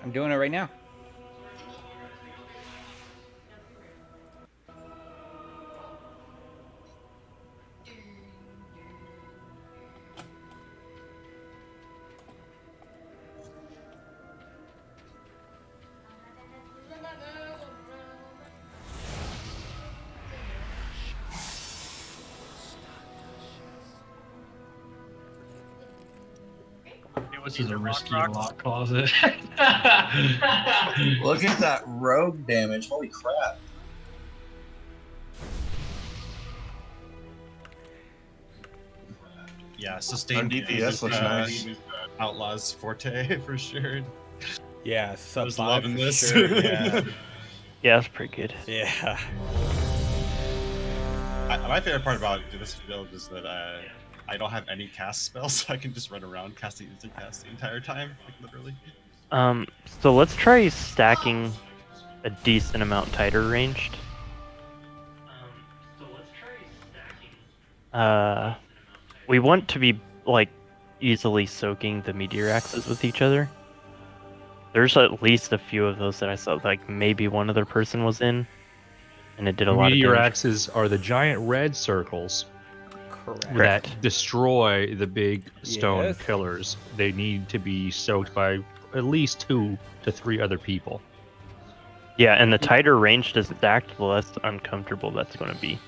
I'm doing it right now. This is a risky lock closet. Look at that rogue damage. Holy crap. Yeah, sustained DPS looks nice. Outlaw's forte for sure. Yeah, I was loving this. Sure, yeah. Yeah, that's pretty good. Yeah. My favorite part about this build is that I don't have any cast spells, so I can just run around casting instant cast the entire time, like literally. So let's try stacking a decent amount tighter ranged. We want to be like easily soaking the meteor axes with each other. There's at least a few of those that I saw, like maybe one other person was in, and it did a lot of damage. Meteor axes are the giant red circles Correct. that destroy the big stone pillars. They need to be soaked by at least 2 to 3 other people. Yeah, and the tighter ranged is stacked, the less uncomfortable that's going to be.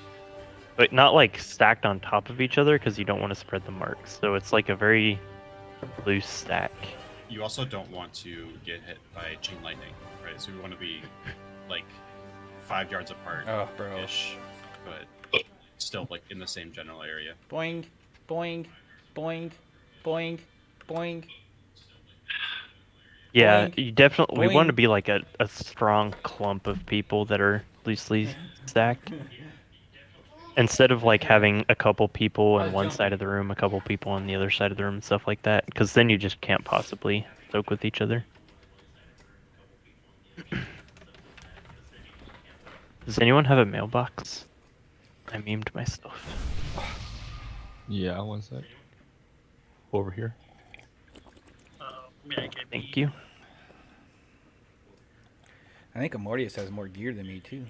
But not like stacked on top of each other, because you don't want to spread the marks. So it's like a very loose stack. You also don't want to get hit by chain lightning, right? So we want to be like 5 yards apart, ish, but still like in the same general area. Boing, boing, boing, boing, boing. Yeah, Boing. you definitely. We want Boing. to be like a strong clump of people that are loosely stacked. Instead of like having a couple people on one side of the room, a couple people on the other side of the room, and stuff like that, because then you just can't possibly soak with each other. Does anyone have a mailbox? I memed my stuff. Yeah, one sec. Over here. Thank you. I think Amortius has more gear than me, too.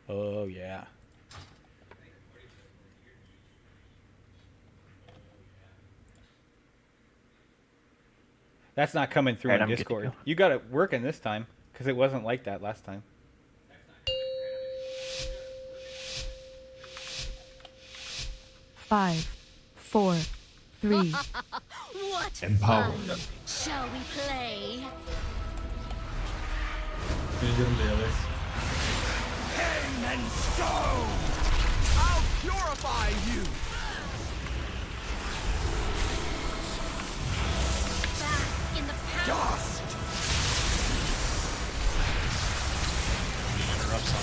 Oh, yeah. That's not coming through Alright, on I'm good to Discord. go. You got it working this time, because it wasn't like that last time. Five, four, three. What Empowered. fun! Shall we play? Pain and stone! I'll purify you! Bask in the power. Dust! Interrupts on.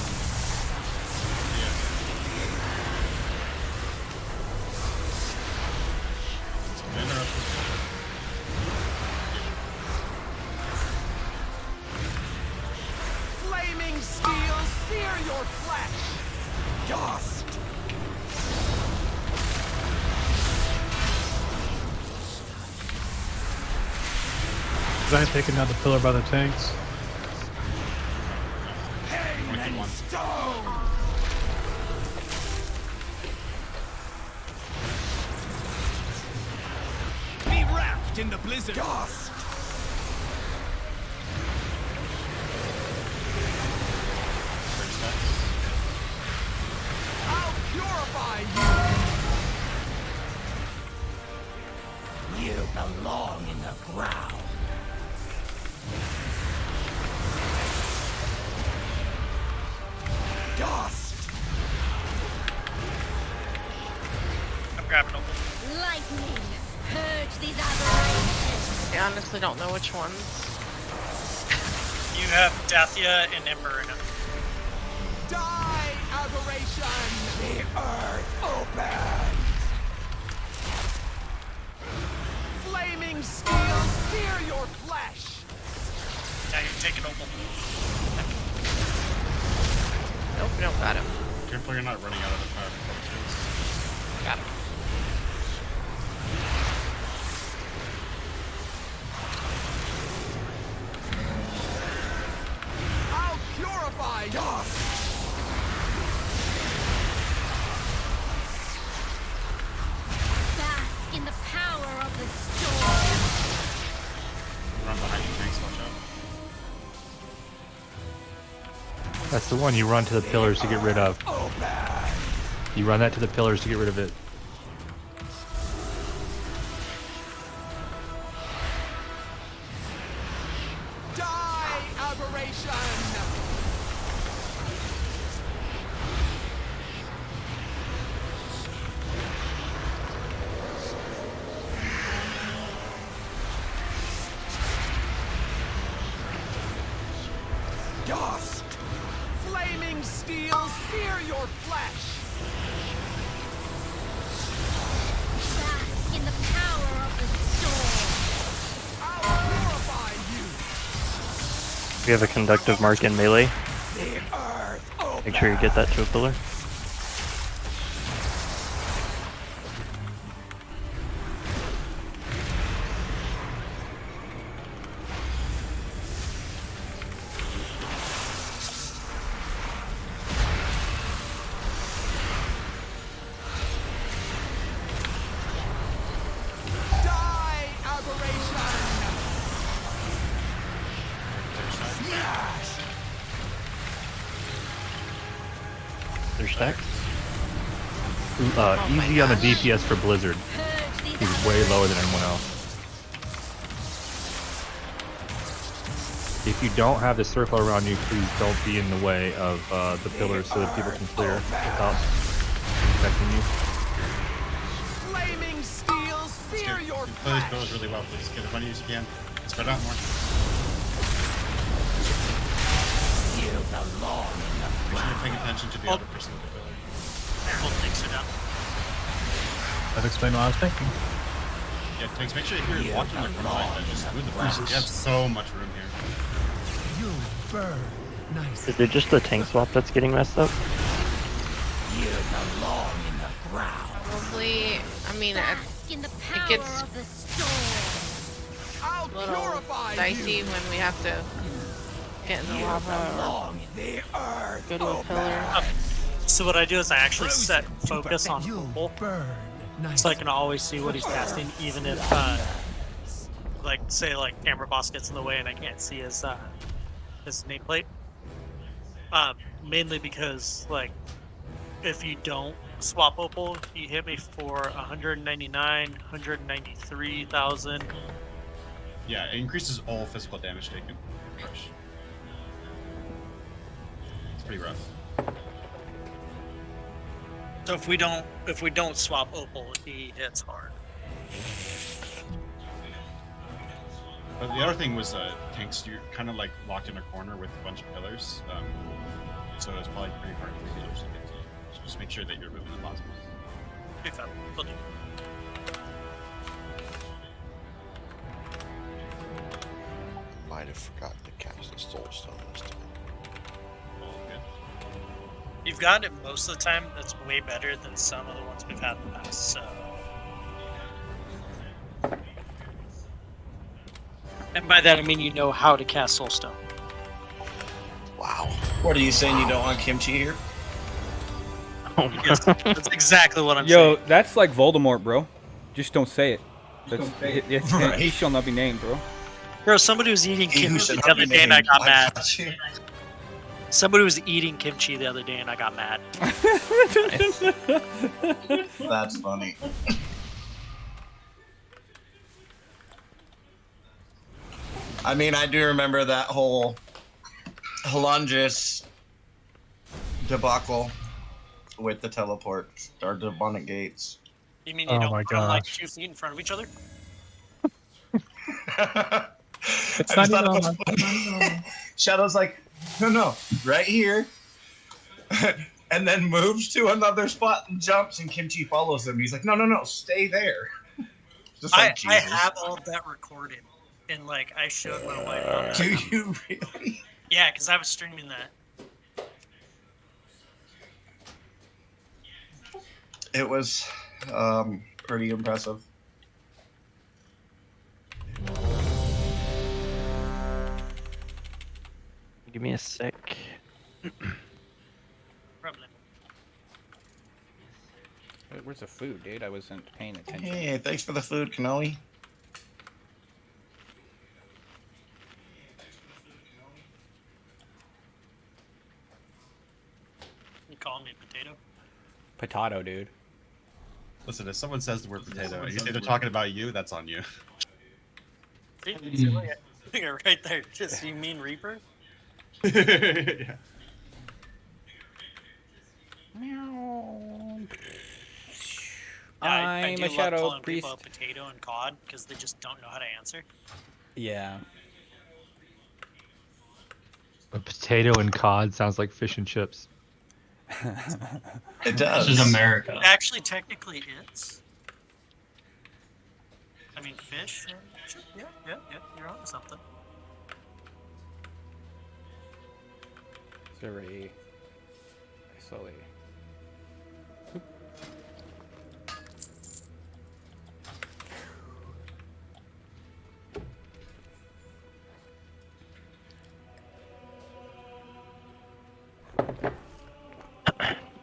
Flaming steel, sear your flesh! Dust! Is I taking out the pillar by the tanks? Pain and stone! Be wrapped in the blizzard! Dust! I'll purify you! You belong in the ground! Dust! I'm grabbing them. Lightning, purge these aberrations. I honestly don't know which ones. You have Dacia and Ember in them. Die, aberration! The earth opens! Flaming steel, sear your flesh! Now you're taking Opal. Nope, we don't got him. Careful you're not running out of the fire before Got him. Bask in the power of the storm. Run behind you, tanks, watch out. That's the one you run to the pillars to get rid of. You run that to the pillars to get rid of it. Die, aberration! Dust! Flaming steel, sear your flesh! Bask in the power of the storm. I'll purify you! We have a conductive mark in melee. The earth Make sure you get that to a pillar. Die, aberration! Smash! They're stacked. Easy on the DPS for Blizzard. Purge these He's way lower than anyone else. If you don't have the circle around you, please don't be in the way of the pillars so that people can clear without infecting you. Flaming steel, sear your Play these flesh! pillars really well, please. Get as many as you can. Spread out more. You belong in the Make sure you're paying attention to the other person with the pillar. Hold things down. That explained what I was thinking. Yeah, tanks, make sure if you're walking in the front line, then just move the first. You have so much room here. You burn nice. Is it just the tank swap that's getting messed up? You belong in the ground. Probably, I mean, bask in the power gets- of the storm. I'll a little purify dicey you. when we have to get in the You lava or belong in the earth. go to a pillar. So what I do is I actually set focus on You purple, burn nice. so I can always see what he's casting, even if, like, say, like, Amber Boss gets in the way and I can't see his nameplate. Mainly because, like, if you don't swap opal, you hit me for 199, 193,000. Yeah, it increases all physical damage taken. Rush. It's pretty rough. So if we don't swap opal, he hits hard. But the other thing was tanks. You're kind of like locked in a corner with a bunch of pillars, so it's probably pretty hard for healers to get to you. So just make sure that you're moving the possible. If I will do. Might have forgotten to cast the Soulstone this time. Oh, good. You've got it most of the time. That's way better than some of the ones we've had in the past. So, and by that I mean you know how to cast Soulstone. Wow. What are you saying? You don't want kimchi here? Yes, that's exactly what I'm Yo, saying. that's like Voldemort, bro. Just don't say it. That's, Right. He shall not be named, bro. Bro, somebody was eating He who kimchi should the not other be day and I named. got mad. got you. Somebody was eating kimchi the other day and I got mad. That's funny. I mean, I do remember that whole Halondris debacle with the teleport or demonic gates. You mean you Oh don't my put them like gosh. 2 feet in front of each other? It's I not just even thought on it was funny. Shadow's like, no, right here. And then moves to another spot and jumps, and Kimchi follows him. He's like, no, stay there. Just like I Jesus. have all of that recorded, and like I showed my wife. Do you really? Yeah, because I was streaming that. It was pretty impressive. Give me a sec. Problem. Where's the food, dude? I wasn't paying attention. Hey, thanks for the food, Kanoe. You calling me potato? Potato, dude. Listen, if someone says the word potato and you think they're talking about you, that's on you. See, look at right there. Just you mean Reaper? Yeah. I do I'm a shadow love calling priest. people a potato and COD because they just don't know how to answer. Yeah. A potato and cod sounds like fish and chips. It does. This is America. It actually, technically, is. I mean, fish. Yeah. You're on to something. Sorry. Slowly.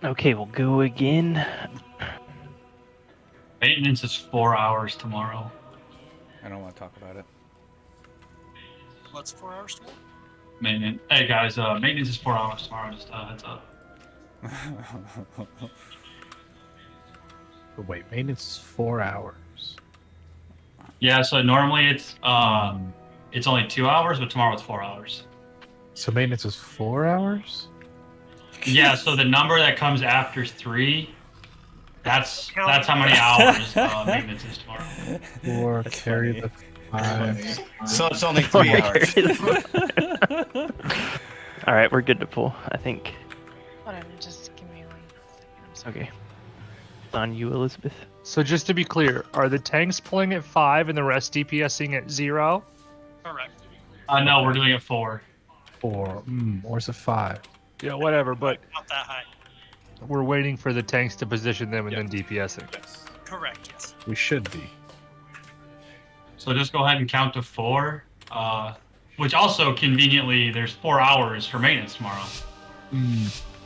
Okay, we'll go again. Maintenance is 4 hours tomorrow. I don't want to talk about it. What's 4 hours tomorrow? Maintenance. Hey guys, maintenance is 4 hours tomorrow. Just heads up. But wait, maintenance is 4 hours. Yeah, so normally it's only 2 hours, but tomorrow it's 4 hours. So maintenance is 4 hours? Yeah, so the number that comes after 3, that's how many hours maintenance is tomorrow. 4 carry the 5. So it's only 3 hours. All right, we're good to pull, I think. Hold on, just give me 1 second. Okay. On you, Elizabeth. So just to be clear, are the tanks pulling at 5 and the rest DPSing at 0? Correct. No, we're doing it 4. 4. Where's the 5? Yeah, whatever, but Not that high. we're waiting for the tanks to position them and then DPSing. Correct, yes. We should be. So just go ahead and count to 4. Which also conveniently, there's 4 hours for maintenance tomorrow.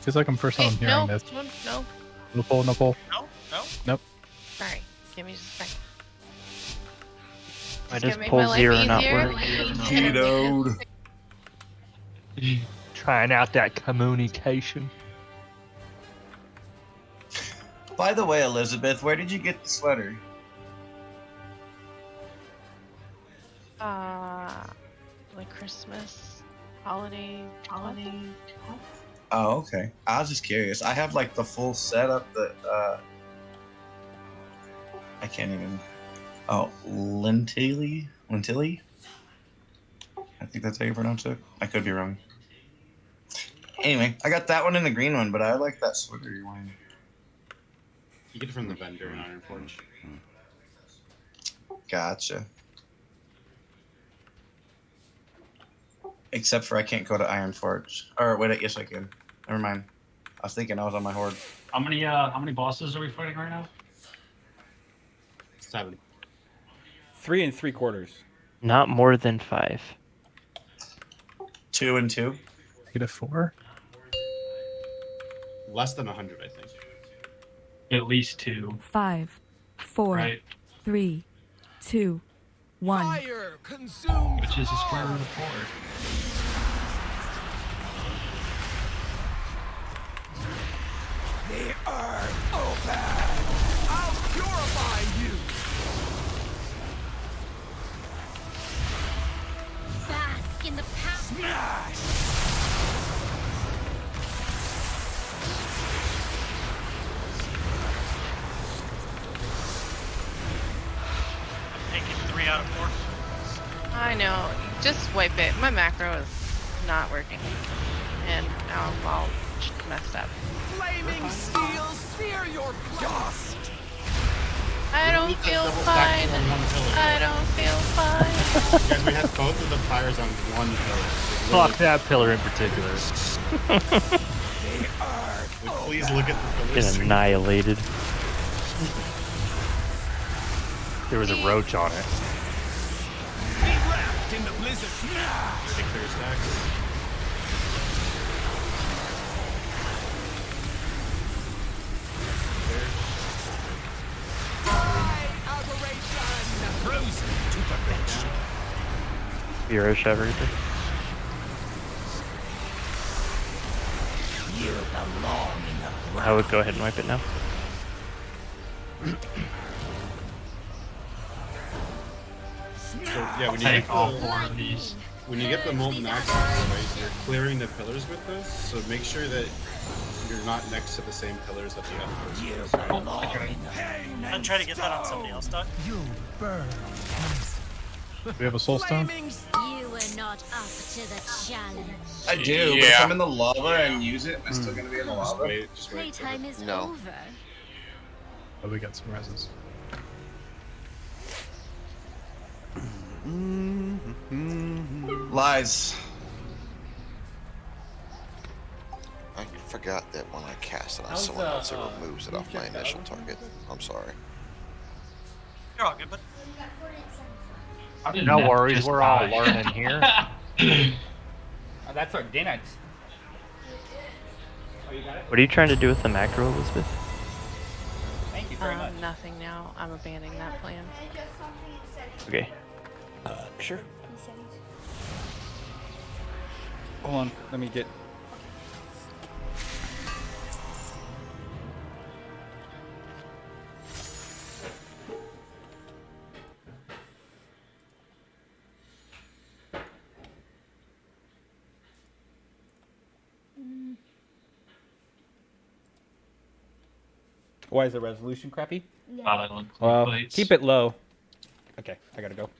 Feels like I'm first time Hey, hearing no, this. no. No pull, no pull. No. Nope. Sorry. Give me just a second. Why Just does gonna make pull my life 0 not easier. work? Trying out that communication. By the way, Elizabeth, where did you get the sweater? Like Christmas, holiday. Oh, okay. I was just curious. I have like the full setup that I can't even. Oh, Lentilly? I think that's how you pronounce it. I could be wrong. Anyway, I got that one and the green one, but I like that sweater you're wearing. You get it from the vendor in Iron Forge. Gotcha. Except for I can't go to Iron Forge. Or wait, yes I can. Never mind. I was thinking I was on my horde. How many bosses are we fighting right now? 7. 3 3/4. Not more than 5. 2 and 2. -4. Less than 100, I think. At least 2. 5, 4, Right. 3, 2, 1. Fire consumes Which is the square root of 4. the earth open. I'll purify you. Bask in the power. Smash. Taking 3 out of 4. I know. Just wipe it. My macro is not working. And now I'm all messed up. Flaming steel sear your dust. I don't feel fine. I don't feel fine. Guys, we had both of the fires on one pillar. Fuck that pillar in particular. Please look at the Get pillars. annihilated. There was a roach on it. Be wrapped in the blizzard. Clear stacks. Frozen to perfection. Hero shove Reaper. You belong in the ground. I would go ahead and wipe it now. So yeah, when you Take get all the, 4 of these. when you get the molten axes, right, you're clearing the pillars with those. So make sure that you're not next to the same pillars that the other pillars. I'm trying to get that on somebody else, Doc. You burn. Do we have a soul stone? You were not up to the challenge. I do, but if I'm in the lava and use it, am I still gonna be in the lava? Just wait. Playtime is No. over. Oh, we got some reses. Lies. I forgot that when I cast it on someone else, it removes it off my initial target. I'm sorry. You're all good, but No worries, we're all learning here. That's our dinner. Oh, you got it? What are you trying to do with the macro, Elizabeth? Thank you very much. Nothing now. I'm abandoning that plan. Okay. Sure. Hold on, let me get. Why is the resolution crappy? Well, keep it low. Okay, I gotta go.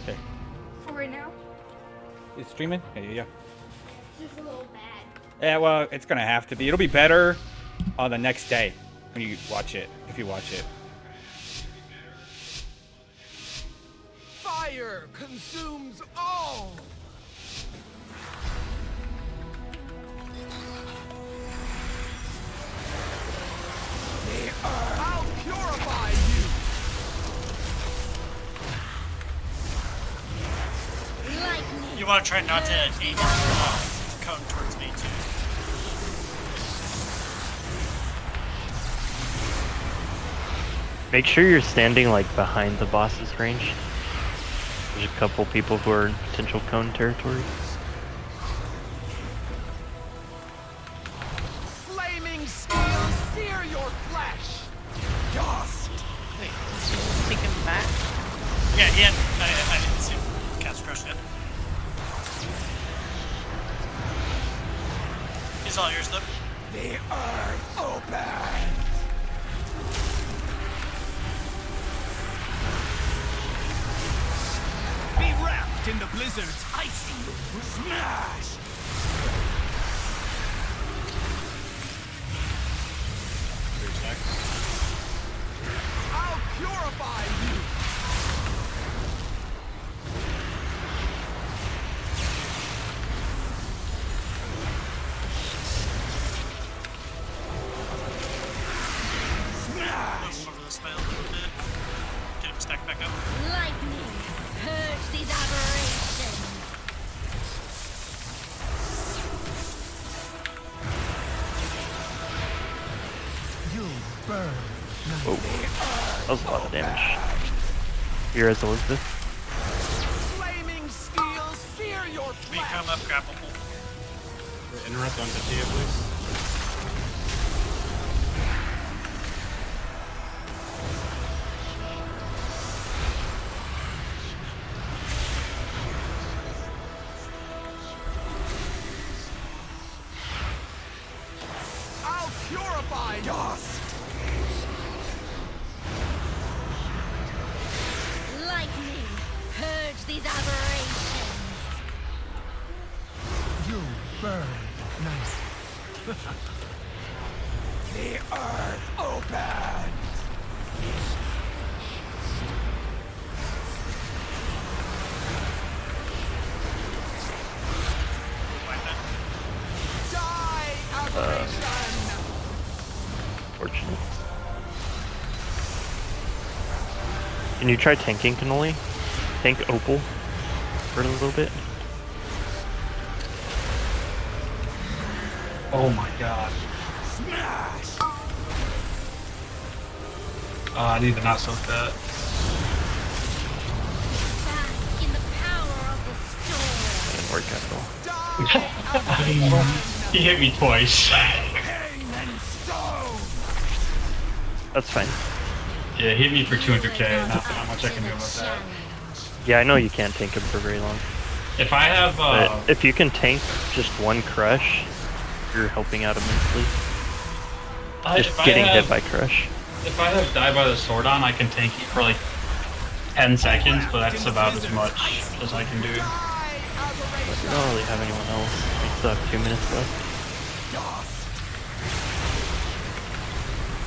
Okay. For right now, It's streaming? Yeah. it's just a little bad. Yeah, well, it's gonna have to be. It'll be better on the next day when you watch it, if you watch it. Fire consumes all. I'll purify you. Lightning. you want to try not to aim your cone towards me too. Make sure you're standing like behind the boss's range. There's a couple people who are in potential cone territory. Flaming steel sear your flesh. Dust. Wait, did you take him back? Yeah, he had. I didn't see him cast crush yet. He's all yours though. The earth opens. Be wrapped in the blizzard's icy smash. I'll purify you. Smash. Over the spell a little bit. Get him stacked back up. Lightning. Purge these aberrations. You burn. Whoa. That was a lot of damage. Here is Elizabeth. Flaming steel sear your We flesh. come up, grapple. Interrupt on Katia, please. I'll purify dust. Lightning. Purge these aberrations. You burn nice. The earth opens. Like that. Die, aberration. Fortunate. Can you try tanking cannoli? Tank Opal for a little bit. Oh my god. Smash. I need to not soak that. Bask in the power of the storm. Didn't work at all. He hit me twice. That's fine. Yeah, he hit me for 200k. Not much I can do about that. Yeah, I know you can't tank him for very long. If I have, but if you can tank just one crush, you're helping out immensely. Just getting hit by crush. If I have Die by the Sword on, I can tank it for like 10 seconds, but that's about as much as I can do. But you don't really have anyone else. We still have 2 minutes left.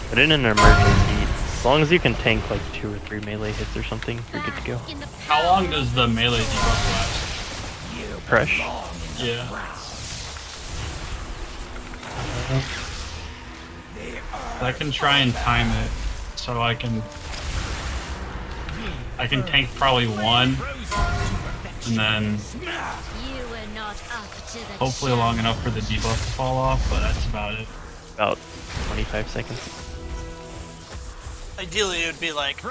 But in an emergency, as long as you can tank like 2 or 3 melee hits or something, you're good to go. How long does the melee debuff last? Crush. Yeah. I can try and time it so I can tank probably one and then hopefully long enough for the debuff to fall off, but that's about it. About 25 seconds. Ideally, it would be like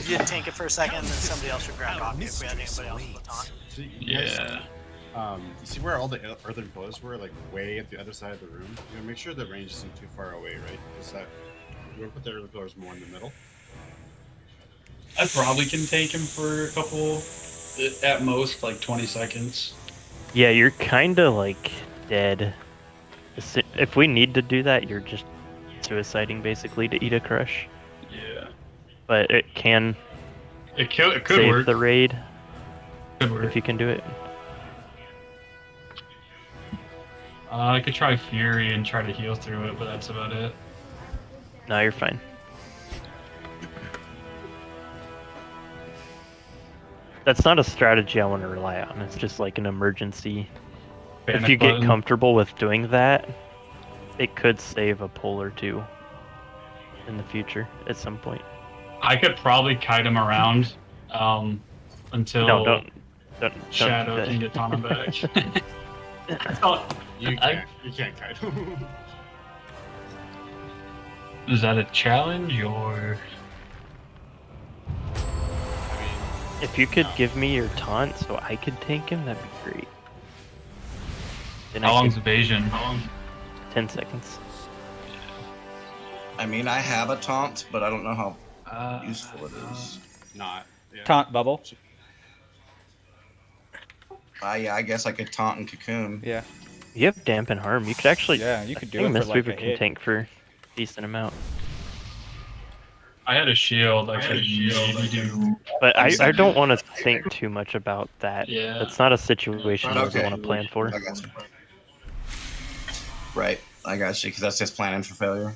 you'd tank it for a second, and then somebody else would grab off you if we had anybody else with a taunt. Yeah. You see where all the earthen pillars were, like way at the other side of the room? You know, make sure the range isn't too far away, right? Is that we'll put the earthen pillars more in the middle? I probably can take him for a couple, at most like 20 seconds. Yeah, you're kinda like dead. If we need to do that, you're just suiciding basically to eat a crush. Yeah. But it can could save work. the raid. Could work. If you can do it. I could try Fury and try to heal through it, but that's about it. No, you're fine. That's not a strategy I want to rely on. It's just like an emergency. Panic if you button. get comfortable with doing that, it could save a pull or two in the future at some point. I could probably kite him around until don't Shadow can get Tana back. You can't kite. Is that a challenge or? If you could give me your taunt so I could tank him, that'd be great. Then How long's evasion? 10 seconds. I mean, I have a taunt, but I don't know how useful it is. Not. Yeah. Taunt bubble. Yeah, I guess I could taunt and cocoon. Yeah. You have dampen harm. You could actually. Yeah, you could do I it think for like Mistweaver a can hit. tank for a decent amount. I had a shield. I could maybe do. But I don't want to think too much about that. Yeah. That's not a situation I want to plan for. I got you. Right, I got you, because that's just planning for failure.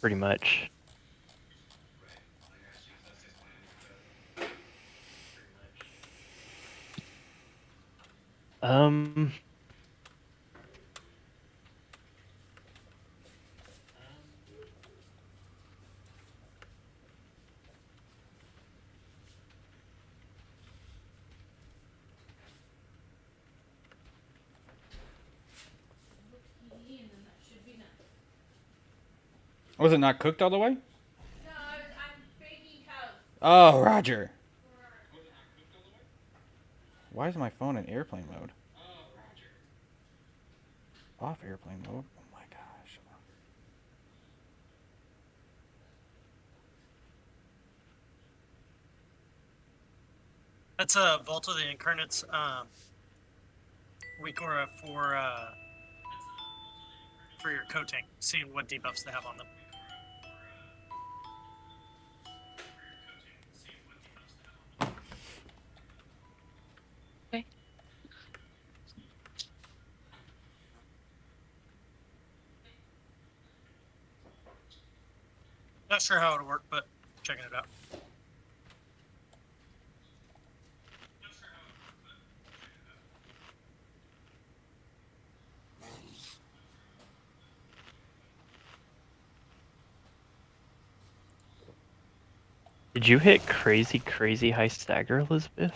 Pretty much. Was it not cooked all the way? No, I'm baking toast. Oh, Roger. Why is my phone in airplane mode? Off airplane mode? Oh my gosh. That's a Vault of the Incarnates week aura for your coating. See what debuffs they have on them. Okay. Not sure how it'll work, but checking it out. Did you hit crazy high stagger, Elizabeth?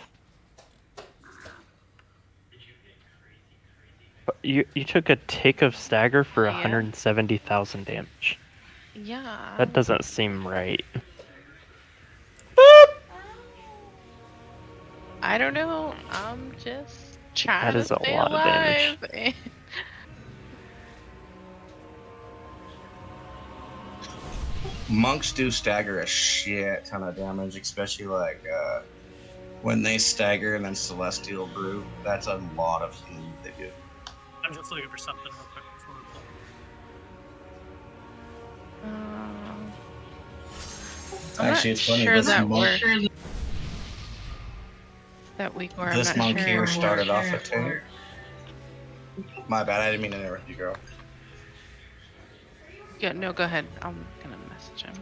You took a tick of stagger for 170,000 damage. Yeah. That doesn't seem right. I don't know. I'm just trying That is to a stay lot of damage. alive. Monks do stagger a shit ton of damage, especially like when they stagger and then Celestial Brew. That's a lot of healing they do. I'm just looking for something real quick before we pull. Actually, it's funny. Sure This that monk, works. That week where this I'm not monk sure. here started off a tank. My bad. I didn't mean to interrupt you, girl. Yeah, no, go ahead. I'm gonna message him.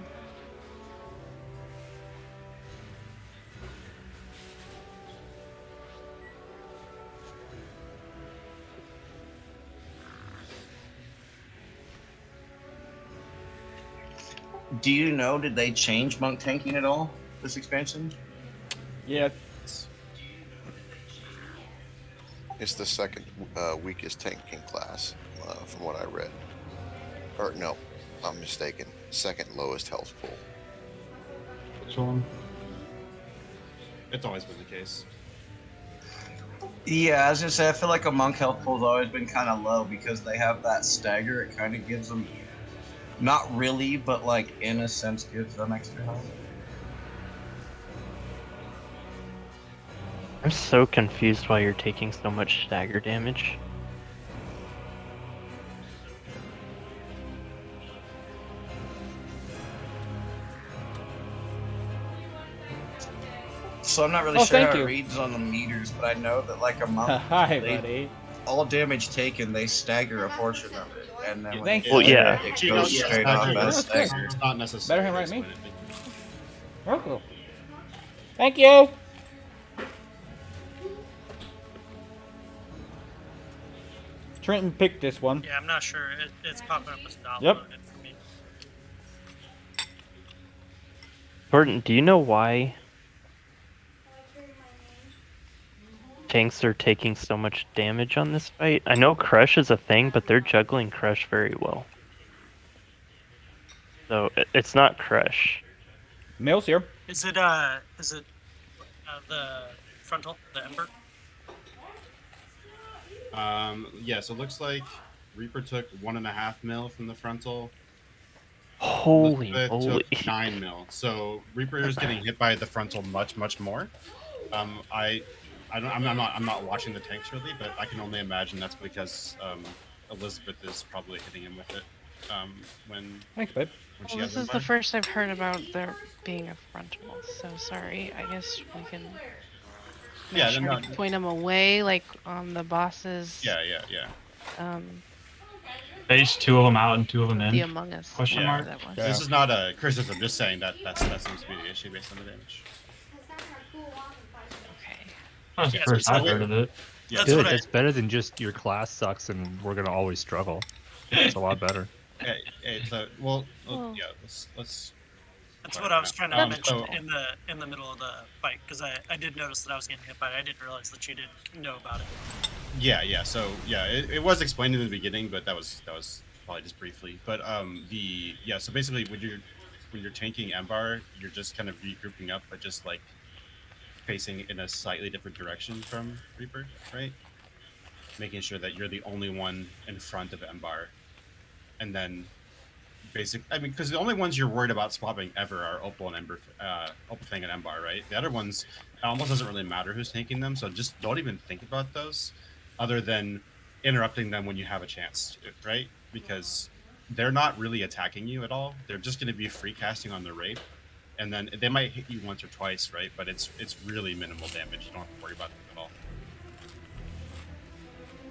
Do you know, did they change monk tanking at all this expansion? Yeah. It's the second weakest tanking class, from what I read. Or no, I'm mistaken. Second lowest health pool. Which one? It's always been the case. Yeah, I was gonna say, I feel like a monk health pool's always been kind of low because they have that stagger. It kind of gives them, not really, but like in a sense, gives them extra health. I'm so confused why you're taking so much stagger damage. So I'm not really sure how it reads on the meters, but I know that like a monk, Hi, buddy. all damage taken, they stagger a portion of it, and then when Thank it, you. Well, yeah. it goes straight off as stagger. It's not necessary. Better him right me. Oh, thank you. Trenton picked this one. Yeah, I'm not sure. It's popping up as downloaded Yep. for me. Gordon, do you know why tanks are taking so much damage on this fight? I know Crush is a thing, but they're juggling Crush very well. So it's not Crush. Mill's here. Is it the frontal, the Ember? Yeah, so it looks like Reaper took 1.5 mil from the frontal. Holy Elizabeth moly. took 9 mil. So Reaper is getting hit by the frontal much more. I'm not watching the tanks really, but I can only imagine that's because Elizabeth is probably hitting him with it. Thanks, babe. When she Well, has this is the Empire. first I've heard about there being a frontal, so sorry. I guess we can Yeah, make sure to point them away, like on the bosses. Yeah. Base 2 of them out and 2 of them in. The Among Us. Question mark. That was. This is not a criticism. Just saying that seems to be the issue based on the damage. That's the first I've heard of it. Yeah, Good. It's better than just your class sucks and we're gonna always struggle. It's a lot better. Well, yeah. Let's. That's what I was trying to mention so- in the middle of the fight, because I did notice that I was getting hit by it. I didn't realize that you didn't know about it. Yeah. So yeah, it was explained in the beginning, but that was probably just briefly. But so basically when you're tanking Embar, you're just kind of regrouping up, but just like facing in a slightly different direction from Reaper, right? Making sure that you're the only one in front of Embar, and then because the only ones you're worried about swapping ever are Opal and Ember, Opal Fang and Embar, right? The other ones, it almost doesn't really matter who's tanking them, so just don't even think about those, other than interrupting them when you have a chance, right? Because they're not really attacking you at all. They're just going to be free casting on the raid, and then they might hit you once or twice, right? But it's really minimal damage. You don't have to worry about them at all.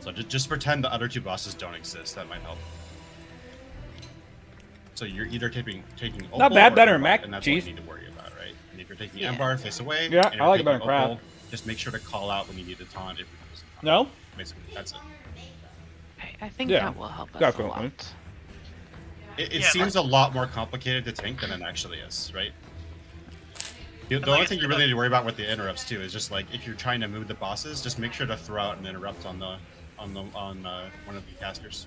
So just pretend the other two bosses don't exist. That might help. So you're either taking Opal Not bad, or better Embar, than Mac and that's cheese. all you need to worry about, right? And if you're taking Embar, face away. Yeah, and I like it better than taking Opal, Crab. just make sure to call out when you need to taunt. If No? Basically, that's it. I think Yeah. that will help us Yeah, a cool. lot. It seems a lot more complicated to tank than it actually is, right? The only thing you really need to worry about with the interrupts too is just like if you're trying to move the bosses, just make sure to throw out an interrupt on one of the casters.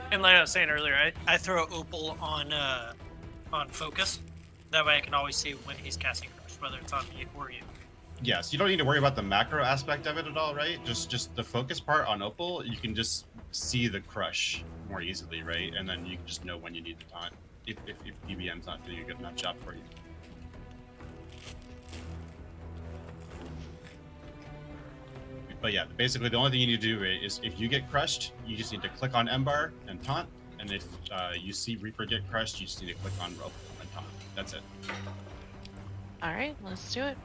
And like I was saying earlier, I throw Opal on focus. That way I can always see when he's casting crush, whether it's on me or you. Yes, you don't need to worry about the macro aspect of it at all, right? Just the focus part on Opal, you can just see the crush more easily, right? And then you can just know when you need the taunt if PBM's not doing a good enough job for you. But yeah, basically the only thing you need to do is if you get crushed, you just need to click on Embar and taunt. And if you see Reaper get crushed, you just need to click on Opal and taunt. That's it. All right, let's do it.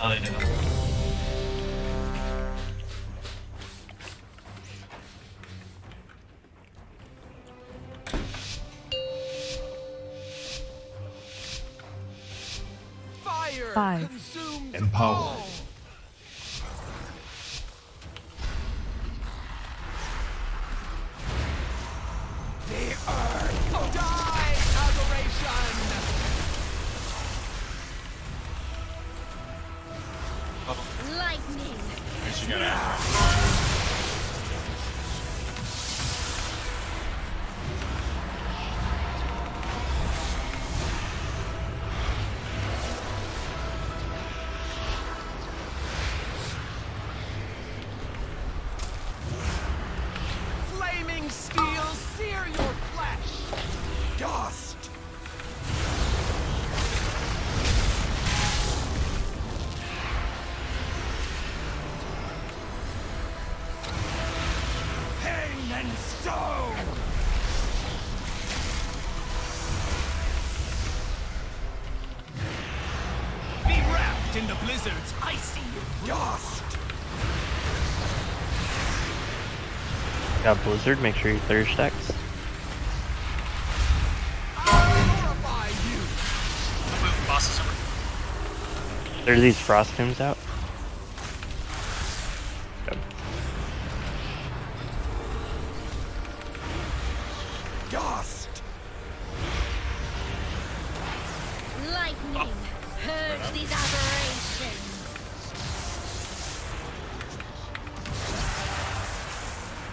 Oh, they do. Fire 5, consumes Empower. all. The earth die, aberration. Lightning. Guess you gotta Flaming steel, sear your flesh. Dust. Pain and stone. Be wrapped in the blizzard's icy dust. Got Blizzard, make sure you clear your stacks. Purify you. I'm moving bosses over. There's these frost tombs out. Good. Dust. Lightning. Purge these aberrations.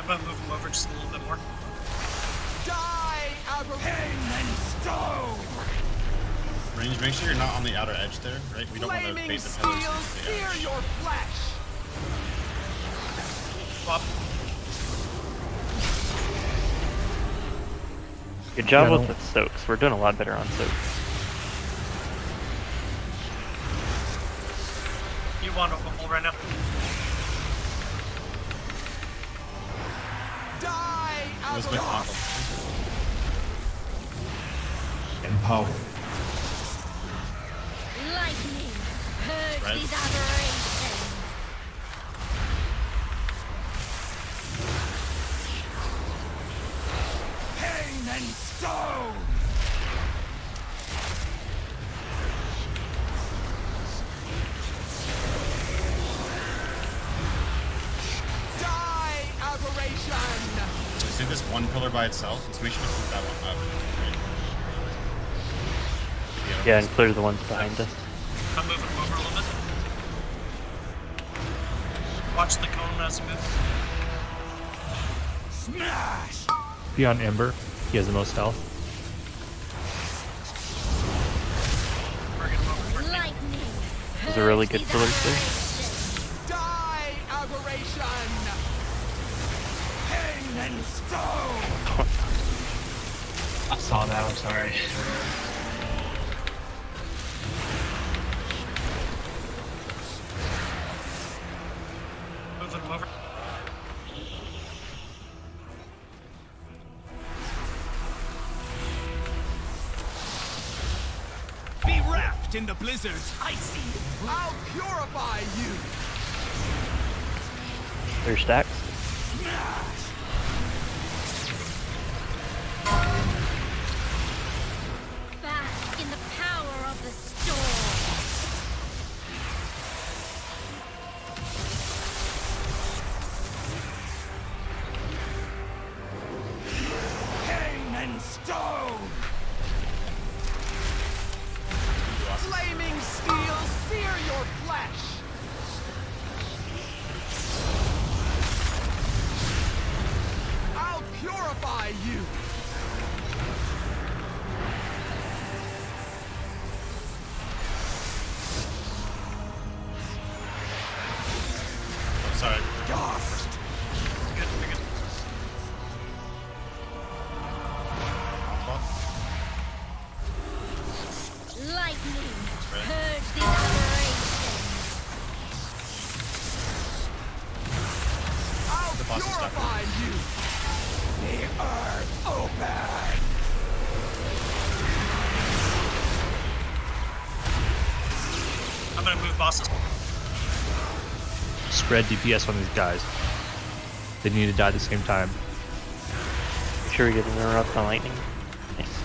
I'm gonna move him over just a little bit more. Die, aberration and stone. range. Make sure you're not on the outer edge there, right? We don't want to bait the pillars into the edge. Your flesh. Swap. Good job with the soaks. We're doing a lot better on soaks. You want a wobble right now? Empower. Lightning. Purge Right. these aberrations. Pain and stone. Die, aberration. So see this one pillar by itself? Let's make sure to keep that one up. Right. Yeah, and clear the ones behind us. I'm moving him over a little bit. Watch the cone as he moves. Smash. Be on Ember. He has the most health. Bring him over. Bring him. Lightning. Those are really good Purge pillars these there. aberrations. Die, aberration. Pain and stone. I saw that, I'm sorry. Moving him over. Be wrapped in the blizzard's icy. I'll purify you. Clear stacks. Smash. Bask in the power of the storm. Pain and stone. Flaming steel, sear your flesh. bosses. Spread DPS on these guys. They need to die at the same time. Make sure we get an interrupt on lightning. Nice.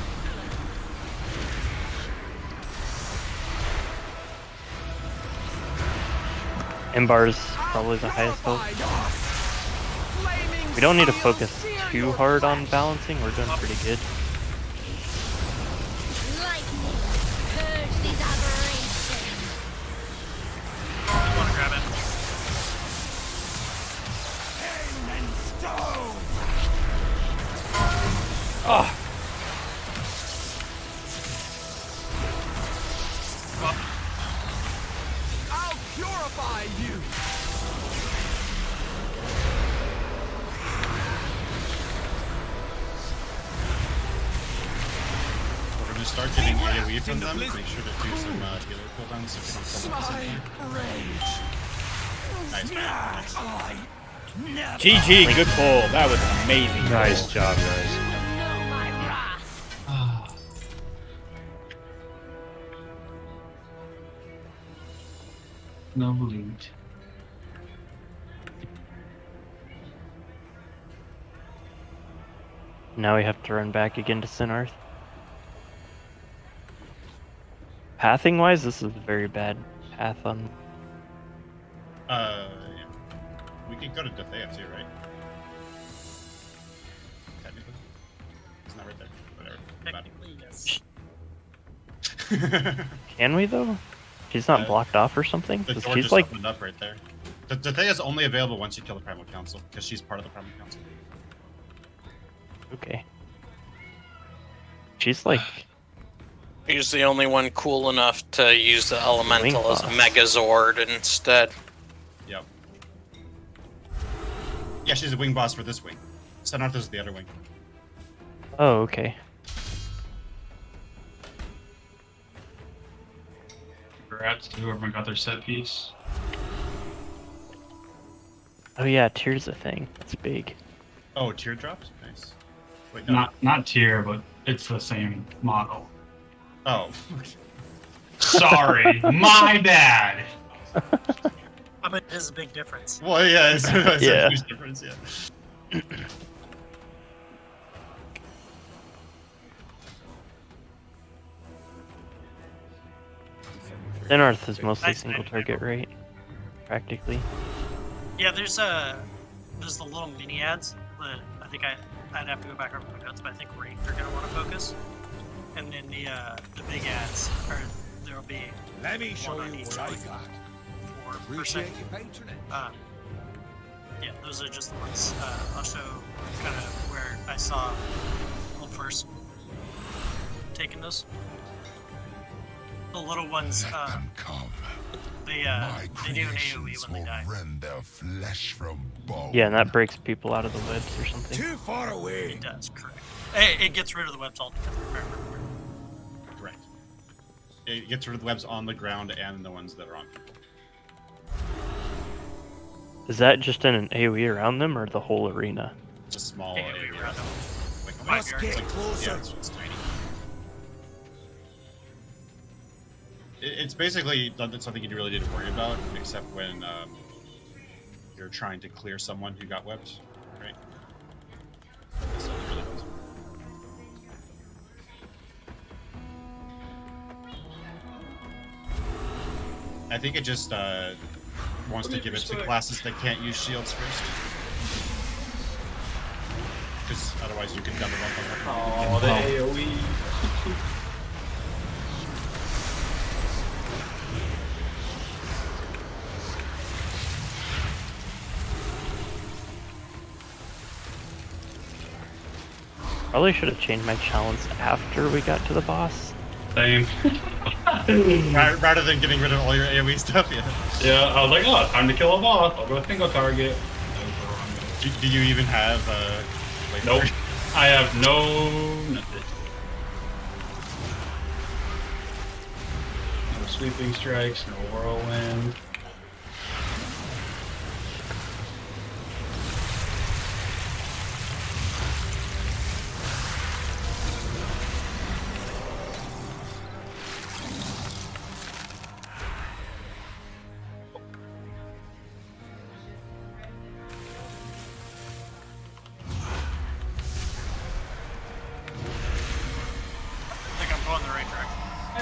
Embar's probably the highest health. We don't need to focus too hard on balancing, we're doing pretty good. Lightning, purge these aberrations. I want to grab it. Oh. I'll purify you. We're gonna start getting AoE from them. Make sure to do some healer cooldowns so we don't come up with Nice. GG, good pull. That was amazing. Nice job, guys. No loot. Now we have to run back again to Sinarth. Pathing wise, this is a very bad path on. Yeah. We can go to Dethea too, right? Technically. It's not right there. Whatever. Technically, yes. Can we though? She's not blocked off or something? The door She's just like opened up right there. Dethea is only available once you kill the Primal Council, because she's part of the Primal Council. okay. She's like He's the only one cool enough to use the elemental as a boss. Megazord instead. Yep. Yeah, she's a wing boss for this wing. Sinarth is the other wing. oh okay. Congrats to whoever got their set piece. Oh yeah, tear's a thing. That's big. Oh, teardrops? Nice. Wait, no. Not tier, but it's the same model. Oh. Sorry, my bad. I mean, it is a big difference. Well, yeah, it's Yeah. a huge difference, yeah. Sinarth is mostly single target, right? Practically. Yeah, there's the little mini ads. That I think I'd have to go back over my notes, but I think Wraith are gonna want to focus. And then the big ads are there'll be. Let me show you each what I like got. 4%. Appreciate your patronage. Yeah, those are just the ones. I'll show kind of where I saw them first taking those. The little ones, they do an AoE when they die. Rend their flesh from bone. Yeah, and that breaks people out of the webs or something. Too far away. It does, correct. It gets rid of the webs altogether. Correct. It gets rid of the webs on the ground and the ones that are on people. Is that just in an AoE around them or the whole arena? It's a small AoE area. around them. Like a Let's five get yard. closer. Yeah, it's tiny. It's basically not something you really need to worry about, except when you're trying to clear someone who got webbed, right? That's all it really does. I think it just wants to give it to classes that can't use shields first. Because otherwise you can double up on Oh, the AoE. Probably should have changed my challenge after we got to the boss. Same. Rather than getting rid of all your AoE stuff, yeah. Yeah, I was like, oh, time to kill a boss. I'll go single target. Do you even have Nope. I have nothing. No sweeping strikes, no whirlwind.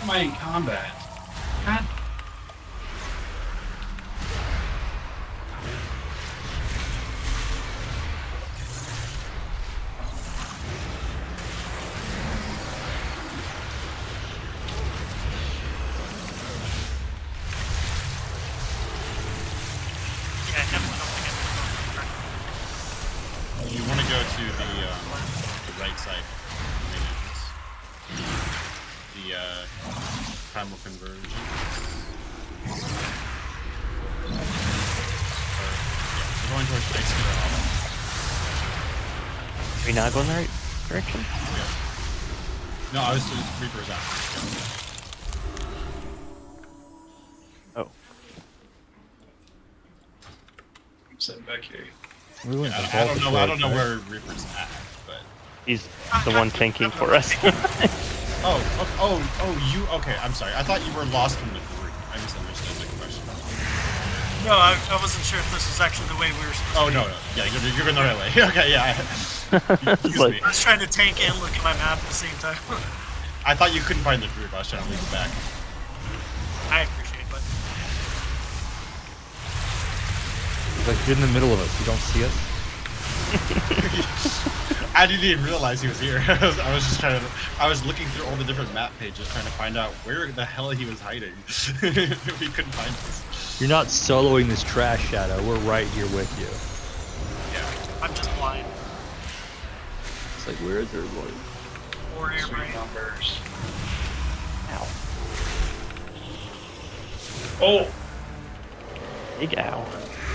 am I in combat? God. You want to go to the right side. The primal conversion. We're going towards the next Are we not going the right direction? Yeah. No, I was just Reaper's out. Oh. I'm sitting back here. We went Yeah, I don't know where Reaper's at, but he's the one tanking for us. you okay, I'm sorry. I thought you were lost from the group. I misunderstood the question. No, I wasn't sure if this was actually the way we were supposed to. Oh, no. Yeah, you're going the right way. Okay, yeah. Excuse me. I was trying to tank and look at my map at the same time. I thought you couldn't find the group. I was trying to lead you back. I appreciate it, but Like you're in the middle of us. You don't see us. I didn't even realize he was here. I was just trying to. I was looking through all the different map pages trying to find out where the hell he was hiding. We couldn't find us. You're not soloing this trash, Shadow. We're right here with you. yeah, I'm just blind. It's like, where is everybody? Warrior brain. Numbers. Ow. Oh! Big ow.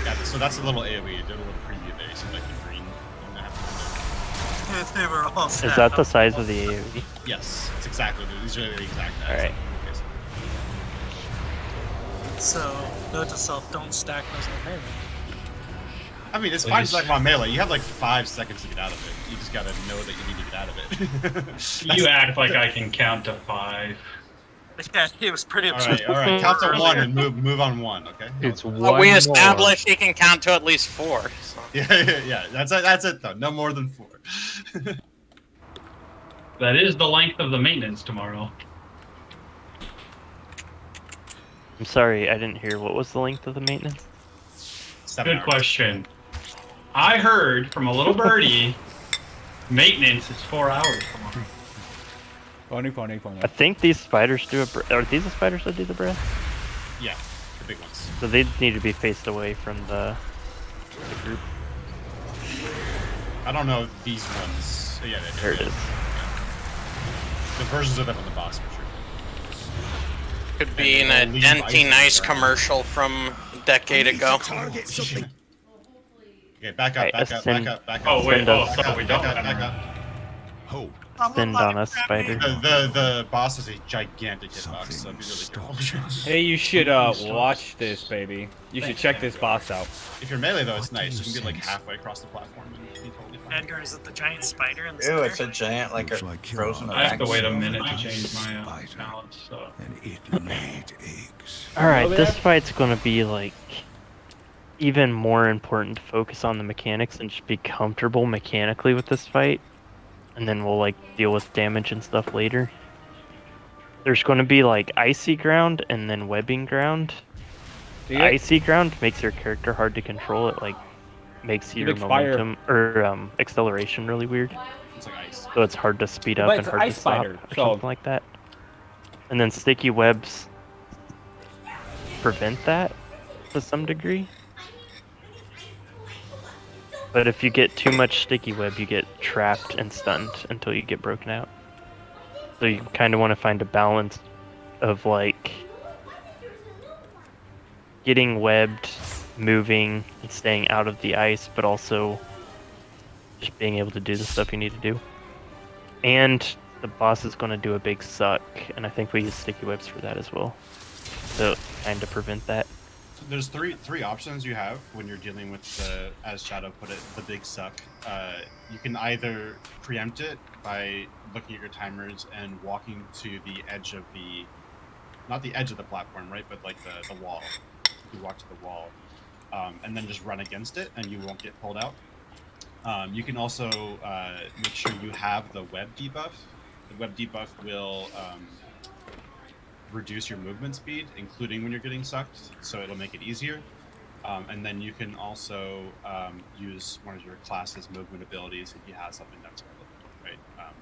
Yeah, so that's a little AoE. It did a little preview there. So like the green. They were all Is that the size of the AoE? Yes, it's exactly. These are the exact. Alright. So, note to self, don't stack those in melee. I mean, it's fine to like my melee. You have like 5 seconds to get out of it. You just gotta know that you need to get out of it. You act like I can count to 5. Yeah, it was pretty All right. Count to 1 and move on 1. Okay. It's one. Well, we established he can count to at least 4. So. Yeah. That's it though. No more than 4. That is the length of the maintenance tomorrow. I'm sorry, I didn't hear. What was the length of the maintenance? 7 Good hours. question. I heard from a little birdie, maintenance is 4 hours tomorrow. Funny. I think these spiders do are these the spiders that do the breath? Yeah, the big ones. So they need to be faced away from the group. I don't know if these ones. Yeah, There it is. The versions of them on the box for sure. Could be in a Denty Nice commercial from a decade ago. Okay, back up. Oh, wait, so we don't back up. Send on us, spider. The boss is a gigantic hitbox, so be really careful. Hey, you should watch this, baby. You should check this boss out. If you're melee though, it's nice. You can get like halfway across the platform and be totally fine. Edgar, is it the giant spider in the Ew, center? it's a giant, like a frozen. I have to wait a minute to change my balance, so. Alright, this fight's gonna be like even more important to focus on the mechanics and just be comfortable mechanically with this fight. And then we'll like deal with damage and stuff later. There's going to be like icy ground and then webbing ground. The icy ground makes your character hard to control. It like makes your momentum or acceleration really weird. It's like ice. So it's hard to speed up But and it's hard to ice stop spider, or so- something like that. And then sticky webs prevent that to some degree. But if you get too much sticky web, you get trapped and stunned until you get broken out. So you kind of want to find a balance of like getting webbed, moving, and staying out of the ice, but also just being able to do the stuff you need to do. And the boss is going to do a big suck, and I think we use sticky webs for that as well. So kind of prevent that. So there's three options you have when you're dealing with the, as Shadow put it, the big suck. You can either preempt it by looking at your timers and walking to the edge of the, not the edge of the platform, right, but like the wall. You walk to the wall, and then just run against it, and you won't get pulled out. You can also make sure you have the web debuff. The web debuff will reduce your movement speed, including when you're getting sucked, so it'll make it easier. And then you can also use one of your class's movement abilities if you have something that's relevant, right?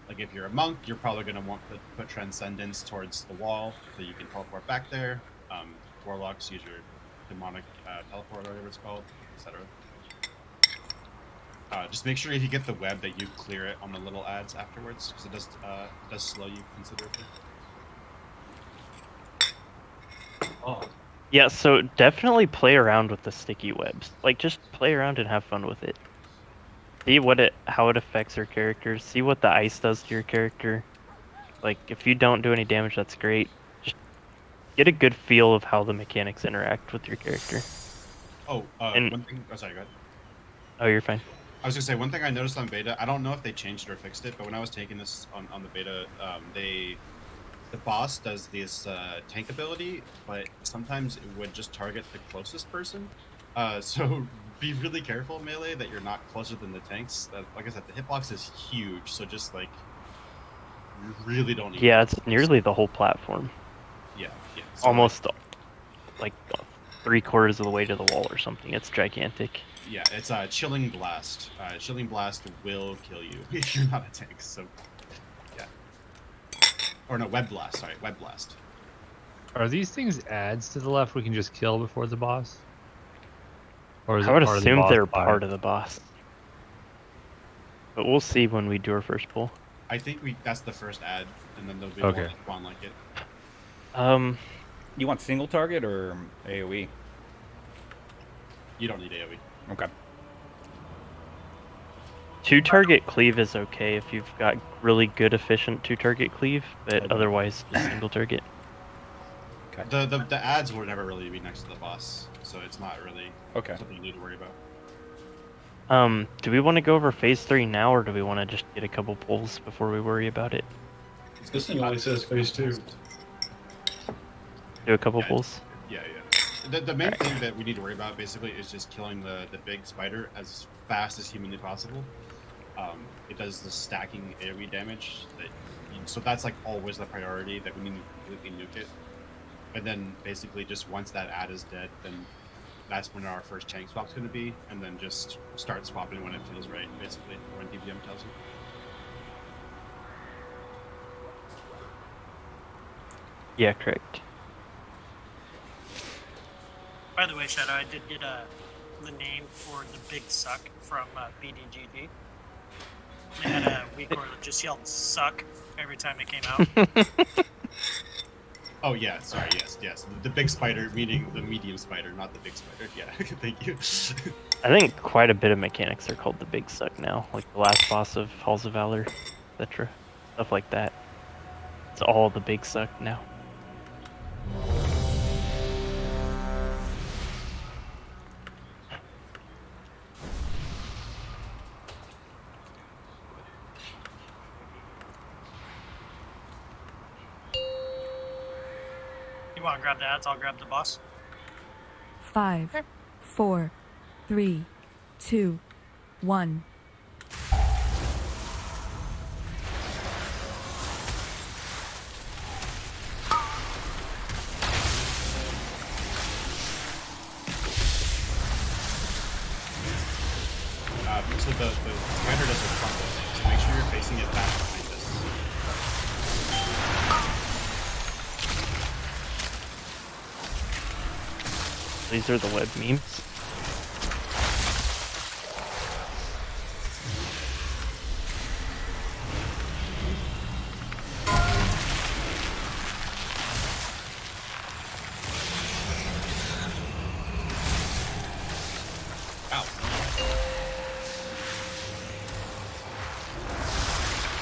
Like if you're a monk, you're probably going to want to put Transcendence towards the wall so you can teleport back there. Warlocks use your demonic teleport, or whatever it's called, etc. Just make sure if you get the web that you clear it on the little ads afterwards, because it does slow you considerably. Oh. Yeah, so definitely play around with the sticky webs. Like, just play around and have fun with it. See how it affects your characters. See what the ice does to your character. Like, if you don't do any damage, that's great. Just get a good feel of how the mechanics interact with your character. Oh, one thing. Oh, sorry, go ahead. Oh, you're fine. I was gonna say one thing I noticed on beta. I don't know if they changed it or fixed it, but when I was taking this on the beta, the boss does this tank ability, but sometimes it would just target the closest person. So be really careful, melee, that you're not closer than the tanks. Like I said, the hitbox is huge, so just like you really don't need. Yeah, it's nearly the whole platform. Yeah, yeah. So almost like 3/4 of the way to the wall or something. It's gigantic. Yeah, it's a Chilling Blast. Chilling Blast will kill you if you're not a tank. So yeah. Or no, Web Blast. Sorry, Web Blast. Are these things adds to the left we can just kill before the boss? Or is I would it part assume of the they're boss part of the boss. But we'll see when we do our first pull. I think that's the first ad, and then there'll be Okay. more that spawn like it. You want single target or AoE? You don't need AoE. Okay. 2-target cleave is okay if you've got really good efficient 2-target cleave, but otherwise just single target. Okay. The ads will never really be next to the boss, so it's not really something you need to worry about. Do we want to go over phase 3 now, or do we want to just get a couple pulls before we worry about it? This thing only says phase 2. Do a couple pulls? Yeah. The main thing that we need to worry about basically is just killing the big spider as fast as humanly possible. It does the stacking AoE damage, so that's like always the priority, that we need to completely nuke it. And then basically just once that ad is dead, then that's when our first tank swap's going to be, and then just start swapping when it feels right, basically, or when DPM tells you. Yeah, correct. By the way, Shadow, I did get the name for the big suck from BDGG. They had a week where it just yelled "suck" every time it came out. Oh yeah, sorry, yes. The big spider, meaning the medium spider, not the big spider. Yeah, thank you. I think quite a bit of mechanics are called the Big Suck now, like the last boss of Halls of Valor, etc. Stuff like that. It's all the Big Suck now. You want to grab the ads? I'll grab the boss. 5, 4, 3, 2, 1. So the spider does a crumble, so make sure you're facing it back behind us. These are the web memes.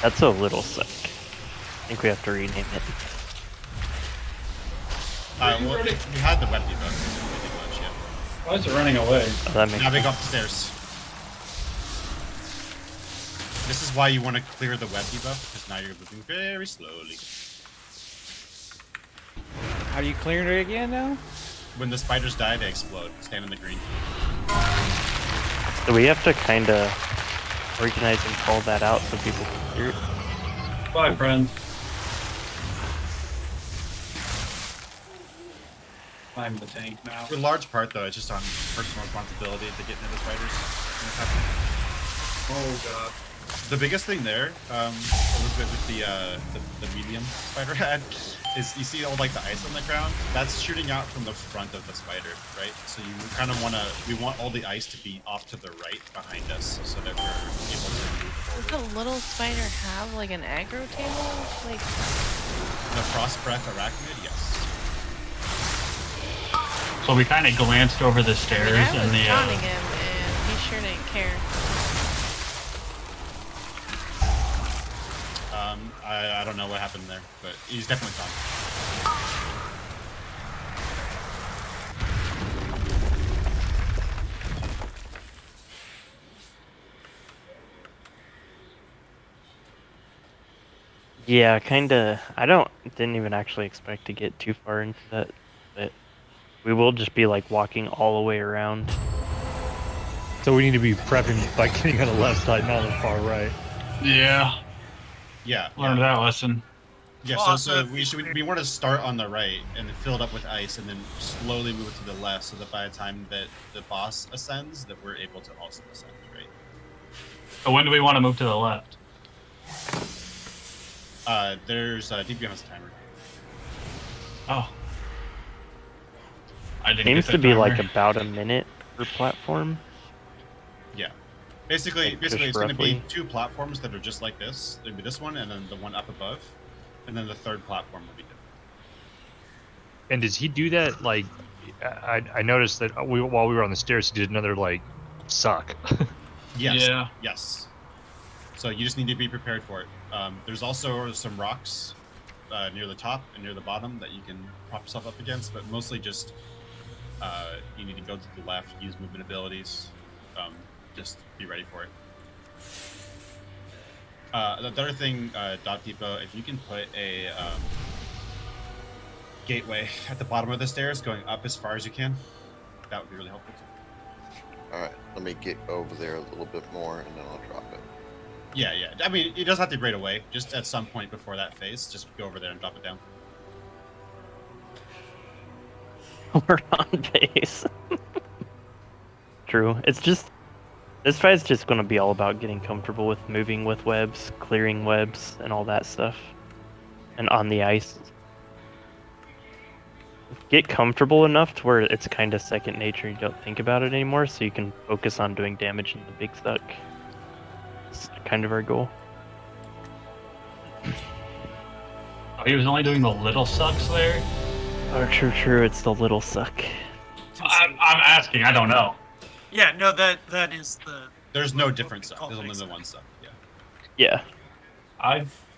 That's a little sick. I think we have to rename it. Well, we had the web debuff, pretty much, yeah. Why is it running away? Oh, that makes now they go up the stairs. This is why you want to clear the web debuff, because now you're moving very slowly. How do you clear it again now? When the spiders die, they explode. Stand in the green. So we have to kind of organize and call that out so people can hear it. Bye, friends. I'm the tank now. For a large part, though, it's just on personal responsibility to get into the spiders. Oh god. The biggest thing there, Elizabeth, with the medium spider head, is you see all like the ice on the ground. That's shooting out from the front of the spider, right? So you kind of we want all the ice to be off to the right behind us, so that we're able to move forward. Does the little spider have like an aggro table? Like the frost breath arachnid, yes. So we kind of glanced over the stairs I was and the. taunting him, and he sure didn't care. I don't know what happened there, but he's definitely gone. Yeah, kinda. Didn't even actually expect to get too far into that, but we will just be like walking all the way around. So we need to be prepping by getting on the left side, not on the far right. Yeah. Yeah. Learned that lesson. Yeah, Well, so we want to start on the right and then fill it up with ice and then slowly move it to the left so that by the time that the boss ascends, that we're able to also ascend, right? So when do we want to move to the left? There's DPO has a timer. Oh. Seems to be like about a minute per platform. Yeah. Basically, it's going to roughly. be 2 platforms that are just like this. There'll be this one and then the one up above. And then the 3rd platform will be different. And does he do that, like, I noticed that while we were on the stairs, he did another, like, suck. Yes. Yeah. Yes. So you just need to be prepared for it. There's also some rocks near the top and near the bottom that you can prop yourself up against, but mostly just you need to go to the left, use movement abilities, just be ready for it. The other thing, Dot Depot, if you can put a gateway at the bottom of the stairs going up as far as you can, that would be really helpful too. Alright, let me get over there a little bit more and then I'll drop it. Yeah. I mean, it doesn't have to be right away. Just at some point before that phase, just go over there and drop it down. We're on base. True. It's just this fight's just gonna be all about getting comfortable with moving with webs, clearing webs, and all that stuff. And on the ice. Get comfortable enough to where it's kind of second nature, you don't think about it anymore, so you can focus on doing damage in the big suck. It's kind of our goal. Oh, he was only doing the little sucks there? Oh, true, it's the little suck. I'm asking, I don't know. Yeah, no, that is the... There's no different suck. There's only the one suck, Yeah.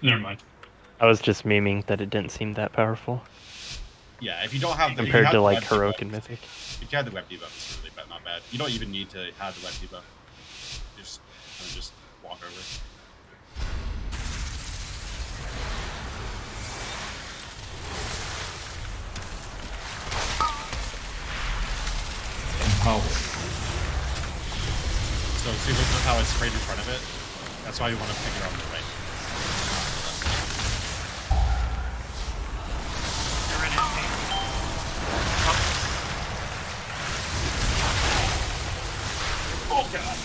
Never mind. I was just memeing that it didn't seem that powerful. Yeah, if you don't have the... Compared to, like, Heroic and Mythic. If you have the web debuff, it's really not bad. You don't even need to have the web debuff. You just walk over. So see how it's sprayed in front of it? That's why you want to pick it up on the right. You're ready to take. Oh god.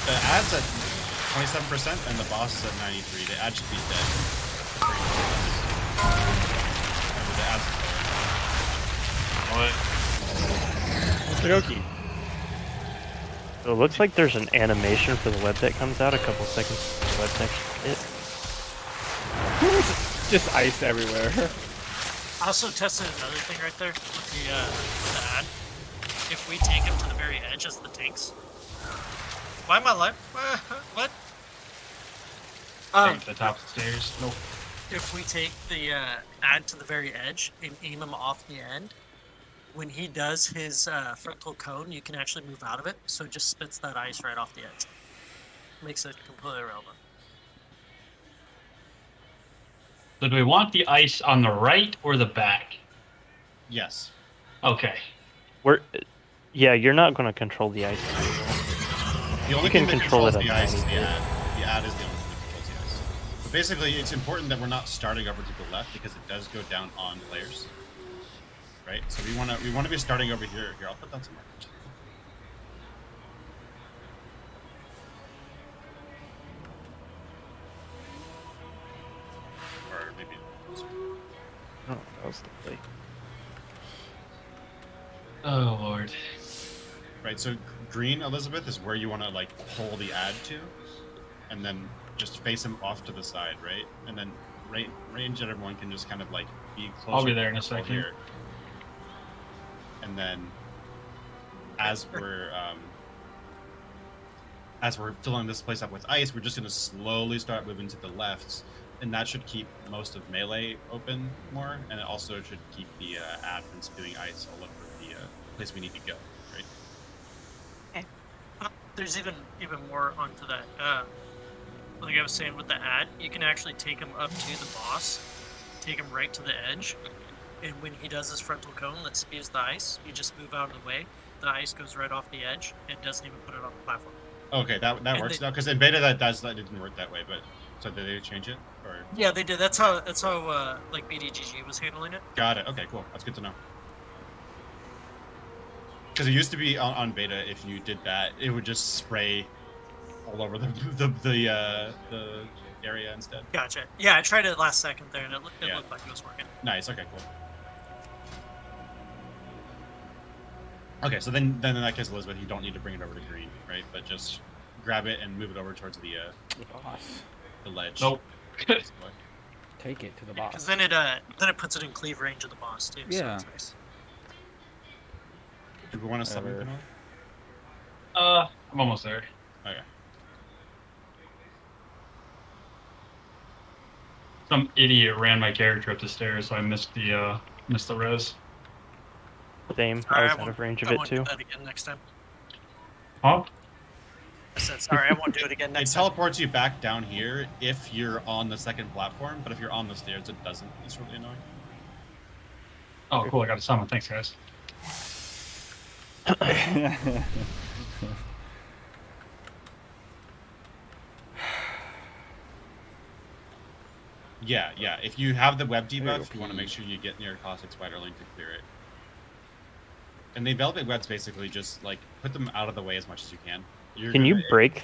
The ad's at 27% and the boss is at 93. The ad should be dead. The ad's Okie. So it looks like there's an animation for the web that comes out a couple seconds before the web's actually hit. Just ice everywhere. I also tested another thing right there with the ad. If we take him to the very edge as the tanks. Why am I alive? What? Take the top of the stairs. Nope. If we take the ad to the very edge and aim him off the end, when he does his frontal cone, you can actually move out of it, so it just spits that ice right off the edge. Makes it completely irrelevant. So do we want the ice on the right or the back? Yes. Okay. Yeah, you're not going to control the ice. The only you can thing that control it the ice is tiny the bit. ad. The ad is the only thing that controls the ice. But basically, it's important that we're not starting over to the left because it does go down on players. right? So we want to be starting over here. Here, I'll put down some markers. Or maybe. Oh, that was the play. Oh lord. Right, so green, Elizabeth, is where you want to like pull the ad to, and then just face him off to the side, right? And then range that everyone can just kind of like be closer. I'll be there in a second. Here. And then as we're filling this place up with ice, we're just going to slowly start moving to the left, and that should keep most of melee open more, and it also should keep the ad from spewing ice all over the place we need to go, right? Okay. There's even more onto that. Like I was saying with the ad, you can actually take him up to the boss, take him right to the edge, and when he does his frontal cone that spews the ice, you just move out of the way. The ice goes right off the edge and doesn't even put it on the platform. Okay, that works now, because in beta that didn't work that way, but so did they change it? Or yeah, they did. That's how like BDGG was handling it. Got it. Okay, cool. That's good to know. Because it used to be on beta, if you did that, it would just spray all over the area instead. Gotcha. Yeah, I tried it last second there, and it looked like it was working. Nice. Okay, cool. Okay, so then in that case, Elizabeth, you don't need to bring it over to green, right? But just grab it and move it over towards the boss. The ledge. Nope. Take it to the boss. Because then it puts it in cleave range of the boss too. Yeah. So it's nice. Do we want to summon him? I'm almost there. Okay. Some idiot ran my character up the stairs, so I missed the res. Same. I was out of range of it too. I won't do that again next time. Huh? I said sorry. I won't do it again next It time. teleports you back down here if you're on the second platform, but if you're on the stairs, it doesn't. It's really annoying. Oh, cool! I got a summon. Thanks, guys. Yeah. If you have the web debuff, you want to make sure you get near a caustic spider link to clear it. And the velvet webs basically just like put them out of the way as much as you can. Can you break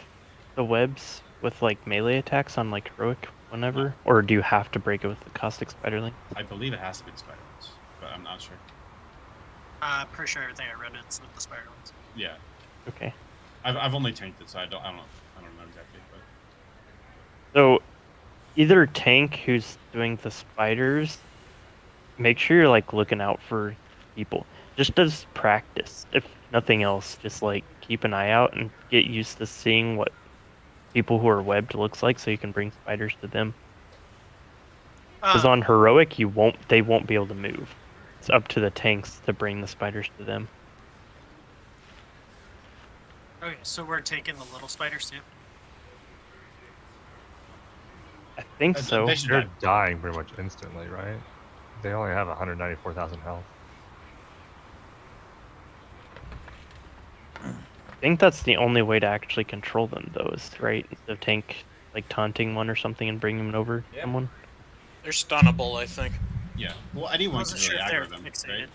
the webs with like melee attacks on like heroic whenever, or do you have to break it with the caustic spider link? I believe it has to be the spider links, but I'm not sure. Pretty sure everything I read it's with the spider ones. Yeah. Okay. I've only tanked it, so I don't know exactly. But so either tank who's doing the spiders, make sure you're like looking out for people. Just as practice, if nothing else, just like keep an eye out and get used to seeing what people who are webbed looks like, so you can bring spiders to them. Because on heroic, they won't be able to move. It's up to the tanks to bring the spiders to them. Okay, so we're taking the little spiders too. I think so. They're dying pretty much instantly, right? They only have 194,000 health. I think that's the only way to actually control them, though, is right the tank like taunting one or something and bringing them over to someone. They're stunnable, I think. yeah, well, anyone Wasn't can sure really if they were aggro them, fixated.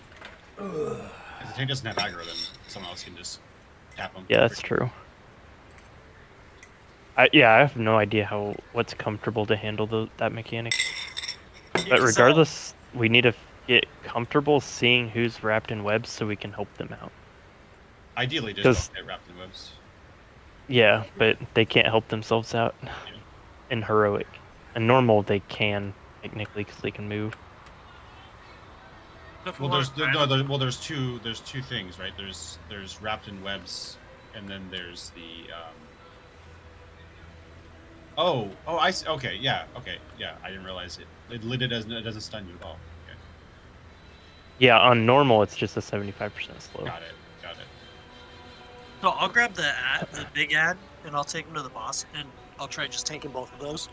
right? If the tank doesn't have aggro, then someone else can just tap them. Yeah, that's true. I have no idea what's comfortable to handle that mechanic. But regardless, we need to get comfortable seeing who's wrapped in webs so we can help them out. Ideally, just don't get wrapped in webs. Yeah, but they can't help themselves out in heroic. In normal, they can technically because they can move. Well, there's two things, right? There's wrapped in webs, and then there's the Oh, I see. Okay, yeah. I didn't realize it. It doesn't stun you at all. Okay. Yeah, on normal, it's just a 75% slow. Got it. So I'll grab the big ad, and I'll take him to the boss, and I'll try just taking both of those.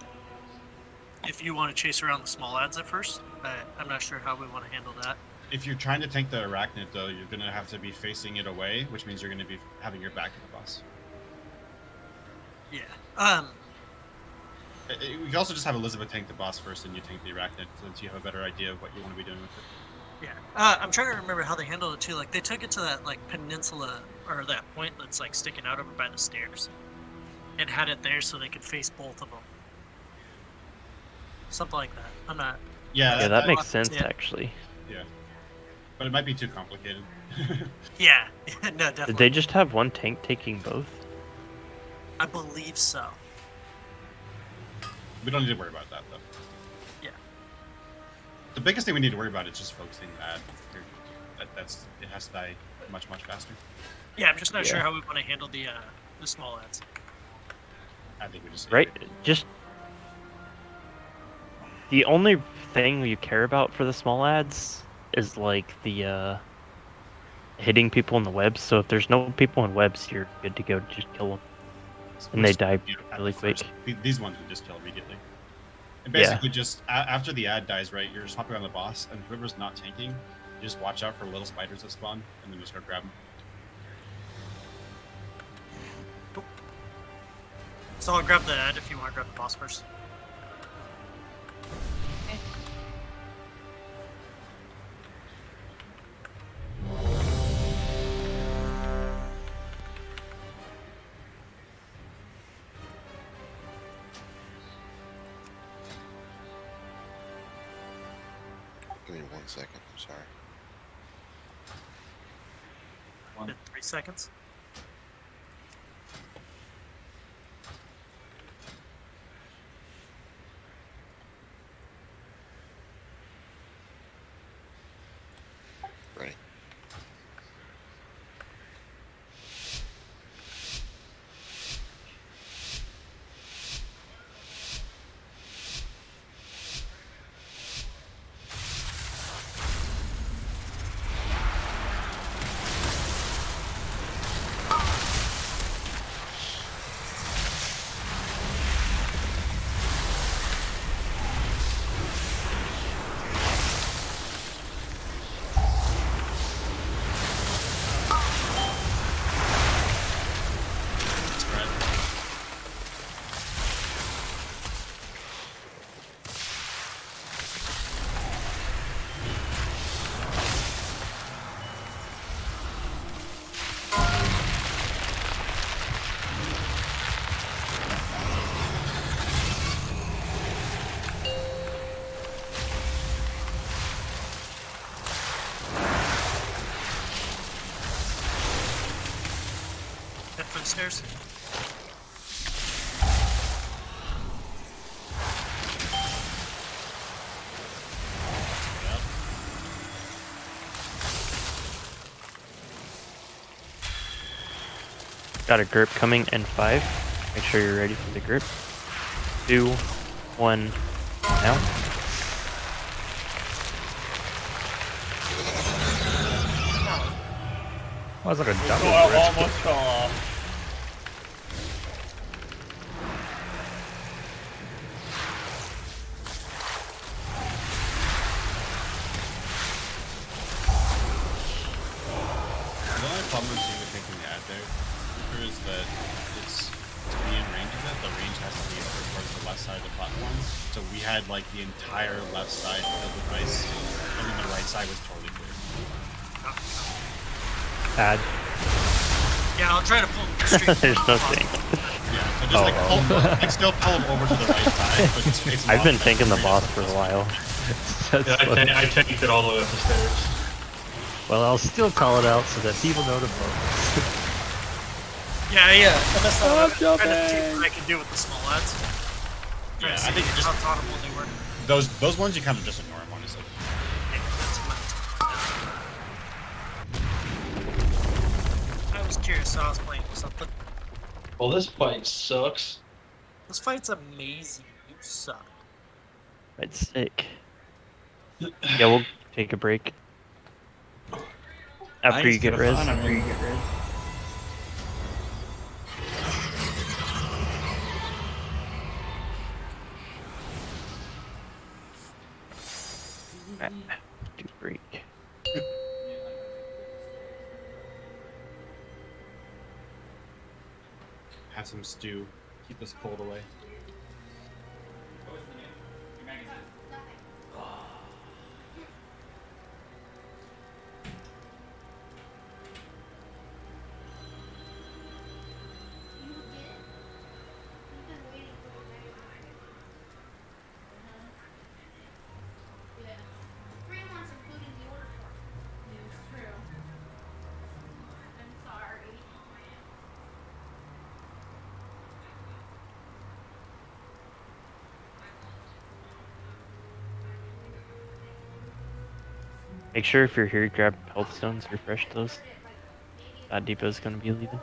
If you want to chase around the small ads at first, I'm not sure how we want to handle that. If you're trying to tank the arachnid, though, you're gonna have to be facing it away, which means you're gonna be having your back to the boss. Yeah. You can also just have Elizabeth tank the boss first, and you tank the arachnid, so that you have a better idea of what you want to be doing with it. Yeah, I'm trying to remember how they handled it too. Like they took it to that like peninsula or that point that's like sticking out over by the stairs, and had it there so they could face both of them. Something like that. I'm not. Yeah, that makes sense actually. Yeah, but it might be too complicated. Yeah, no, definitely. Did they just have one tank taking both? I believe so. We don't need to worry about that though. Yeah. The biggest thing we need to worry about is just focusing that. It has to die much faster. Yeah, I'm just not sure how we want to handle the small ads. I think we just Just the only thing you care about for the small ads is like the hitting people in the webs. So if there's no people in webs, you're good to go. Just kill them, and they die really quick. These ones we just kill immediately. And basically, just after the ad dies, right? You're just hopping on the boss, and whoever's not tanking, you just watch out for little spiders that spawn, and then just go grab them. So I'll grab the ad if you want to grab the boss first. Give me 1 second. I'm sorry. 3 seconds. Ready. Head for the stairs. Got a grip coming in 5. Make sure you're ready for the grip. 2, 1, now. That was like a double Almost fell off. The only problem I'm seeing with taking the ad there is that it's to be in range of it, the range has to be over towards the left side of the platform. So we had like the entire left side filled with ice, and then the right side was totally clear. Ad. Yeah, I'll try to pull them straight. There's no thing. Yeah, so just like pull, like still pull them over to the right side, but just face them I've off been and tanking the then boss for a while. I tanked it all the way up the stairs. Well, I'll still call it out so that people know to focus. Yeah, I messed that up. Trying to see what I can do with the small ads. Yeah, I think just how tautable they were. those ones you kind of just ignore them, honestly. Yeah, that's I was curious, so I was playing with something. Well, this fight sucks. This fight's amazing. You suck. It's sick. Yeah, we'll take a break. After you get res. Do break. Have some stew. Keep this cold away. Make sure if you're here, grab health stones, refresh those. That depot's gonna be leaving.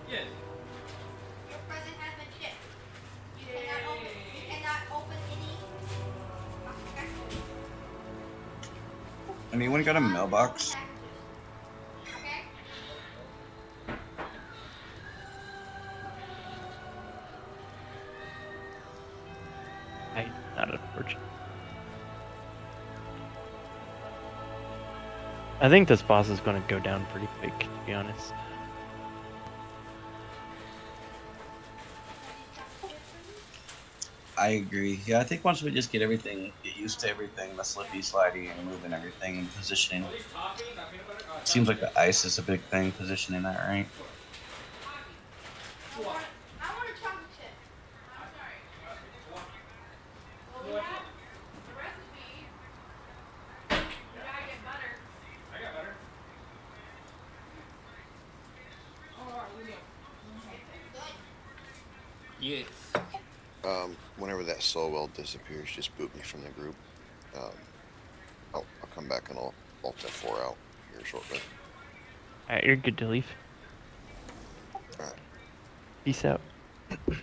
Yes. Your present has been shipped. You cannot open any. Anyone got a mailbox? Not unfortunate. I think this boss is going to go down pretty quick, to be honest. I agree. Yeah, I think once we just get used to everything, the slippy, slidey, and moving everything and positioning. Seems like the ice is a big thing, positioning that right. I want a chocolate chip. I'm sorry. Well, we have the recipe. You gotta get butter. I got butter. Yes. Whenever that soul well disappears, just boot me from the group. I'll come back and I'll alt F4 out here shortly. Alright, you're good to leave. Alright. Peace out. Later.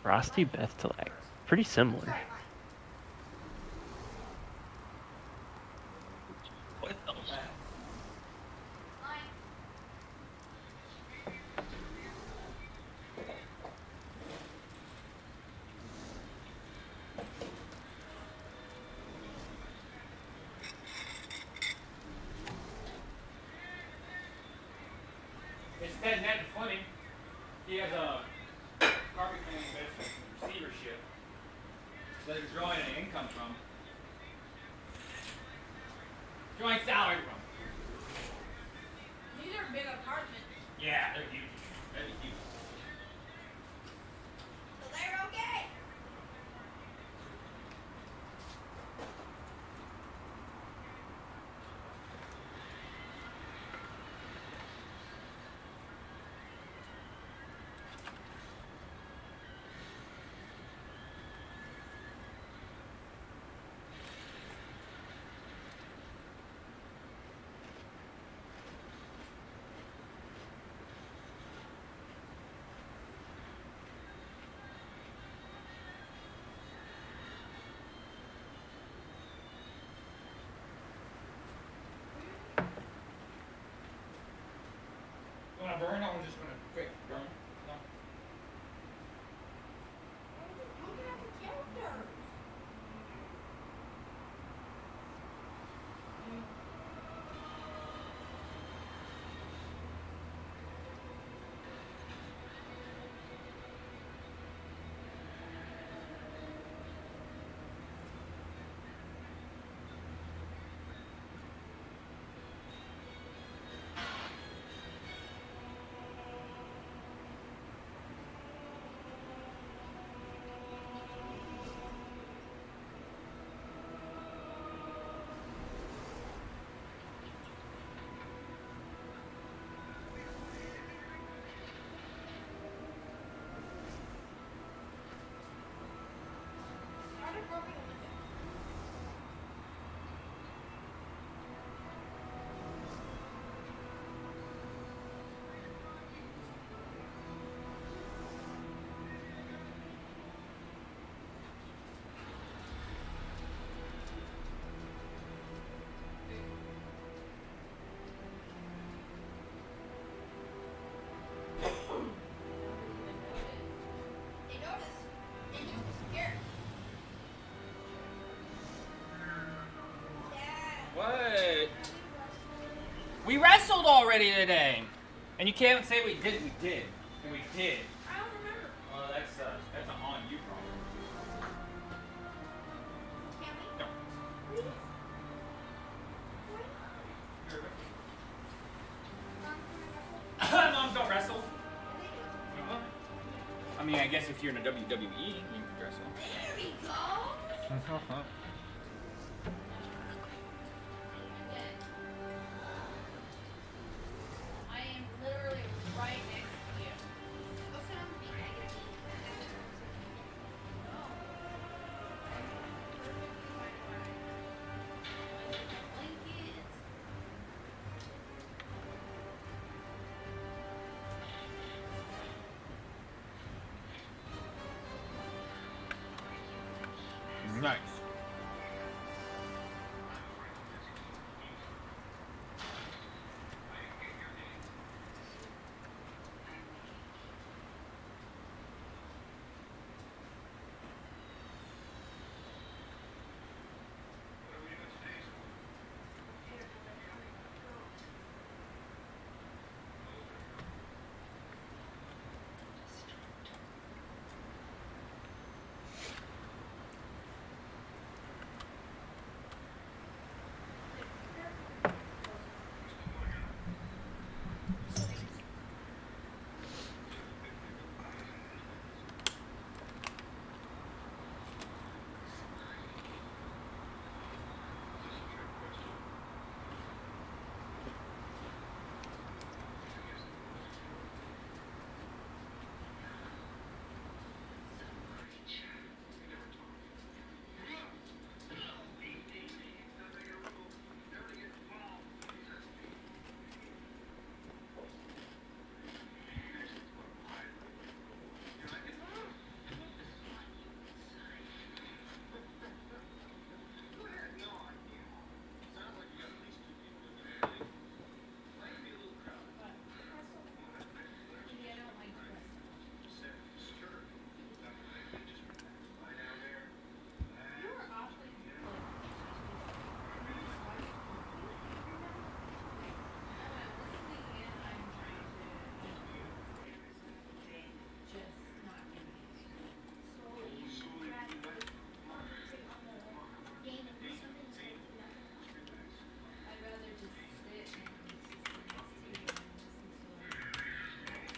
Frosty Bethtelak. Pretty similar. It's Ted Ned Fleming. He has a carpet cleaning business receivership that he's drawing an income from. Drawing salary from. These are big apartments. Yeah, they're huge. They're huge. So they're okay. You want to burn? I'm just going to quick burn. No. Looking at the characters. What? We wrestled already today. And you can't say we didn't. We did. And we did. I don't remember. I mean, I guess if you're in a WWE, you can dress up. There we go. I am literally right next to you. Go sit on the beach. Nice.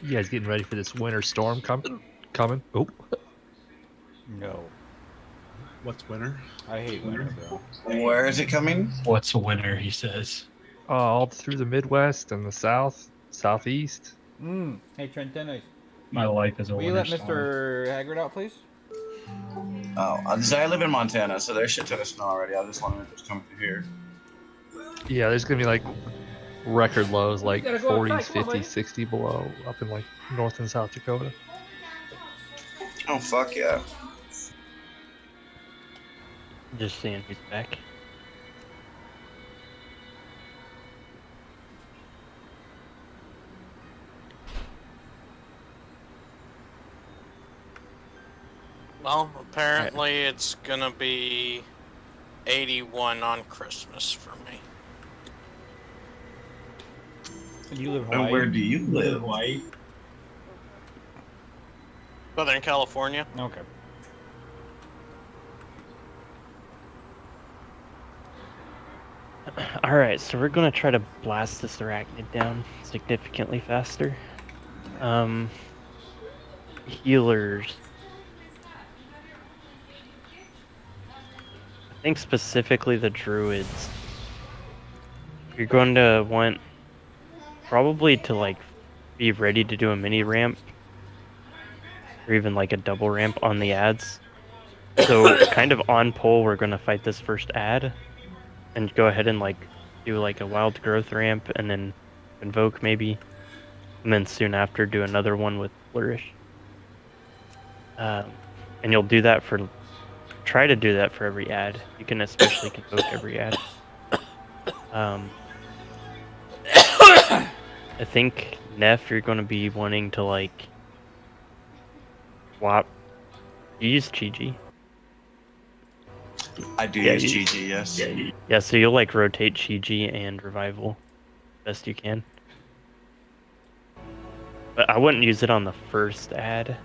You guys getting ready for this winter storm coming? Oh. No. What's winter? I hate winter, bro. Where is it coming? What's a winner? He says. All through the Midwest and the South, Southeast. Hey, Trent Dennis. My life is a Will you winter let storm. Mr. Haggard out, please? Oh, I live in Montana, so there's shit ton of snow already. I was just wondering if it's coming through here. Yeah, there's gonna be like record lows, like gotta go 40s, outside, come on, 50s, buddy. 60 below, up in like North and South Dakota. Oh, fuck yeah. Just seeing who's back. Well, apparently it's gonna be 81 on Christmas for me. Do you live in And Hawaii? where do you live? Hawaii. Southern California. Okay. Alright, so we're gonna try to blast this arachnid down significantly faster. Healers. I think specifically the druids. You're going to want probably to like be ready to do a mini ramp or even like a double ramp on the ads. So kind of on pole, we're gonna fight this first ad and go ahead and like do like a wild growth ramp and then invoke maybe, and then soon after do another one with flourish. And you'll do that for, try to do that for every ad. You can especially convoke every ad. I think Neff, you're going to be wanting to like swap. You use Chi-Ji. I do use GG, yes. Yeah, so you'll like rotate Chi-Ji and Revival best you can. But I wouldn't use it on the first ad.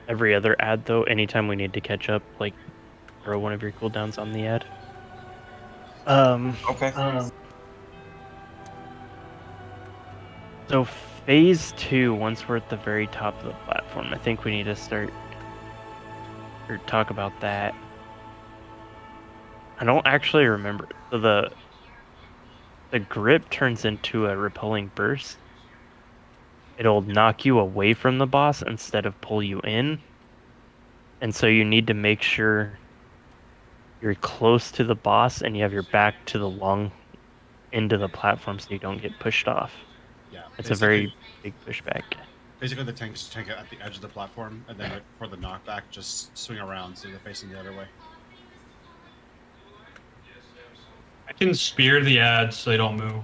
Every other ad though, anytime we need to catch up, like throw one of your cooldowns on the ad. Okay. So phase 2, once we're at the very top of the platform, platform. I think we need to start or talk about that. I don't actually remember. So the grip turns into a repelling burst. It'll knock you away from the boss instead of pull you in. And so you need to make sure you're close to the boss and you have your back to the long end of the platform so you don't get pushed off. Yeah, it's a very big pushback. Basically, the tanks tank at the edge of the platform, and then right before the knockback, just swing around so they're facing the other way. I can spear the ads so they don't move.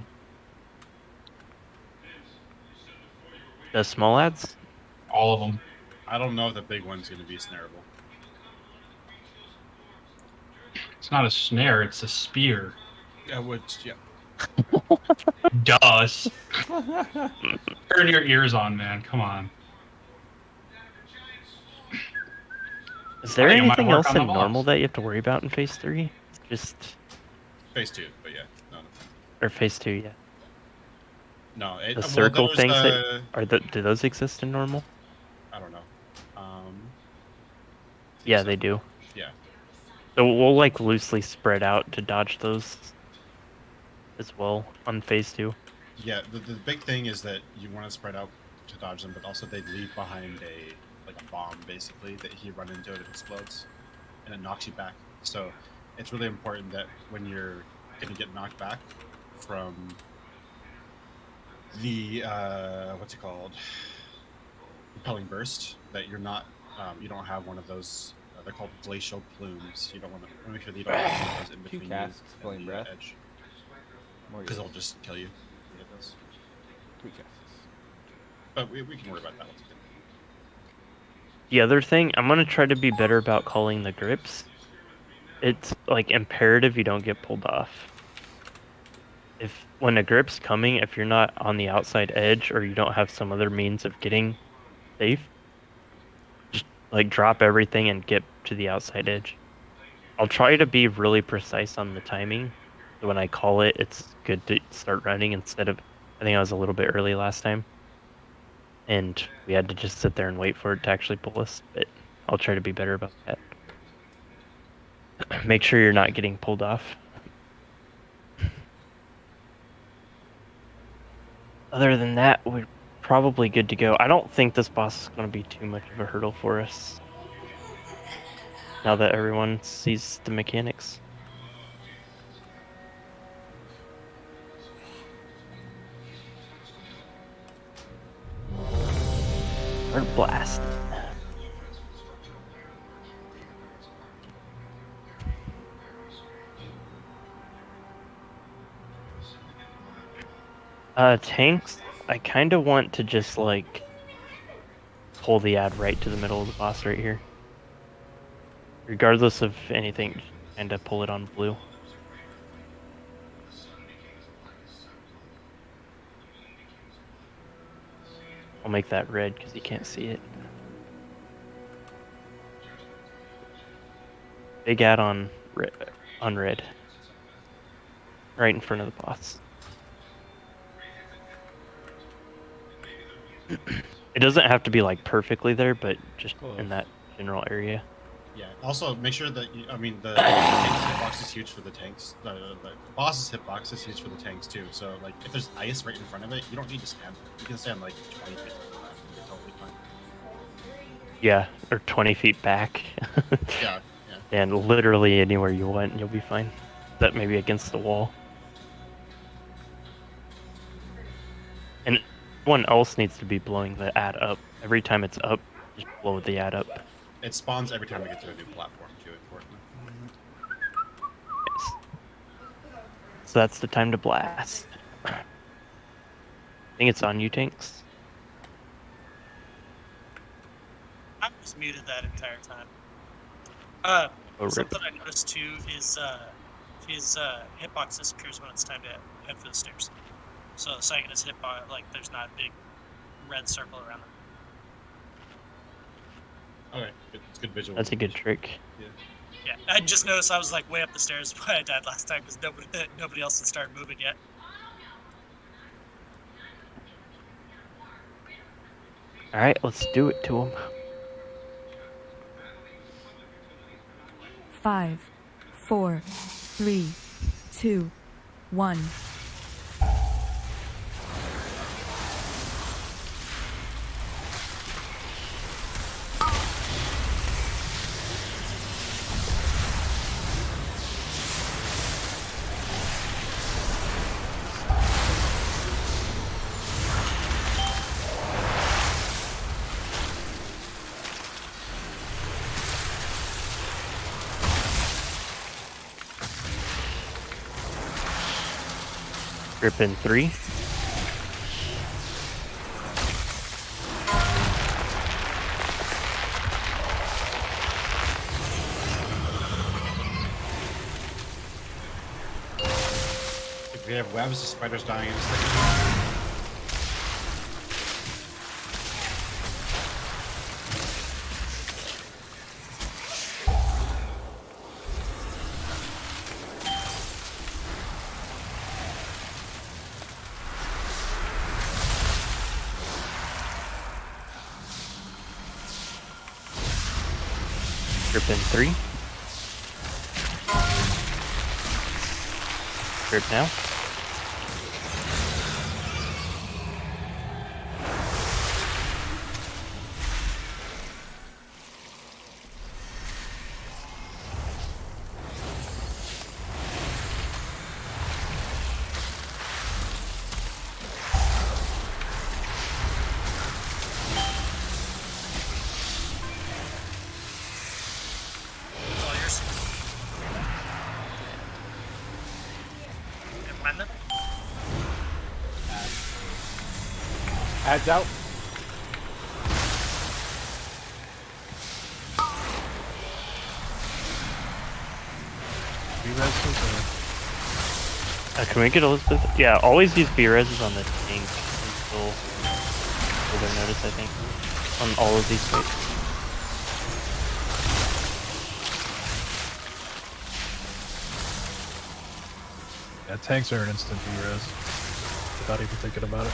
The small ads? All of them. I don't know if the big one's going to be snareable. It's not a snare, it's a spear. Yeah, which, yeah. Does. Turn your ears on, man. Come on. Is there I think it might anything work else on the in normal boss. that you have to worry about in phase 3? Just Phase 2, but yeah. No. or phase 2, yeah. No, The circle things do those exist in normal? I don't know. Yeah, they do. Yeah. So we'll like loosely spread out to dodge those as well on phase 2. Yeah, the big thing is that you want to spread out to dodge them, but also they leave behind a bomb basically that if you run into it explodes, and it knocks you back. So it's really important that when you're gonna get knocked back from the what's it called, repelling burst, that you're not you don't have one of those. They're called glacial plumes. You don't want to make sure that you don't have those in between you and the edge, because they'll just kill you. But we can worry about that once again. The other thing, I'm gonna try to be better about calling the grips. It's like imperative you don't get pulled off. If when a grip's coming, if you're not on the outside edge or you don't have some other means of getting safe, just like drop everything and get to the outside edge. I'll try to be really precise on the timing. So when I call it, it's good to start running instead of, I think I was a little bit early last time. And we had to just sit there and wait for it to actually pull us, but I'll try to be better about that. Make sure you're not getting pulled off. Other than that, we're probably good to go. I don't think this boss is going to be too much of a hurdle for us, now that everyone sees the mechanics. Or blast. Tanks, I kind of want to just like pull the ad right to the middle of the boss right here. Regardless of anything, and to pull it on blue. I'll make that red because you can't see it. Big ad on red. Right in front of the boss. It doesn't have to be like perfectly there, but just in that general area. Yeah. Also, make sure that the hitbox is huge for the tanks. The boss's hitbox is huge for the tanks too. So, like, if there's ice right in front of it, you don't need to stand. You can stand like 20 feet. You're totally fine. Yeah, or 20 feet back. Yeah. And literally anywhere you want, and you'll be fine. That maybe against the wall. And one else needs to be blowing the ad up. Every time it's up, just blow the ad up. It spawns every time we get to a new platform too, importantly. Yes. So that's the time to blast. I think it's on you, tanks. I was muted that entire time. Something I noticed too is his hitbox disappears when it's time to head for the stairs. So the second his hitbox, like, there's not a big red circle around him. Okay, it's good visual. That's a good trick. Yeah, I just noticed I was like way up the stairs when I died last time because nobody else had started moving yet. All right, let's do it to him. 5, 4, 3, 2, 1. Grip in 3. If we have webs, the spider's dying in a second. Grip in 3. Grip now. All yours. Amendment? Adds out. Can we get Elizabeth? Yeah, always use B-reses on the tank until further notice, I think. On all of these fights. Yeah, tanks are an instant B-res. Without even thinking about it.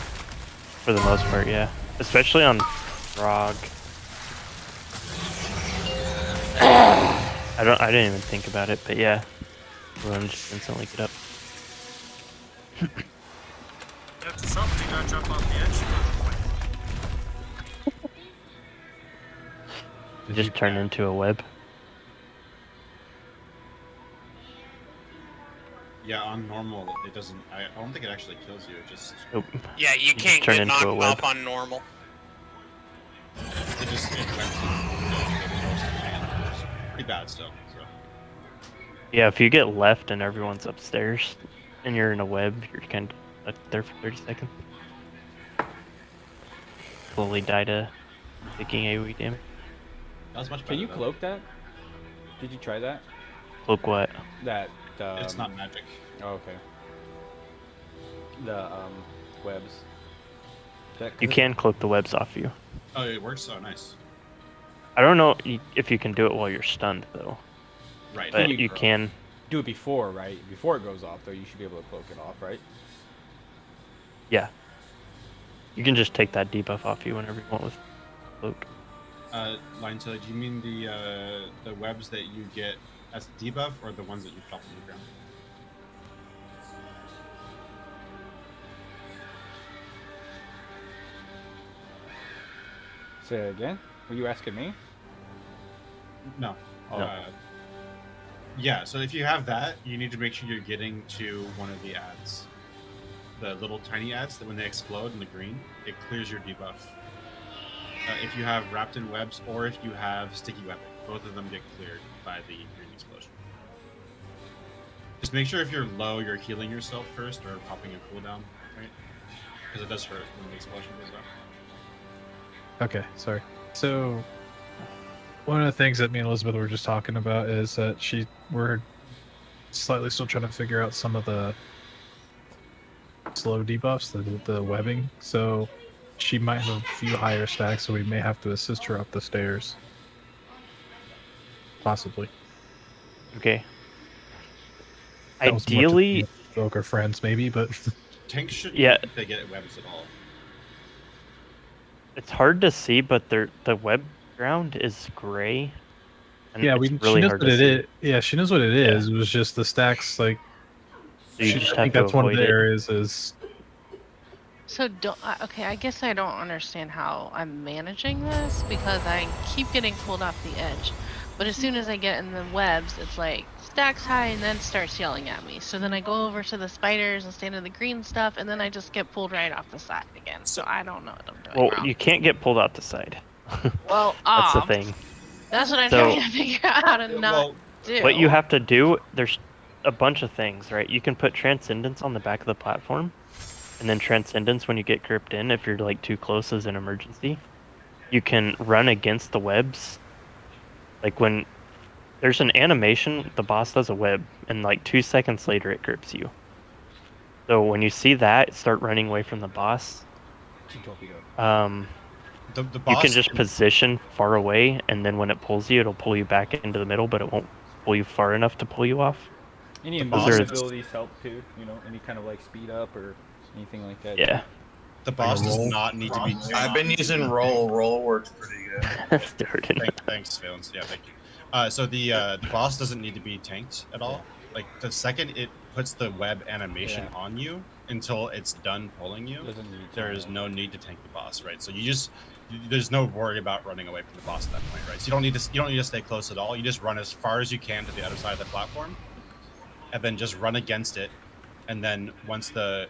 For the most part, yeah. Especially on Frog. I didn't even think about it, but yeah. We'll just instantly get up. You have to self, do not jump off the edge. Just turn into a web. Yeah, on normal, it doesn't. I don't think it actually kills you. It just. Nope. Yeah, you can't turn get into a knocked web. off on normal. It just infects the most of the hand. It's pretty bad still. So. Yeah, if you get left and everyone's upstairs and you're in a web, you're kind of there for 30 seconds. Slowly die to taking AoE damage. That was much better. Can you though. cloak that? Did you try that? Cloak what? That. It's not magic. Oh, okay. The webs. You can cloak the webs off you. Oh, it works. Oh, nice. I don't know if you can do it while you're stunned though. Right. But you can. Do it before, right? Before it goes off, though, you should be able to cloak it off, right? Yeah. You can just take that debuff off you whenever you want with cloak. Line Tilly, do you mean the webs that you get as a debuff, or the ones that you drop on the ground? Say it again. Were you asking me? No. No. Yeah, so if you have that, you need to make sure you're getting to one of the ads. The little tiny ads that when they explode in the green, it clears your debuff. If you have wrapped in webs, or if you have sticky weapon, both of them get cleared by the green explosion. Just make sure if you're low, you're healing yourself first, or popping a cooldown, right? Because it does hurt when the explosion goes up. Okay, sorry. So, one of the things that me and Elizabeth were just talking about is that we're slightly still trying to figure out some of the slow debuffs, the webbing. So, she might have a few higher stacks, so we may have to assist her up the stairs. Possibly. Okay. That was much Ideally, folk or friends, maybe, but Tanks shouldn't Yeah. they get webs at all. It's hard to see, but the web ground is gray. And Yeah, it's she really knows hard what to it see. is. Yeah, she knows what it is. It was just the stacks, like. So you I just think have to that's one of avoid the it. areas is. So okay, I guess I don't understand how I'm managing this because I keep getting pulled off the edge. But as soon as I get in the webs, it's like stacks high and then starts yelling at me. So then I go over to the spiders and stand in the green stuff and then I just get pulled right off the side again. So I don't know what I'm doing Well, wrong. you can't get pulled out the side. Well, That's the thing. That's what I'm So- trying to figure out how to not do. What you have to do, there's a bunch of things, right? You can put Transcendence on the back of the platform, and then Transcendence when you get gripped in, if you're like too close as an emergency. You can run against the webs. Like when there's an animation, the boss does a web, and like 2 seconds later it grips you. So when you see that, start running away from the boss. The You boss can just position far away, and then when it pulls you, it'll pull you back into the middle, but it won't pull you far enough to pull you off. Any Those movement are- abilities help too. You know, any kind of like speed up or anything like that. Yeah. The boss does not need to be. I've been using roll. Roll works pretty good. Thanks, Valence. Yeah, thank you. So the boss doesn't need to be tanked at all. Like the second it puts the web animation on you until it's done pulling you, there is no need to tank the boss, right? So there's no worry about running away from the boss at that point, right? So you don't need to stay close at all. You just run as far as you can to the other side of the platform, and then just run against it. And then once the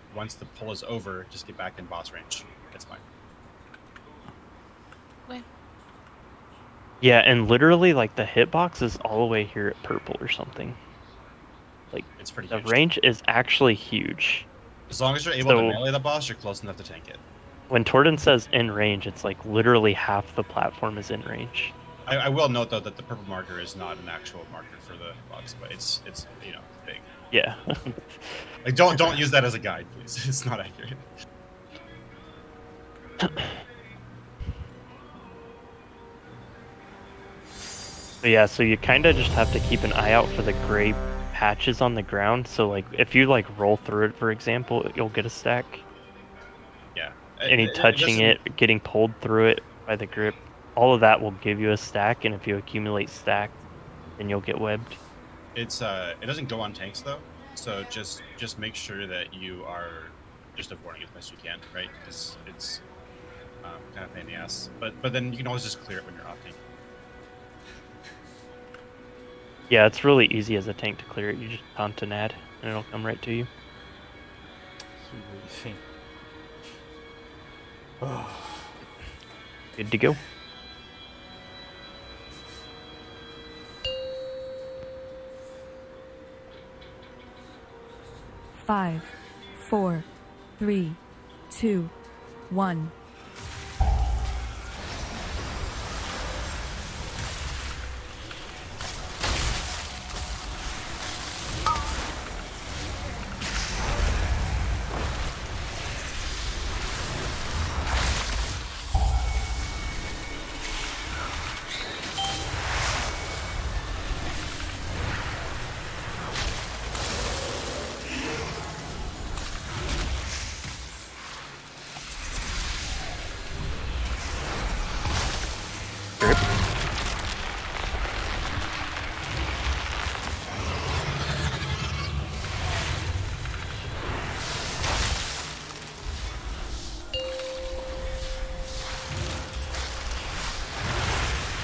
pull is over, just get back in boss range. It's fine. Yeah, and literally, like, the hitbox is all the way here at purple or something. Like, it's pretty the huge. range is actually huge. As long as you're able to melee the boss, you're close enough to tank it. When Torden says in range, it's like literally half the platform is in range. I will note though that the purple marker is not an actual marker for the box, but it's big. Yeah. Like don't use that as a guide, please. It's not accurate. But yeah, so you kind of just have to keep an eye out for the gray patches on the ground. So like if you like roll through it, for example, you'll get a stack. Yeah. Any touching it, getting pulled through it by the grip, all of that will give you a stack, and if you accumulate stack, then you'll get webbed. It doesn't go on tanks though, so just make sure that you are just avoiding it as best you can, right? Because it's kind of pain in the ass. But then you can always just clear it when you're off tank. Yeah, it's really easy as a tank to clear it. You just taunt an ad, and it'll come right to you. Good to go. Five, 4, 3, 2, 1.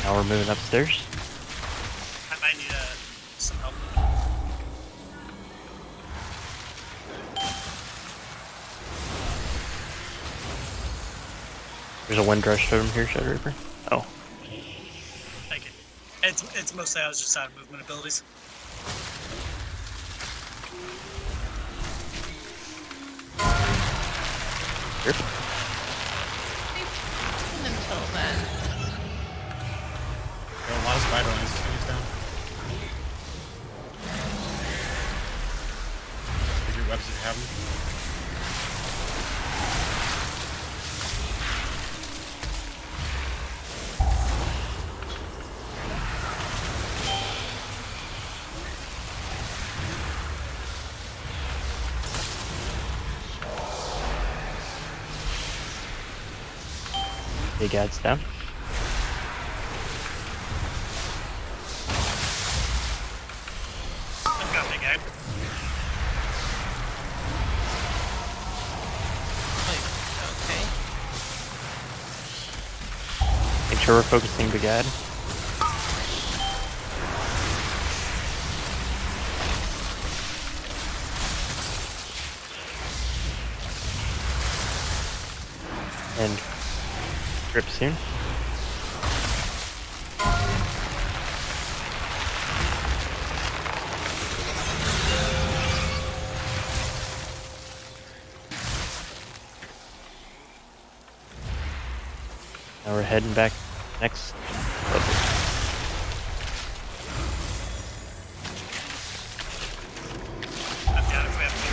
Now we're moving upstairs. I might need some help. There's a wind rush totem here, Shadow Reaper. Oh. Thank you. It's mostly I was just out of movement abilities. Yep. Until then. There are a lot of spider lines to use down. Take your webs if you have them. Big ads down. I've got big egg. Okay. Make sure we're focusing big ad. And trip soon. Now we're heading back next level. I've got it if we have to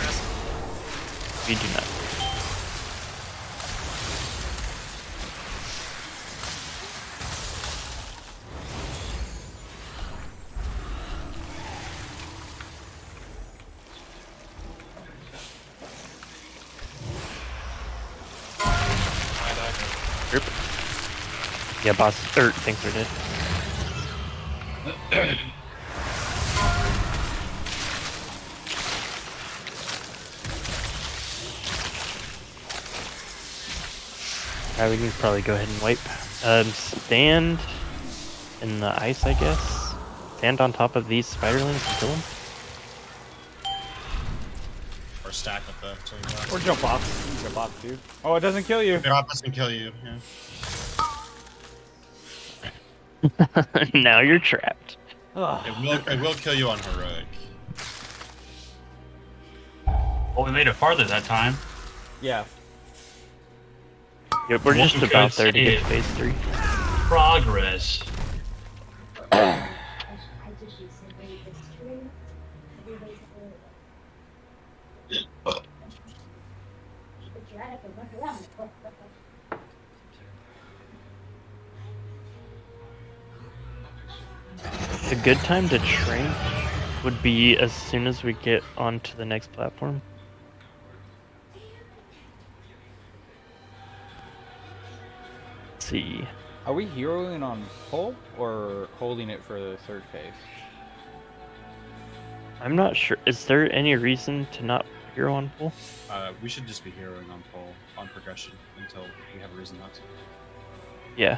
We do not. Group. Yeah, boss. Things are dead. Alright, we can probably go ahead and wipe. Stand in the ice, I guess. Stand on top of these spiderlings and kill them. Or stack with the. Or jump off. Jump off, dude. Oh, it doesn't kill you. The off doesn't kill you. Yeah. Now you're trapped. It will kill you on heroic. Well, we made it farther that time. Yeah. Yep, we're just about there to get to phase 3. Progress. A good time to train would be as soon as we get onto the next platform. Let's see. Are we heroing on pull or holding it for the third phase? I'm not sure. Is there any reason to not hero on pull? We should just be heroing on pull on progression until we have a reason not to. Yeah.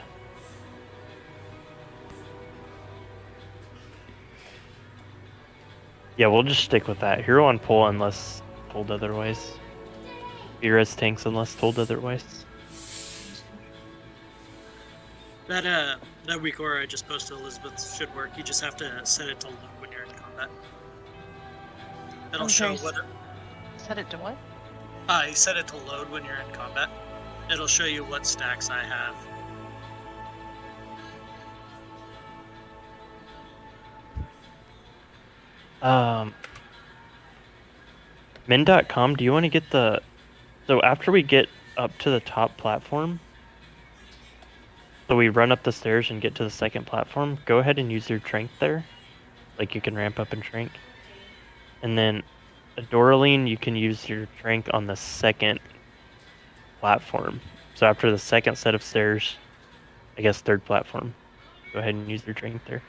Yeah, we'll just stick with that. Hero on pull unless told otherwise. Hero as tanks unless told otherwise. That weak aura I just posted, Elizabeth, should work. You just have to set it to low when you're in combat. It'll show what. Set it to what? You set it to load when you're in combat. It'll show you what stacks I have. Min.com, do you want to get the... So after we get up to the top platform, so we run up the stairs and get to the second platform, go ahead and use your trank there. Like you can ramp up and trank. And then Adoraline, you can use your trank on the second platform. So after the second set of stairs, I guess third platform, go ahead and use your trank there.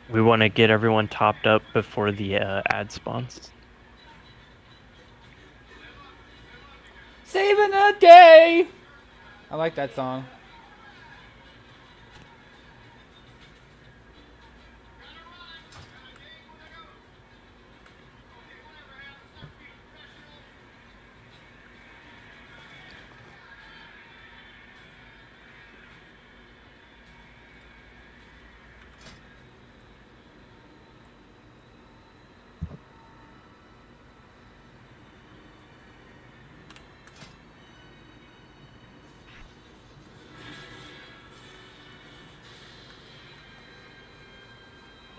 We want to get everyone topped up before the ad spawns. Saving the day! I like that song.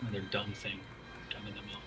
Another dumb thing. Dumbing them out.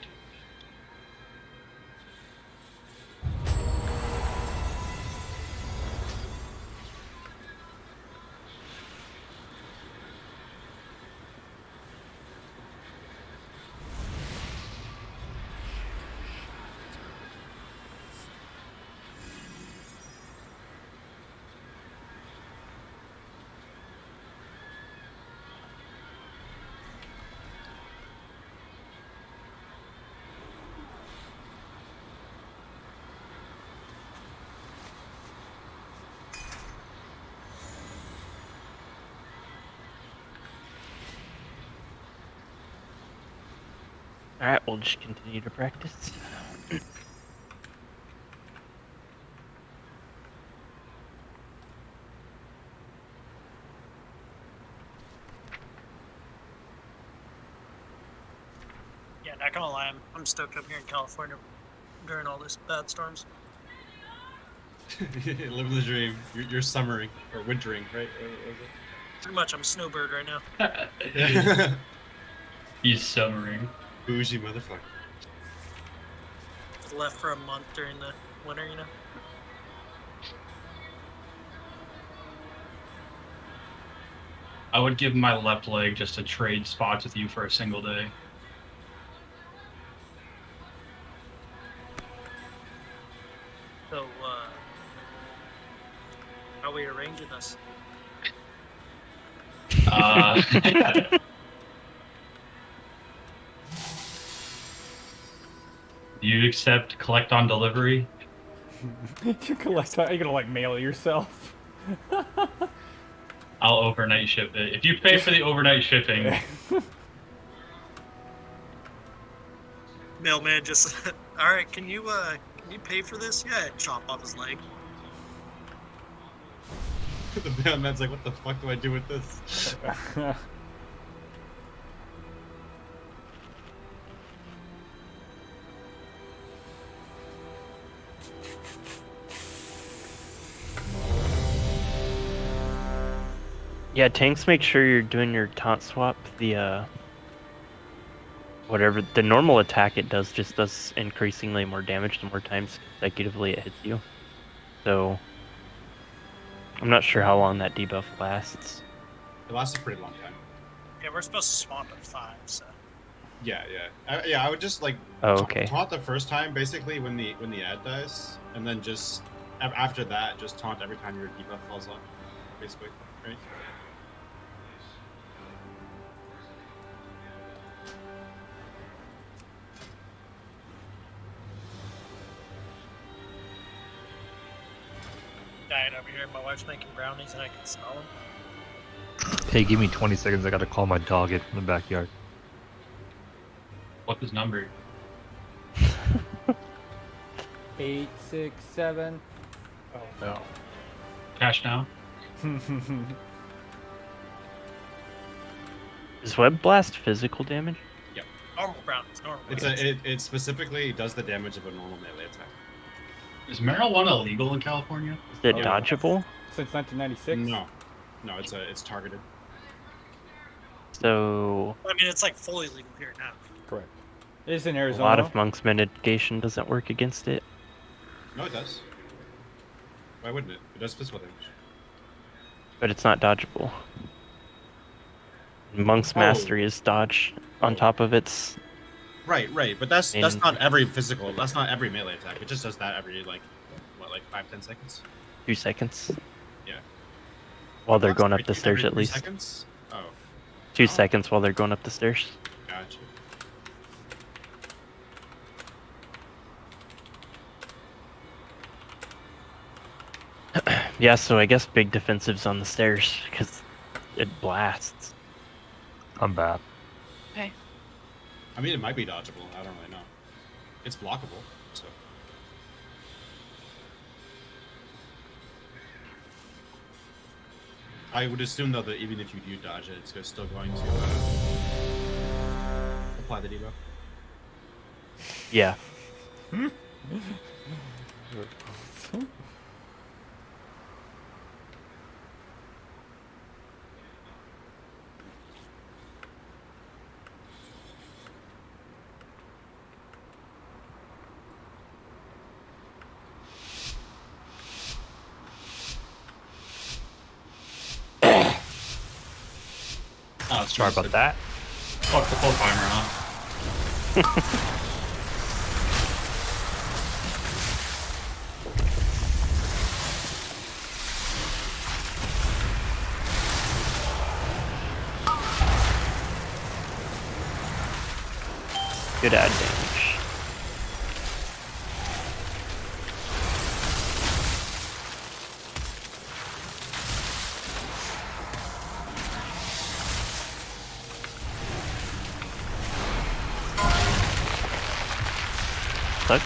Alright, we'll just continue to practice. Yeah, not gonna lie, I'm stoked up here in California during all these bad storms. Living the dream. You're summering or wintering, right? Or Pretty much, I'm a snowbird right now. He's summering. Bougie motherfucker. Left for a month during the winter, you know. I would give my left leg just to trade spots with you for a single day. So, how are we arranging this? Do you accept collect on delivery? You collect. Are you gonna like mail it yourself? I'll overnight ship it. If you pay for the overnight shipping, Mailman just, all right. Can you pay for this? Yeah, chop off his leg. The mailman's like, what the fuck do I do with this? Yeah, tanks, make sure you're doing your taunt swap. The whatever the normal attack it does just does increasingly more damage the more times consecutively it hits you. So I'm not sure how long that debuff lasts. It lasts a pretty long time. Yeah, we're supposed to swamp at 5, so. Yeah. I would just like okay. taunt the first time basically when the ad dies, and then just after that just taunt every time your debuff falls off, basically, right? Dying over here. My wife's making brownies and I can smell them. Hey, give me 20 seconds. I gotta call my dog in the backyard. what's his number? 867. Oh no. Cash now. Is Web Blast physical damage? Yep. Normal brownies, normal. It specifically does the damage of a normal melee attack. Is marijuana legal in California? Is it dodgeable? Since 1996. No, it's targeted. So I mean, it's like fully legal here now. Correct. It is in a Arizona. lot of monks mitigation doesn't work against it. No, it does. Why wouldn't it? It does physical damage. But it's not dodgeable. Monk's Mastery is dodge on top of its. Right, but that's not every physical. That's not every melee attack. It just does that every like 5-10 seconds. 2 seconds. Yeah. While they're going up Every the stairs, every at 3 least. seconds? Oh. 2 seconds while they're going up the stairs. Gotcha. Yeah, so I guess big defensives on the stairs because it blasts. I'm bad. Okay. I mean, it might be dodgeable. I don't really know. It's blockable, so. I would assume though that even if you do dodge it, it's still going to apply the debuff. Yeah. Oh, Sorry about that. Fuck the full timer, huh? Good ad damage. Stuck.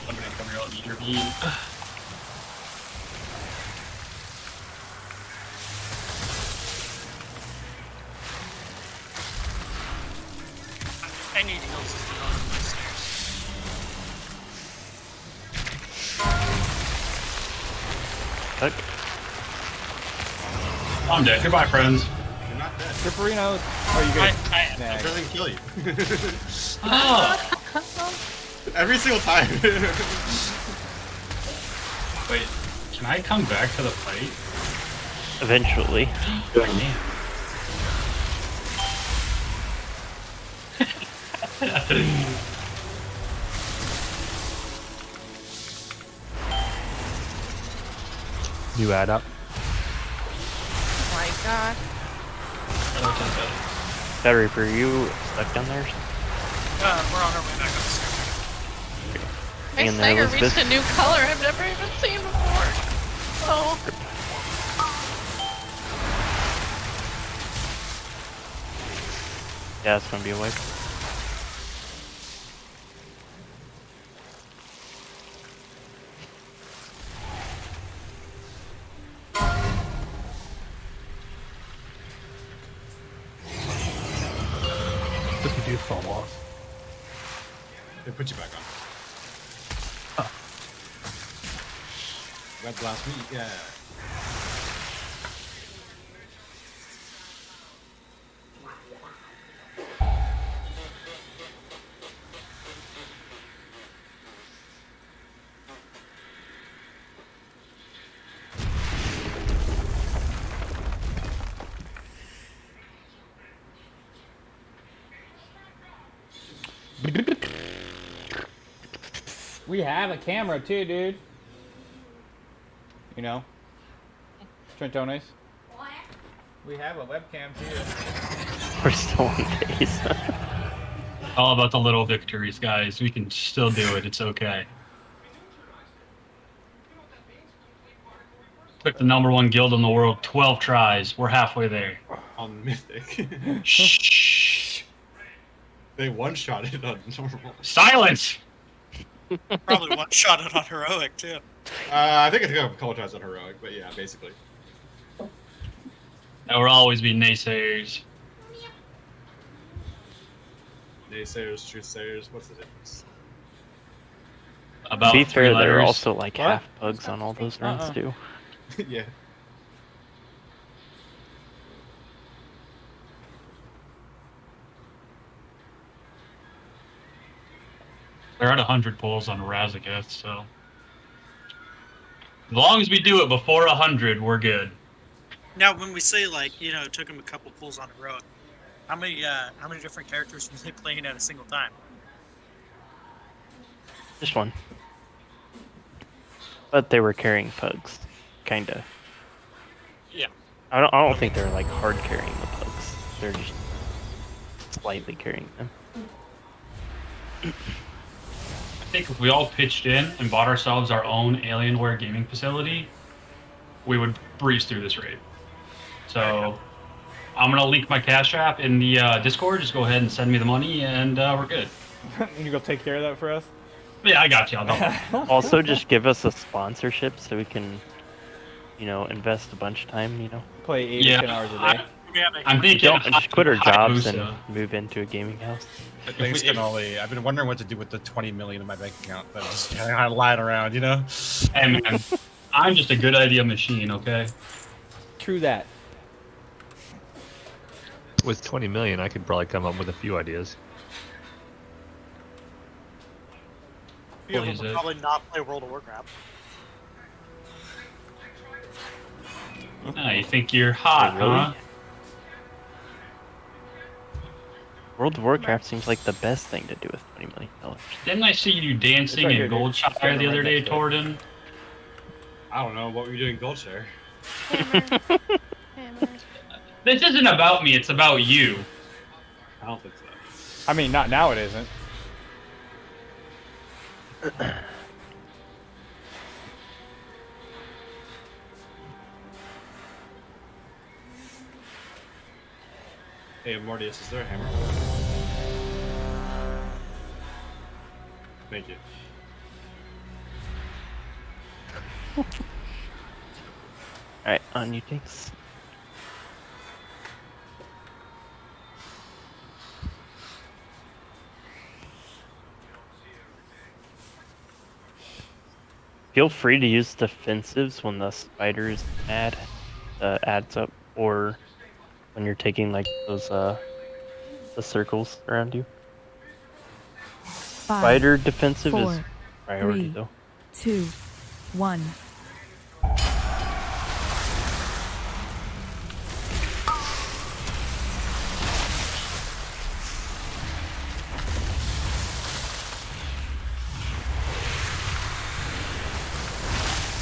Somebody come here, let me intervene. I need heals to get on the stairs. Stuck. I'm dead. Goodbye, friends. You're not dead. Chipperino, are you good? It Nah. doesn't kill you. Oh! Every single time. Wait, can I come back to the fight? Eventually. You add up. Oh my god. Battery for you stuck down there. We're on our way back up the stairs. My Hang in there, Sniper reached Elizabeth. a new color I've never even seen before. Oh. Yeah, it's gonna be a wipe. If you do fall off. They put you back on. Red blast me, yeah. We have a camera too, dude. You know? Trentones. We have a webcam too. We're still on base. All about the little victories, guys. We can still do it. It's okay. Took the #1 guild in the world 12 tries. We're halfway there. On Mythic. Shh. They one-shotted on normal. Silence! Probably one shot it on heroic too. I think I took a couple tries on heroic, but yeah, basically. There will always be naysayers. Naysayers, truthsayers, what's the difference? About to be 3 fair, there are letters. also like What? half bugs on all those runs too. Yeah. They're at 100 pulls on Razaketh, so as long as we do it before 100, we're good. Now, when we say like, you know, it took him a couple pulls on heroic, how many different characters was he playing at a single time? Just one. But they were carrying pugs, kinda. Yeah. I don't think they're like hard carrying the pugs. They're just slightly carrying them. I think if we all pitched in and bought ourselves our own Alienware gaming facility, we would breeze through this raid. So I'm gonna link my Cash App in the Discord. Just go ahead and send me the money, and we're good. You go take care of that for us? Yeah, I got you. I'll Also, just give us a sponsorship so we can, you know, invest a bunch of time. You know, Play 8 to 10 hours a day. I'm thinking don't just quit our jobs and Hayabusa. move into a gaming house. Things can only. I've been wondering what to do with the 20 million in my bank account, but I'm just kind of lying around, you know. Hey man, I'm just a good idea machine, okay? True that. With 20 million, I could probably come up with a few ideas. Few of Please, them would probably not play World of Warcraft. Ah, you think you're hot, Really? huh? World of Warcraft seems like the best thing to do with $20 million. Didn't I see you dancing right in here, dude. Goldshire the other day, Torden? I don't know what were you doing, Goldshare. Hammers. This isn't about me, it's about you. don't think so. I mean, not now. It isn't. Hey, Mortius, is there a hammer? Thank you. Alright, on you, Jinx. Feel free to use defensives when the spider is adds up, or when you're taking like those the circles around you. 5, Spider defensive 4, is priority 3, though. 2, 1.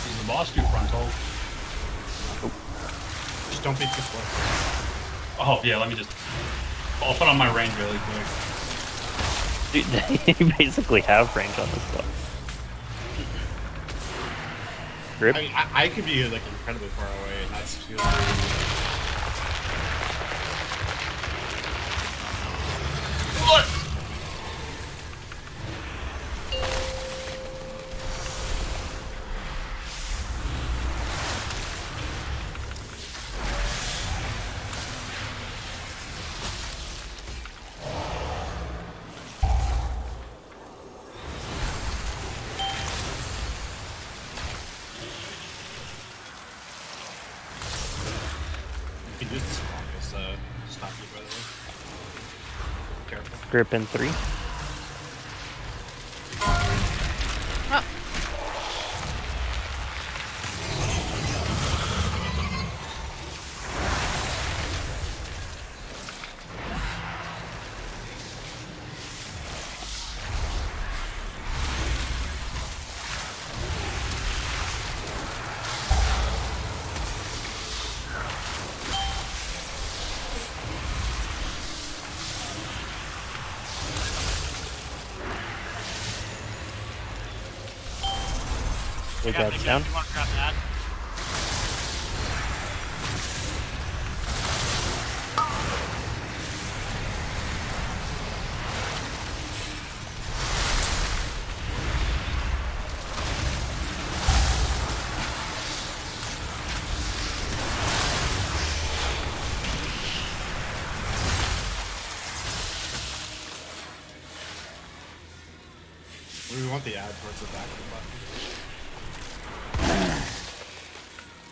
Does the boss do frontal? Just don't be too close. Oh yeah, let me just. I'll put on my range really quick. Dude, you basically have range on this stuff. Grip. I mean, I could be like incredibly far away, and that's really. What? You can use this as stop you, by the way. Careful. Grip in 3. Oh. Big adds down. You want to grab that? We want the ad towards the back of the button.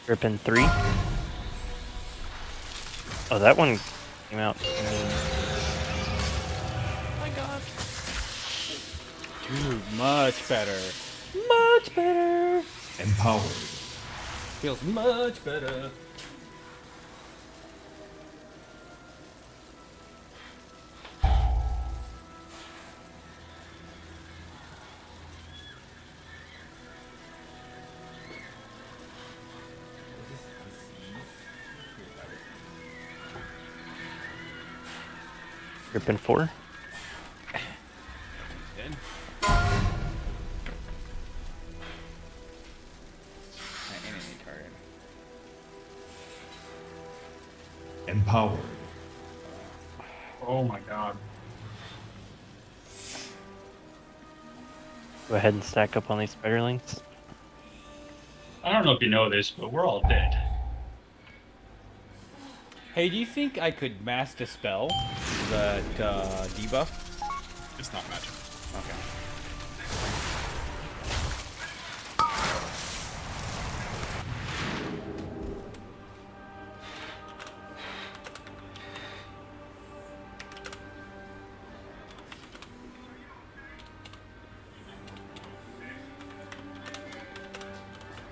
Grip in 3. Oh, that one came out. Oh my god. Dude, much better. Much better. Empowered. Feels much better. Grip in 4. Empowered. Oh my god. Go ahead and stack up on these spiderlings. I don't know if you know this, but we're all dead. Hey, do you think I could mass dispel that debuff? It's not magic. Okay.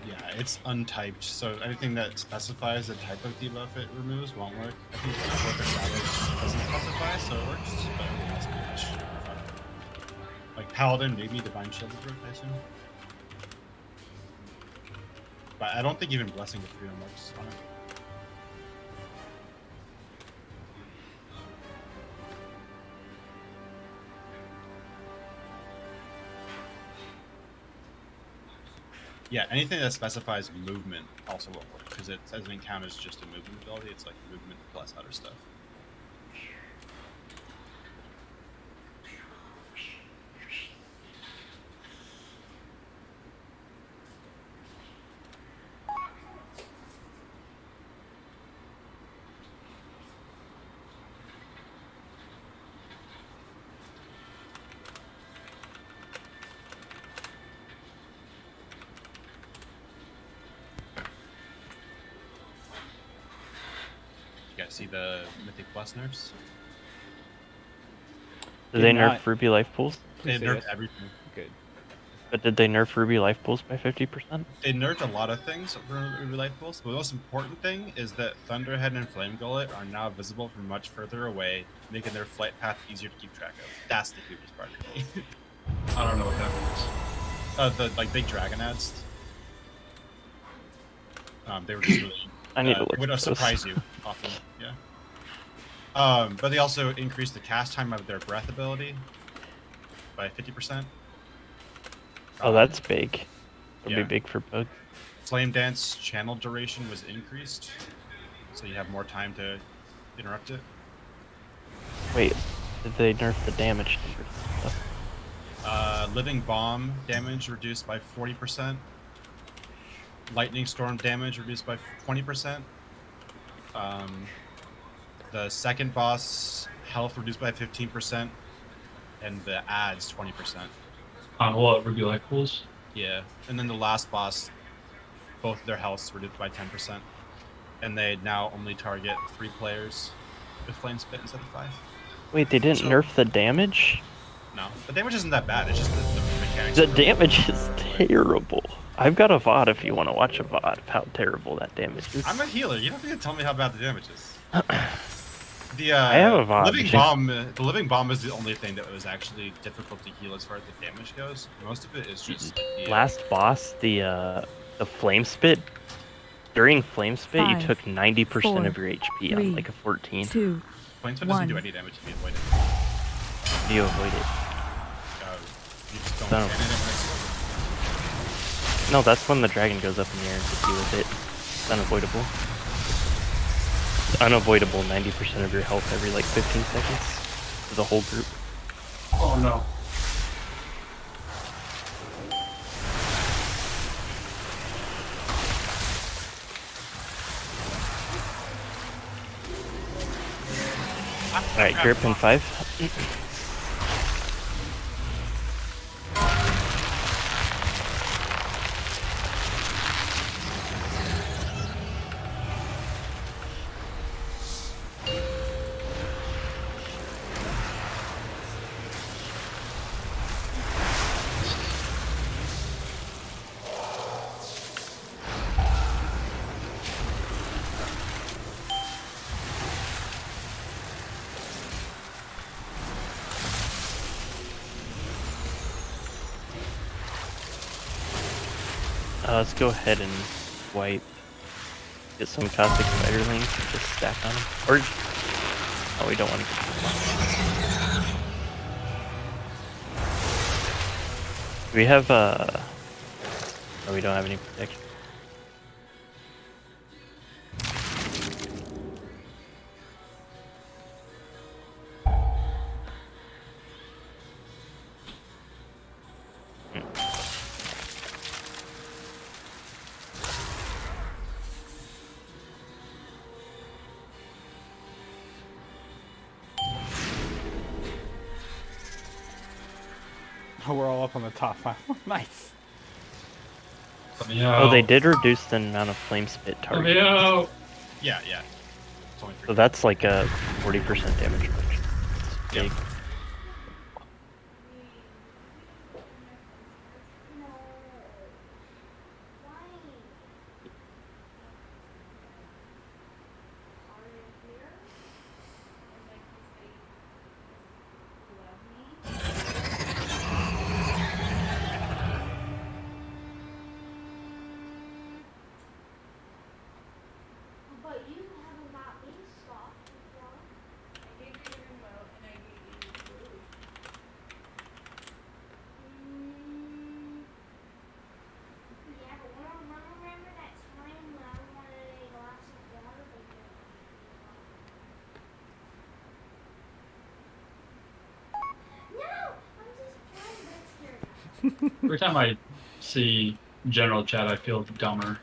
Yeah, it's untyped, so anything that specifies the type of debuff it removes won't work. I think Focus Savage doesn't specify, so it works, but it has too much. Like Paladin, maybe Divine Shield would work, I assume. But I don't think even Blessing of Freedom works on it. Yeah, anything that specifies movement also won't work because it as an encounter is just a movement ability. It's like movement plus other stuff. You guys see the Mythic Plus nerfs? Did they nerf Ruby life pools? They nerfed everything. Good. But did they nerf Ruby life pools by 50%? They nerfed a lot of things for Ruby life pools, but the most important thing is that Thunderhead and Flame Gullet are now visible from much further away, making their flight path easier to keep track of. That's the hugest part for me. I don't know what that means. The like big dragon ads. They were just really. I need to look would at those. surprise you often, yeah. But they also increased the cast time of their breath ability by 50%. Oh, that's big. It'll yeah. be big for both. Flame Dance channel duration was increased, so you have more time to interrupt it. Wait, did they nerf the damage numbers? Living Bomb damage reduced by 40%. Lightning Storm damage reduced by 20%. The second boss health reduced by 15%, and the ads 20%. On what? Ruby life pools? Yeah, and then the last boss, both their healths reduced by 10%, and they now only target 3 players with Flame Spit instead of 5. Wait, they didn't nerf the damage? No, the damage isn't that bad. It's just the mechanics. The damage is terrible. I've got a VOD if you want to watch a VOD of how terrible that damage is. I'm a healer. You don't need to tell me how bad the damage is. I have a VOD. The Living Bomb is the only thing that was actually difficult to heal as far as the damage goes. Most of it is just the, last boss, the Flame Spit. During Flame Spit, 5, you took 90% 4, of your HP 3, on like a 14. 2, Flame Spit 1. doesn't do any damage if you avoid it. Do you avoid it? You just don't No. stand in it when it's No, that's when the dragon goes up in the air and hits you with it. It's unavoidable. It's unavoidable 90% of your health every like 15 seconds for the whole group. Oh no. Alright, grip in 5. Let's go ahead and wipe. Get some Caustic Spiderlings and just stack on them. Or, oh, we don't want to get too much. Do we have, oh, we don't have any protection. Oh, we're all up on the top 5. Nice. Oh, they did reduce the amount of Flame Spit target. Yeah, yeah. It's only 3. So that's like a 40% damage reduction. It's big. But you haven't got me stopped before. I gave you the remote and I gave you Every time I see general chat, I feel dumber.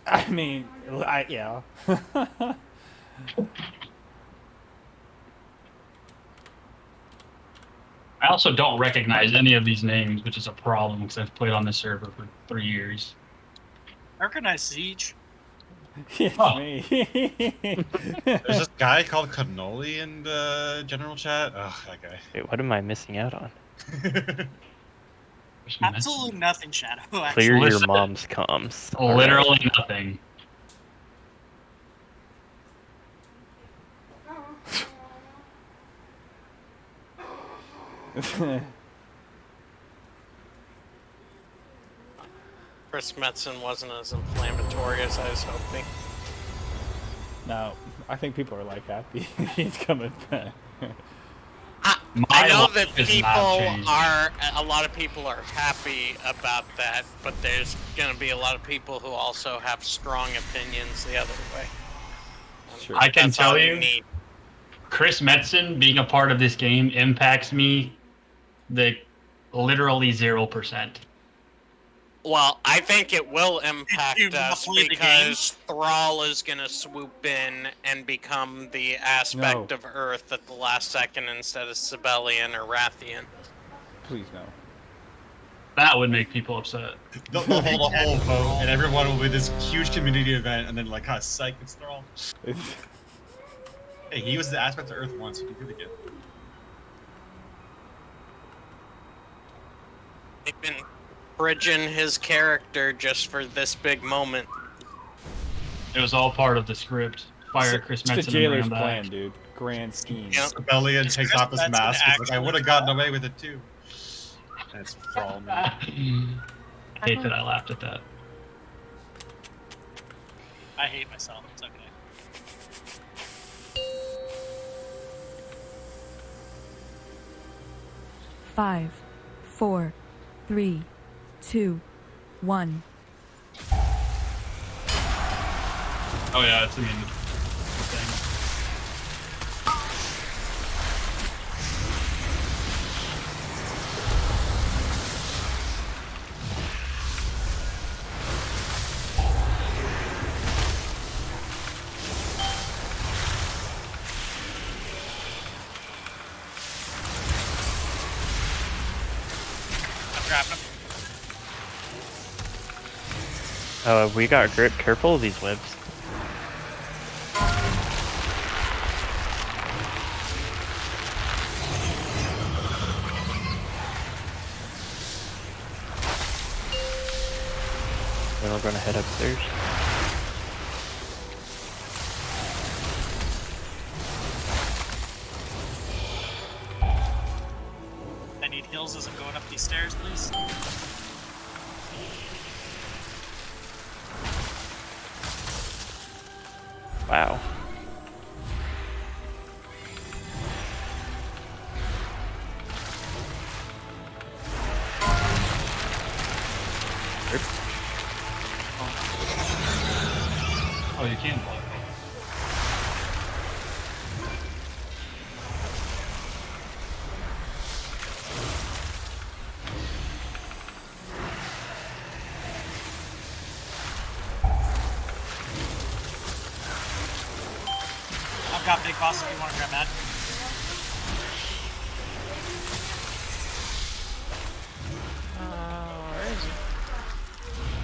I mean, yeah. I also don't recognize any of these names, which is a problem because I've played on this server for 3 years. I recognize Siege. It's me. There's this guy called Cannoli in the general chat. Ugh, that guy. Wait, what am I missing out on? Absolutely nothing, Shadow. Clear Actually. your mom's comms. All right. Literally nothing. Chris Metzen wasn't as inflammatory as I was hoping. No, I think people are like happy he's coming back. I know that a lot of people are happy about that, but there's going to be a lot of people who also have strong opinions the other way. Sure. I can That's tell all you, need. Chris Metzen being a part of this game impacts me literally 0%. Well, I think it will impact You us play the because Thrall is going to swoop in and become the aspect of Earth at the last second instead of Sibelian or Rathian. Please no. That would make people upset. They'll hold a whole vote, and everyone will be this huge community event, and then like, psych, it's Thrall. Hey, he was the aspect of Earth once. He can do it again. They've been bridging his character just for this big moment. It was all part of the script. Fire Chris Metzen. It's the jailer's and bring him plan, back. dude. Grand scheme. Rebellion takes off his mask. He's like, I would have gotten away with it too. And it's Thrall. I hate that I laughed at that. I hate myself. It's okay. Five, 4, 3, 2, 1. Oh yeah, it's thing. We got grip. Careful of these webs. Then we're gonna head upstairs. I need heals as I'm going up these stairs, please. Wow. Oh, you can block. I've got Big Boss if you want to grab that. Where is he?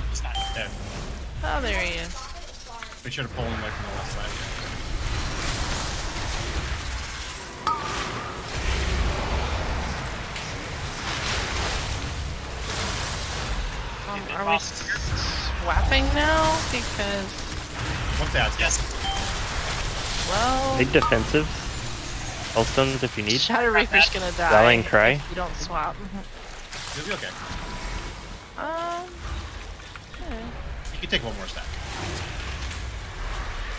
He's not there. Oh, there he is. We should have pulled him away from the left side. Are we swapping now? Because... What's that? Yes. Well... Big defensive. Hellstones if you need. Shadow Reaper's gonna die. Rallying cry. If you don't swap. You'll be okay. Okay. You can take one more step.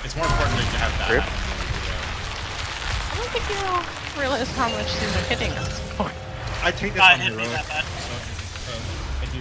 It's more important that you have that. Rip. I don't think you realize how much these are hitting us for. I take this Not on hit me heroic. that bad. So, I do.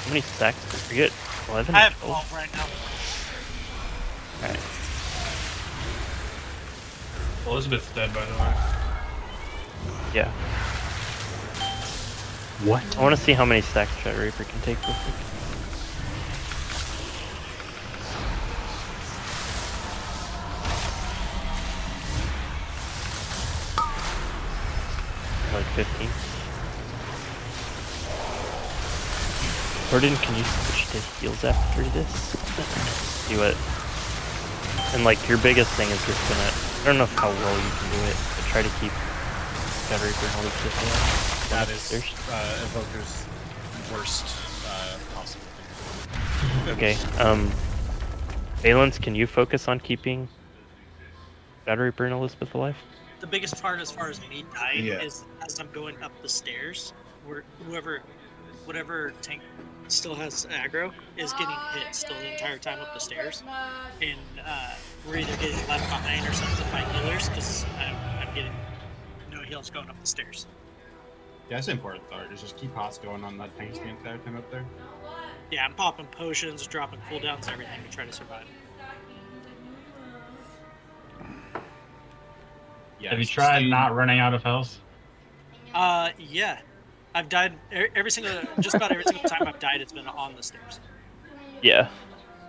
How many stacks? Are you at 11? I have 12 right now. Alright. Elizabeth's dead, by the way. Yeah. What? I want to see how many stacks Shadow Reaper can take real quick. Like 15. Gordon, can you switch to heals after this? See what? And like your biggest thing is just gonna. I don't know how well you can do it, but try to keep Shadow Reaper and all these stuff. That is Evoker's worst possible thing. Okay. Valence, can you focus on keeping Shadow Reaper and Elizabeth alive? The biggest part as far as me dying Yeah. is as I'm going up the stairs, where whatever tank still has aggro is getting hit still the entire time up the stairs, and we're either getting left behind or something by healers because I'm getting no heals going up the stairs. Yeah, that's important though. Just keep hots going on that tank the entire time up there. Yeah, I'm popping potions, dropping cooldowns, everything to try to survive. Yeah, Have you tried not running out of health? Yeah. I've died just about every single time I've died, it's been on the stairs. Yeah.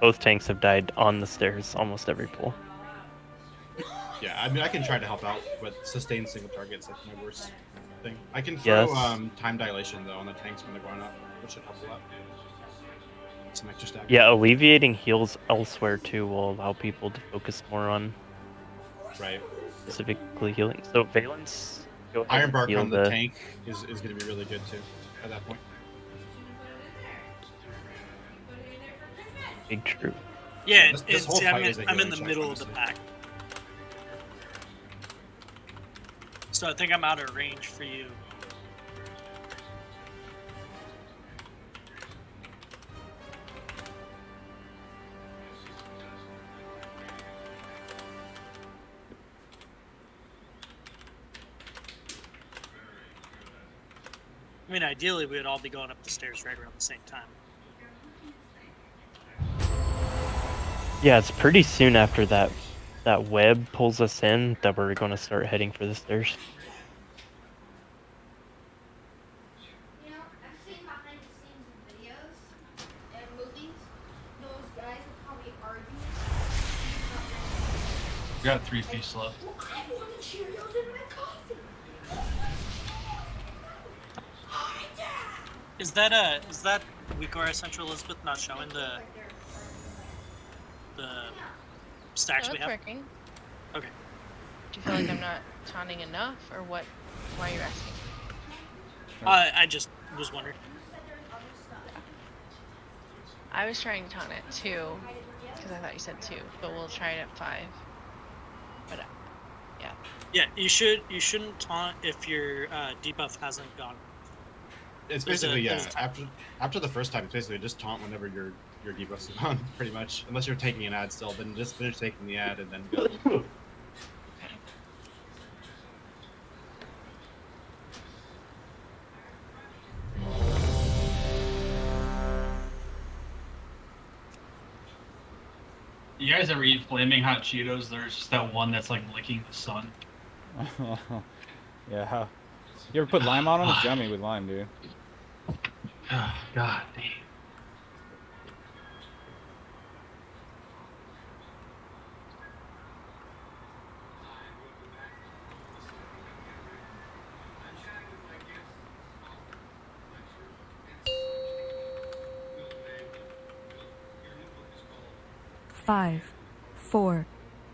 Both tanks have died on the stairs almost every pull. Yeah, I mean, I can try to help out with sustained single targets. That's my worst thing. I can Yes. throw time dilation though on the tanks when they're going up, which should help a lot. Some extra stack. Yeah, alleviating heals elsewhere too will allow people to focus more on Right. specifically healing. So Valence, go ahead Iron and Bark heal on the tank is going to be really good too at that point. Big true. Yeah, This whole fight is a I'm in healing the check, middle of the honestly. pack. So I think I'm out of range for you. I mean, ideally, we would all be going up the stairs right around the same time. Yeah, it's pretty soon after that web pulls us in that we're going to start heading for the stairs. You know, I've seen behind the scenes videos and movies. Those guys will probably argue. We got 3 feasts left. I wanted Cheerios in my coffee. Is that Weaker Central Elizabeth not showing the stacks No, we it's have? working. Okay. Do you feel like I'm not taunting enough, or what? Why are you asking? I just was wondering. I was trying to taunt it 2, because I thought you said 2, but we'll try it at 5. But yeah. Yeah, you shouldn't taunt if your debuff hasn't gone. It's There's basically there's a time. after the first time, it's basically just taunt whenever your debuffs are on, pretty much. Unless you're taking an ad still, then just finish taking the ad and then go. You guys ever eat flaming hot Cheetos? There's just that one that's like licking the sun. Yeah. You ever put lime on them? It's yummy with lime, dude. Oh, God damn. Five, 4,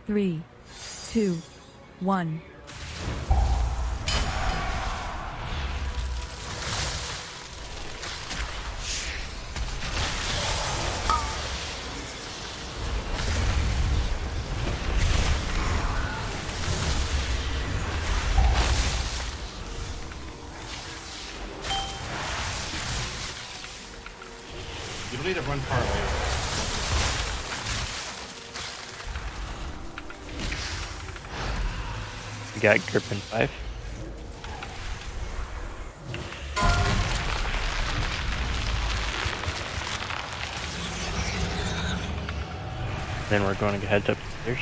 3, 2, 1. You don't need to run far away. You got grip in 5. Then we're going to head upstairs.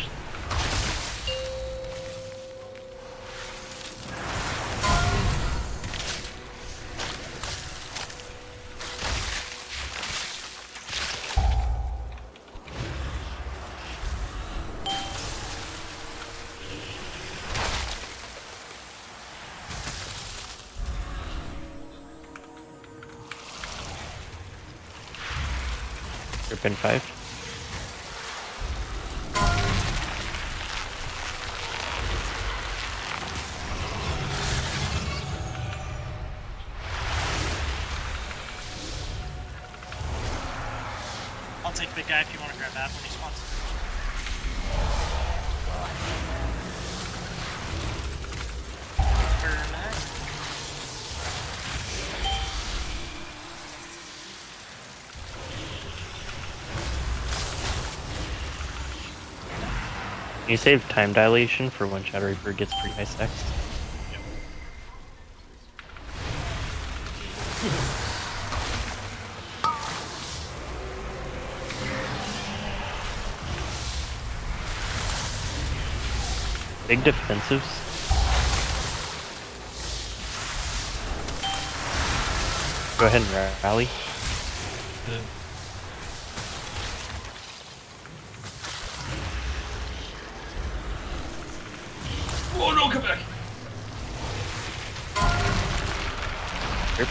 Group in 5. I'll take big guy if you want to grab that when he spawns. Turn that. You save time dilation for when Shadow Reaper gets pretty high stacks. Big defensives. Go ahead and rally. Oh no, come back! Yep.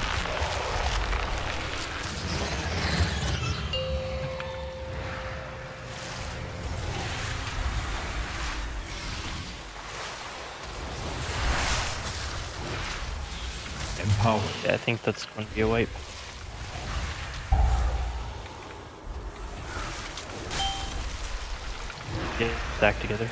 Empower. Yeah, I think that's going to be a wipe. Get back together.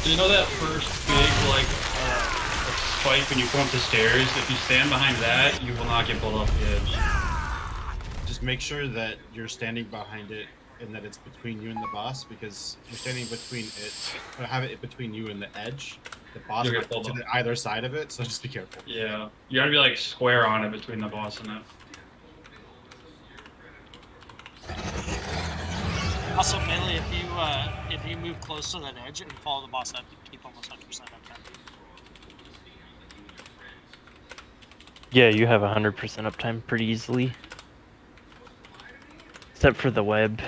So you know that first big like spike when you come up the stairs? If you stand behind that, you will not get pulled off the edge. Just make sure that you're standing behind it and that it's between you and the boss, because if you're standing between it, or have it between you and the edge, the boss You'll might get pulled to off. either side of it, so just be careful. Yeah, you gotta be like square on it between the boss and it. Also, melee, if you move close to that edge and follow the boss up, you keep almost 100% uptime. Yeah, you have 100% uptime pretty easily. Except for the web.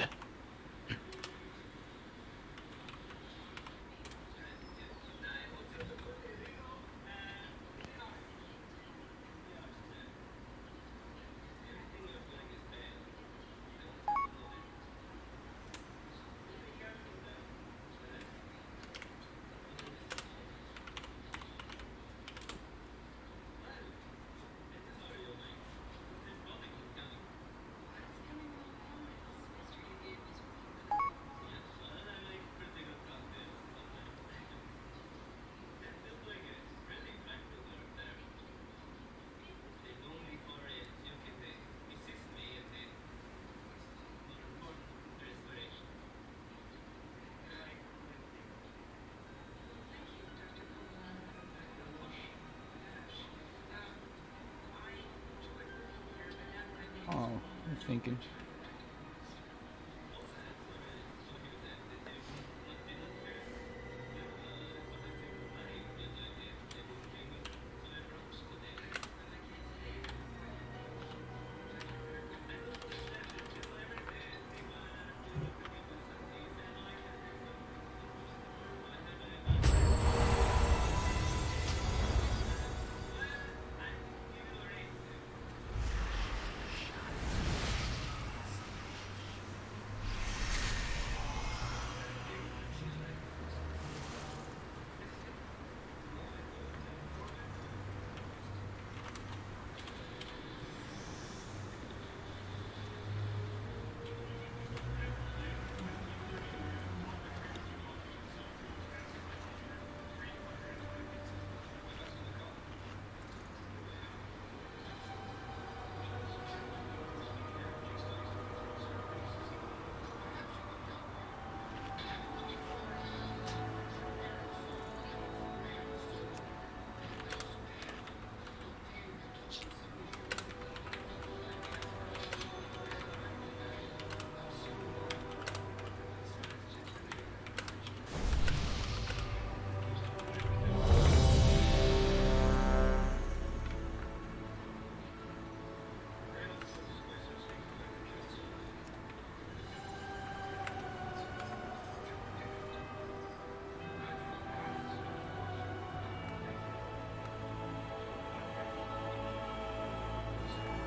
Oh, I'm thinking.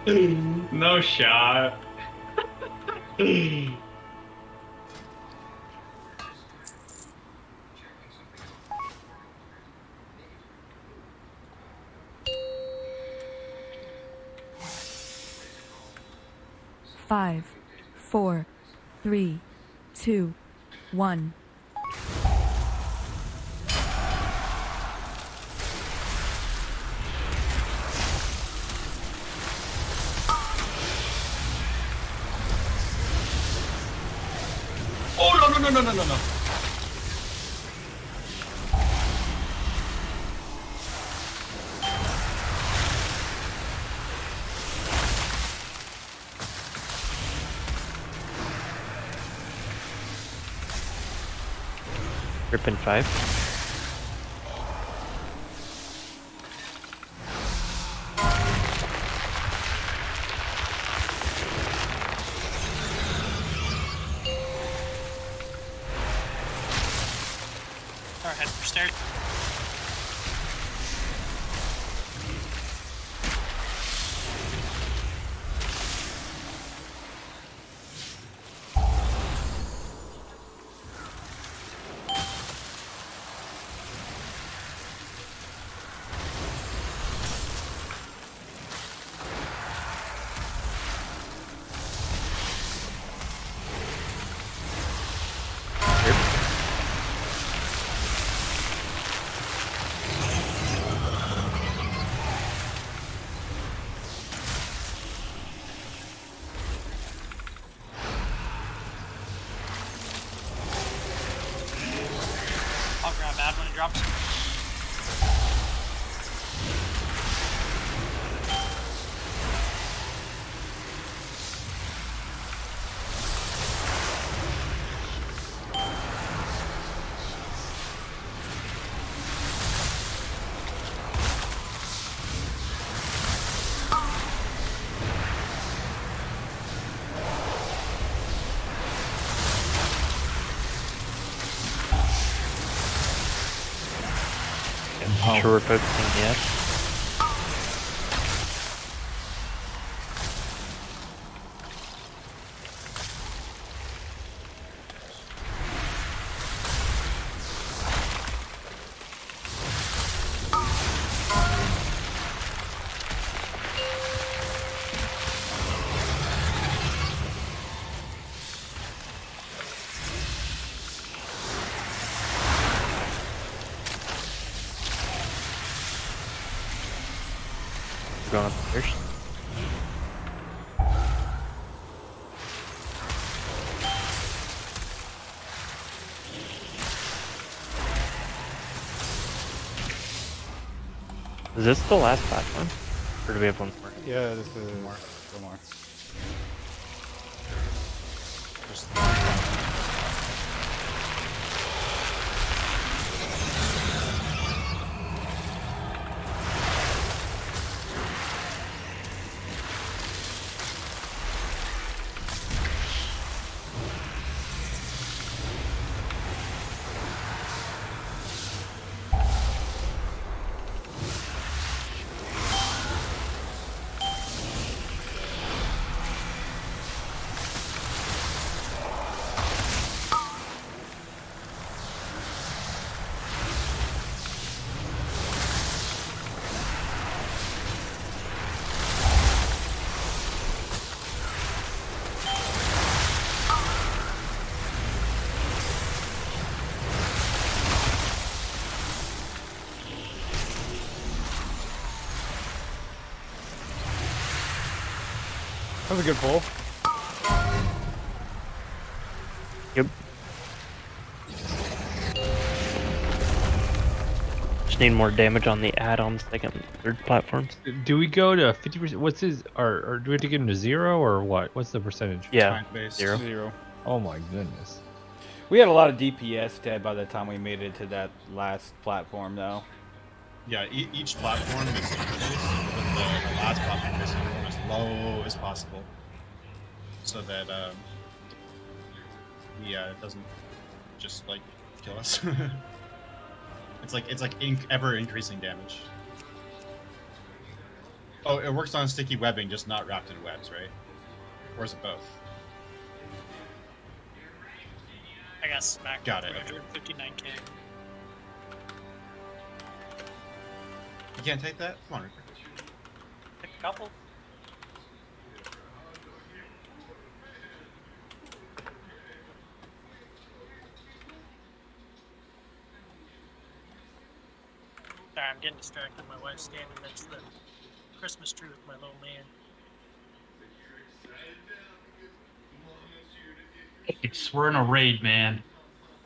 No shot. Five, 4, 3, 2, 1. Oh no. Gripping 5. Alright, head for stairs. I'll grab Ad when it drops. Sure, focusing, yes. Going upstairs. Is this the last platform? Or do we have one more? Yeah, this is one more. That was a good pull. Yep. Just need more damage on the add-on second and third platforms. Do we go to 50%? What's his? Or do we have to get him to 0 or what? What's the percentage? Yeah, zero. 0. Oh my goodness. We had a lot of DPS dead by the time we made it to that last platform, though. Yeah, each platform is increased, but the last platform is going as low as possible, so that it doesn't just like kill us. it's like ever increasing damage. Oh, it works on sticky webbing, just not wrapped in webs, right? Or is it both? I got smacked. Got it. 359k. You can't take that? Come on, Reaper. Take a couple. Sorry, I'm getting distracted. My wife's standing next to the Christmas tree with my little man. We're in a raid, man.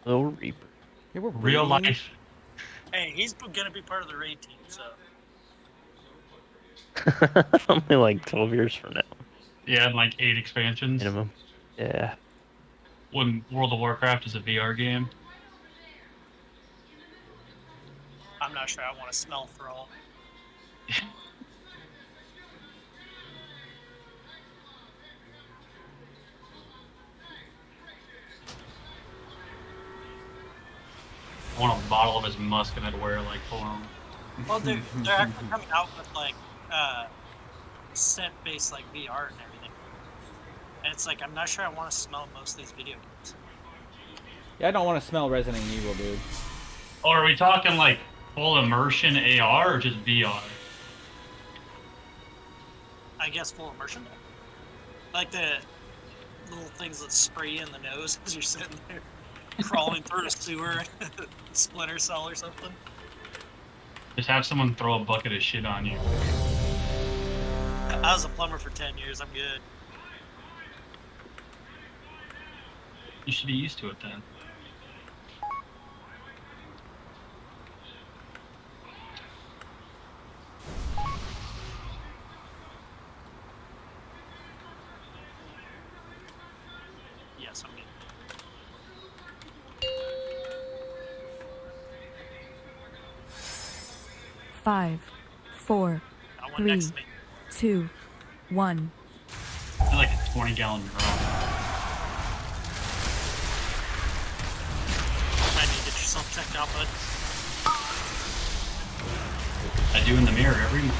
Little Reaper. Yeah, we're Real raiding. life. Hey, he's gonna be part of the raid team, so. Only like 12 years from now. Yeah, and like 8 expansions. Minimum. Yeah. When World of Warcraft is a VR game. I'm not sure I want to smell Thrall. I want a bottle of his musk and I'd wear like cologne. Well, they're actually coming out with like set-based like VR and everything. And it's like I'm not sure I want to smell most of these video games. Yeah, I don't want to smell Resident Evil, dude. Oh, are we talking like full immersion AR or just VR? I guess full immersion. Like the little things that spray you in the nose as you're sitting there crawling through a sewer, splinter cell or something. Just have someone throw a bucket of shit on you. I was a plumber for 10 years. I'm good. You should be used to it then. Yes, I'm good. Five, four, I want 3, next to me. 2, 1. It's like a 20-gallon drum. I need to get yourself checked out, bud. I do in the mirror every morning.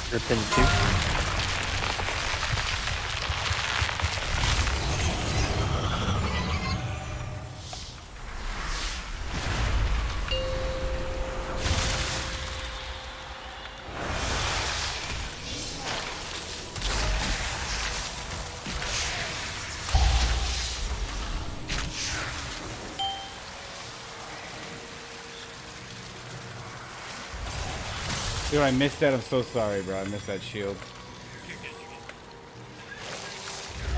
Griffin 2. Dude, I missed that. I'm so sorry, bro. I missed that shield. I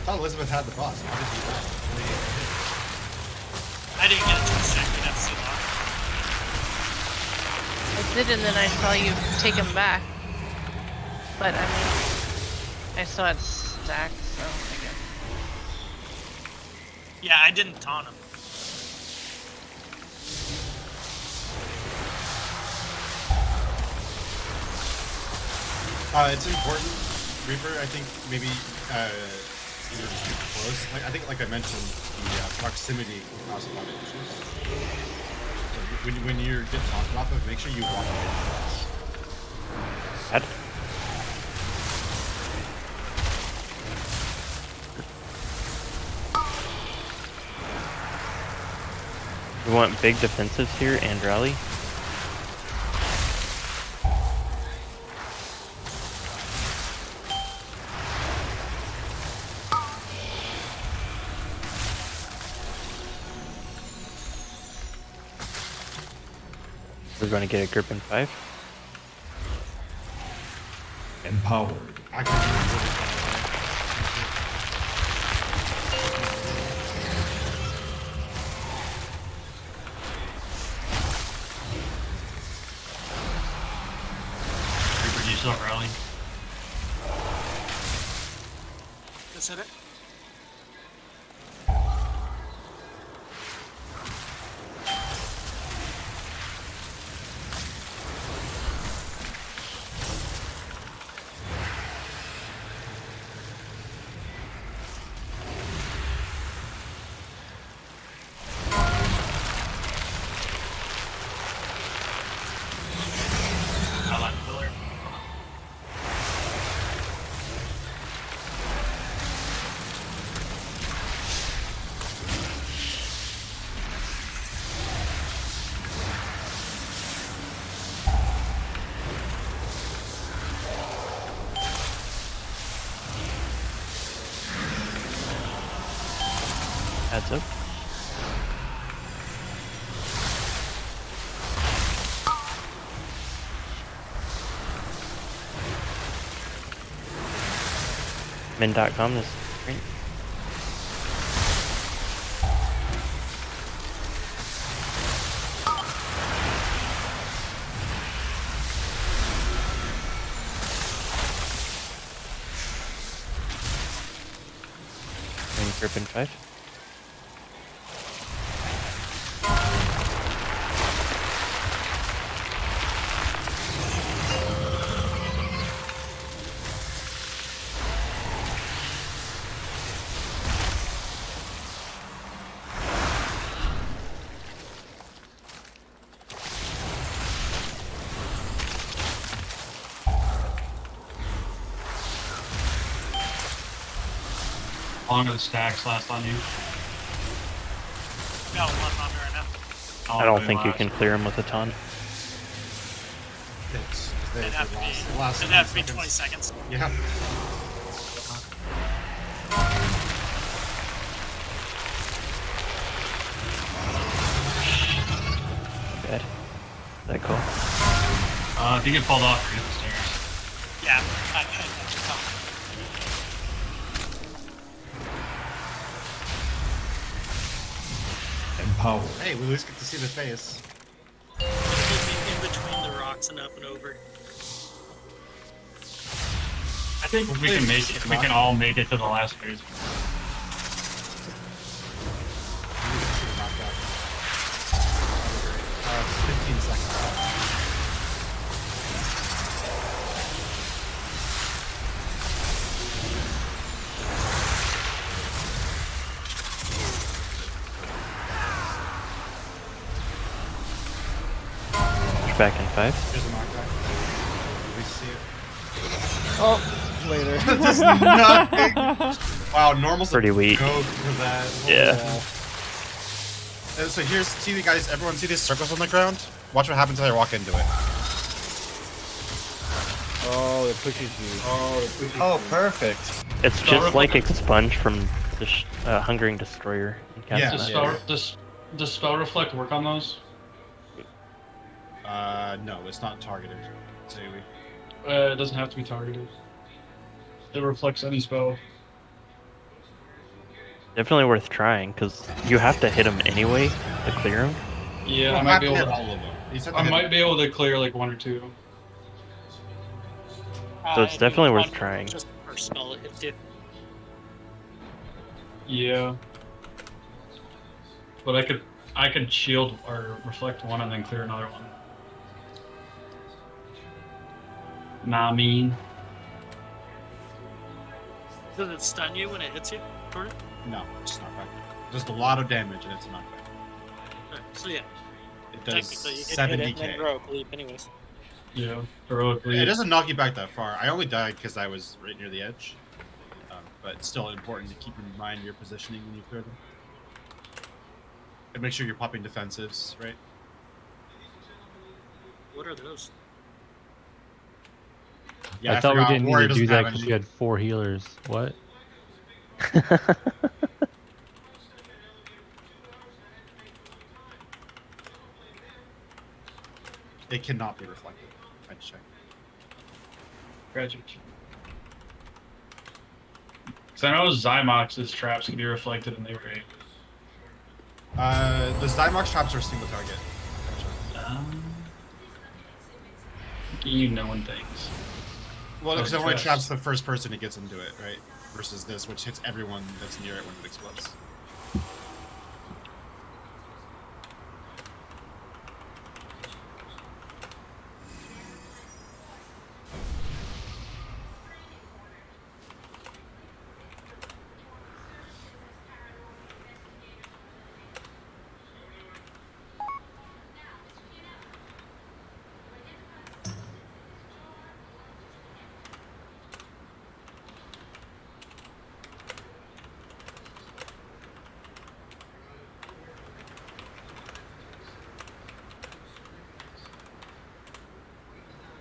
thought Elizabeth had the boss. How did you die? I didn't get a chance to check it out so long. I did, and then I saw you take him back. But I mean, I saw it stacked, so I guess. Yeah, I didn't taunt him. It's important, Reaper. I think maybe you're just too close. Like I think, like I mentioned, the proximity can cause a lot of issues. So when you get talked off of, make sure you walk in close. We want big defensives here and rally. We're going to get a group in 5. Empowered. Reaper, do you still have rally? Let's hit it. Adds up. Min.com is great. Group in 5. How long do the stacks last on you? Got one on me right now. I don't think you can clear him with a taunt. It'd have to be 20 seconds. Yeah. Bad. That cool. I think it fell off for the stairs. Yeah, Empower. Hey, we at least get to see the face. in between the rocks and up and over. I think we can make it. We can all make it to the last phase. 15 seconds. Push back in 5. Here's a knockback. We see it. Oh, later. That does nothing. Wow, normal's pretty weak. Go for that. Yeah. And so here's, see the guys, everyone see these circles on the ground? Watch what happens when I walk into it. Oh, it pushes you. Oh, it pushes you. Perfect. It's just like Expunge from the Hungering Destroyer. In Yeah. Does spell reflect work on those? No, it's not targeted. Say we. It doesn't have to be targeted. It reflects any spell. Definitely worth trying, because you have to hit him anyway to clear him. Yeah, Well, I might be able hit to. all of them. You just have to I hit might them. be able to clear like 1 or 2. So it's definitely worth trying. Just first spell it hits you. Yeah. But I could shield or reflect one and then clear another one. Nah, mean. Does it stun you when it hits you? Jordan? No, it's not back. Does a lot of damage and it's a knockback. Alright, so yeah. It does Technically, you can hit it and 70k. then heroic leap anyways. Yeah, heroically. It doesn't knock you back that far. I only died because I was right near the edge. But it's still important to keep in mind your positioning when you clear them. And make sure you're popping defensives, right? What are those? Yeah, I thought we forgot. didn't Warrior need to do doesn't that have because any. we had 4 healers. What? It cannot be reflected. I checked. Tragic. So I know Zymox's traps can be reflected and they were The Zymox traps are single target. you knowing things. Well, because it only Traps. traps the first person who gets into it, right? Versus this, which hits everyone that's near it when it explodes.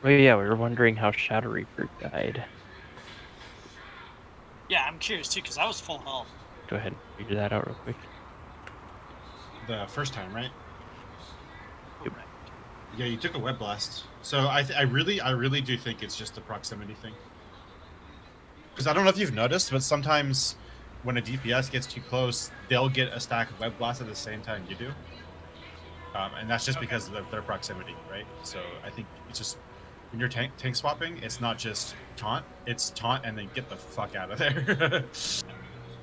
Oh yeah, we were wondering how Shadow Reaper died. Yeah, I'm curious too, because I was full health. Go ahead and figure that out real quick. the first time, right? Yeah, you took a web blast. So I really do think it's just a proximity thing. Because I don't know if you've noticed, but sometimes when a DPS gets too close, they'll get a stack of web blasts at the same time you do. And that's just because of their proximity, right? So I think it's just when you're tank swapping, it's not just taunt, it's taunt and then get the fuck out of there.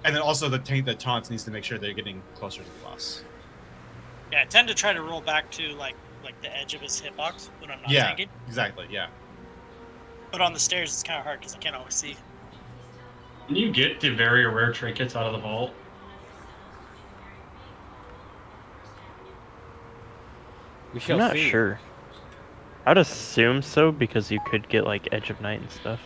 And then also the tank that taunts needs to make sure they're getting closer to the boss. Yeah, I tend to try to roll back to like the edge of his hitbox when I'm not tanking. Exactly, yeah. But on the stairs, it's kind of hard because I can't always see. Can you get the very rare trinkets out of the vault? I'm not sure. I'd assume so because you could get like Edge of Night and stuff.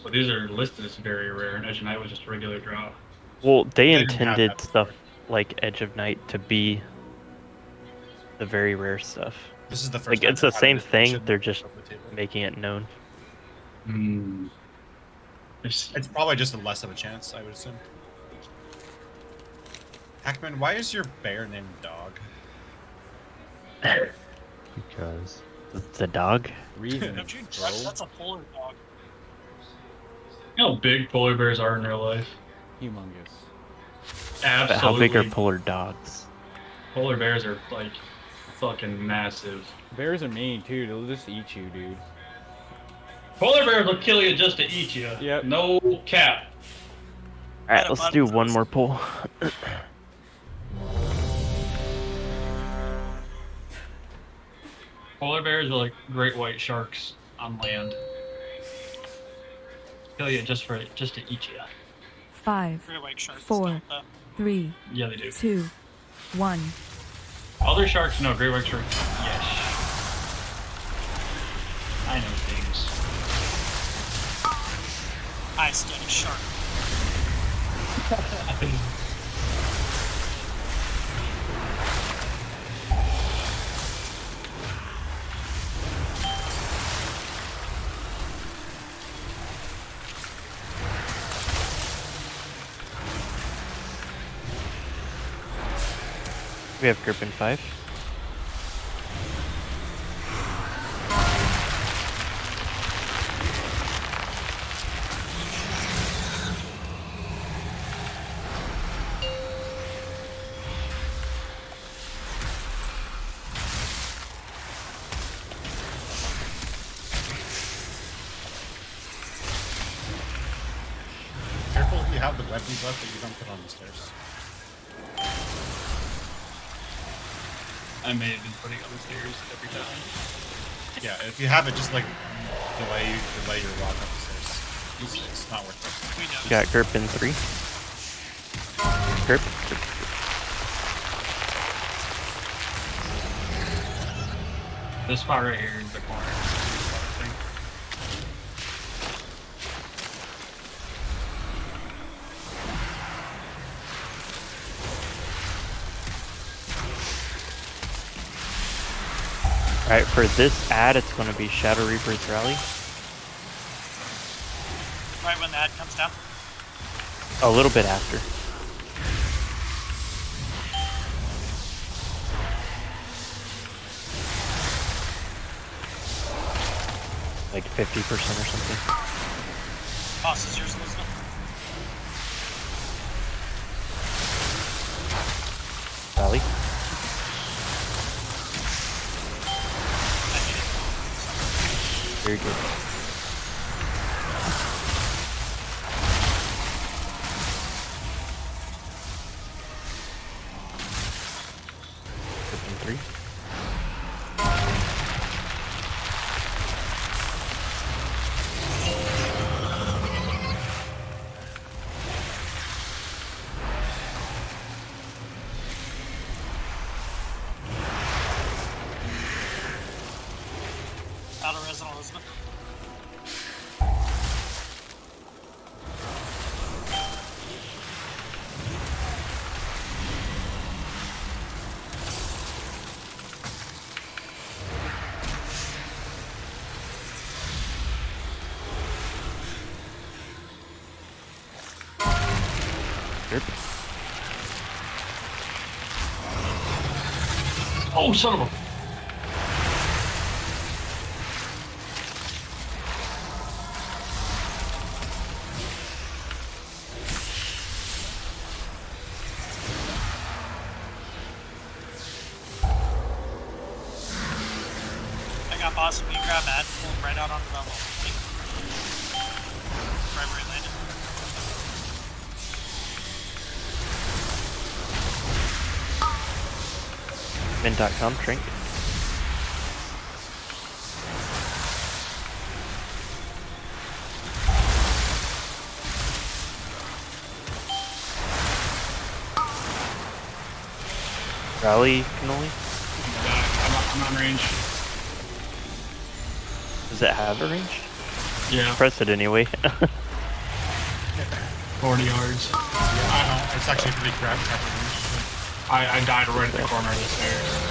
Well, these are listed as very rare, and Edge of Night was just a regular drop. Well, they didn't have intended that stuff like Edge of Night to be the very rare stuff. This is the first like time it's the they've same added thing. it They're just making it known. It's probably just a less of a chance, I would assume. Hackman, why is your bear named Dog? Because the dog. Reasons, That's a polar dog. You know how big polar bears are in real life? Humongous. Absolutely. But how big are polar dogs? Polar bears are like fucking massive. Bears are mean too. They'll just eat you, dude. Polar bears will kill you just to eat you. Yep. No cap. Alright, let's do one more pull. Polar bears are like great white sharks on land. Kill you just to eat you. 5, Great white sharks 4, don't, though. 3, Yeah, they do. 2, 1. Other sharks, no. Great white sharks, yes. I know things. I study shark. We have group in 5. Careful if you have the web debuff that you don't put on the stairs. I may have been putting on the stairs every time. Yeah, if you have it, just like delay your walk up the stairs. It's not worth it. Got group in 3. Group. This spot right here is the corner. Thing. Alright, for this ad, it's going to be Shadow Reaper's Rally. Right when the ad comes down. A little bit after. Like 50% or something. Boss is yours, Elizabeth. Rally. Very good. Group in 3. Out of resin, Elizabeth. Group. Oh, son of a. I got boss if you grab that, pull him right out onto that wall. Right where he landed. Min.com shrink. Rally cannoli? I'm on range. Does it have a range? Yeah. Press it anyway. 40 yards. Yeah, it's actually pretty crap. I died right at the corner of the stairs.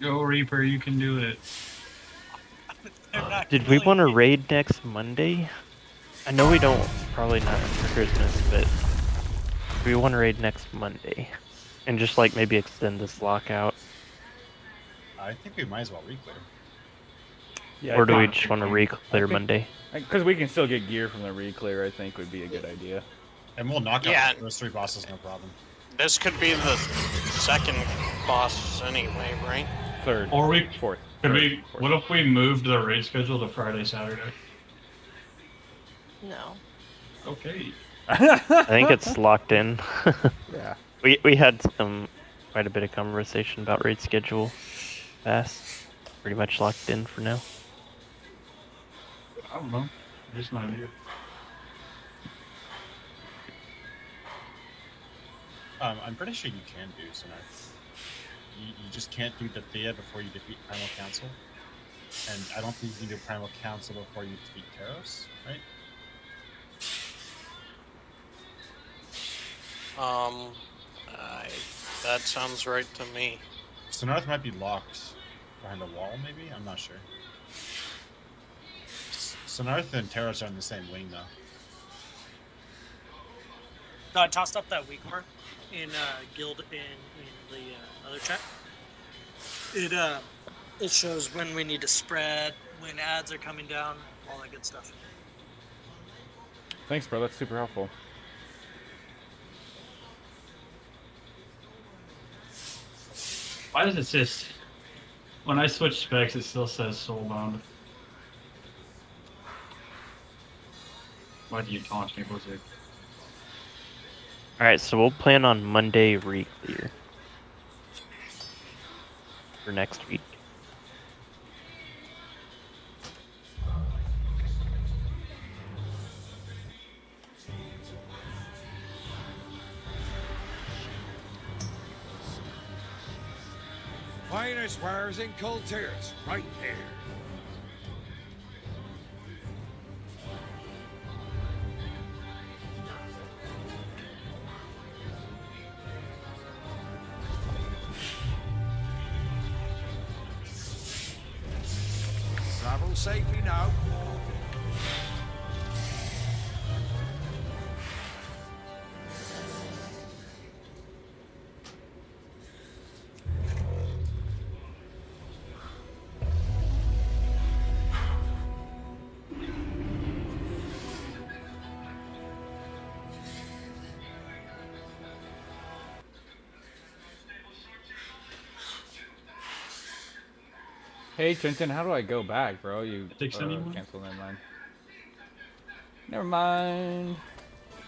Go Reaper, you can do it. Did we want to raid next Monday? I know we don't, probably not for Christmas, but we want to raid next Monday. And just like maybe extend this lockout. I think we might as well reclear. Yeah, Or do we just want to re-clear Monday? Because we can still get gear from the re-clear, I think would be a good idea. And we'll knock Yeah. out those 3 bosses, no problem. This could be the second boss anyway, right? Third. Or we fourth. Could Third, we? fourth. What if we moved the raid schedule to Friday, Saturday? No. Okay. I think it's locked in. Yeah. We had quite a bit of conversation about raid schedule. Fast. Pretty much locked in for now. I don't know. Just an idea. I'm pretty sure you can do Sonar. You just can't do the Thea before you defeat Primal Council. And I don't think you can do Primal Council before you defeat Taros, right? That sounds right to me. Sonarth might be locked behind a wall, maybe? I'm not sure. Sonarth and Taros are in the same wing, though. No, I tossed up that weak mark in guild in the other chat. It shows when we need to spread, when ads are coming down, all that good stuff. Thanks, bro. That's super helpful. Why does it just... When I switch specs, it still says soulbound. Why do you taunt me, Blizzard? Alright, so we'll plan on Monday re-clear. For next week. Finest wares in Cold Tears, right there. Travel safely now. Hey, Trenton, how do I go back, bro? You Six anyone? cancel. Never mind. Never mind.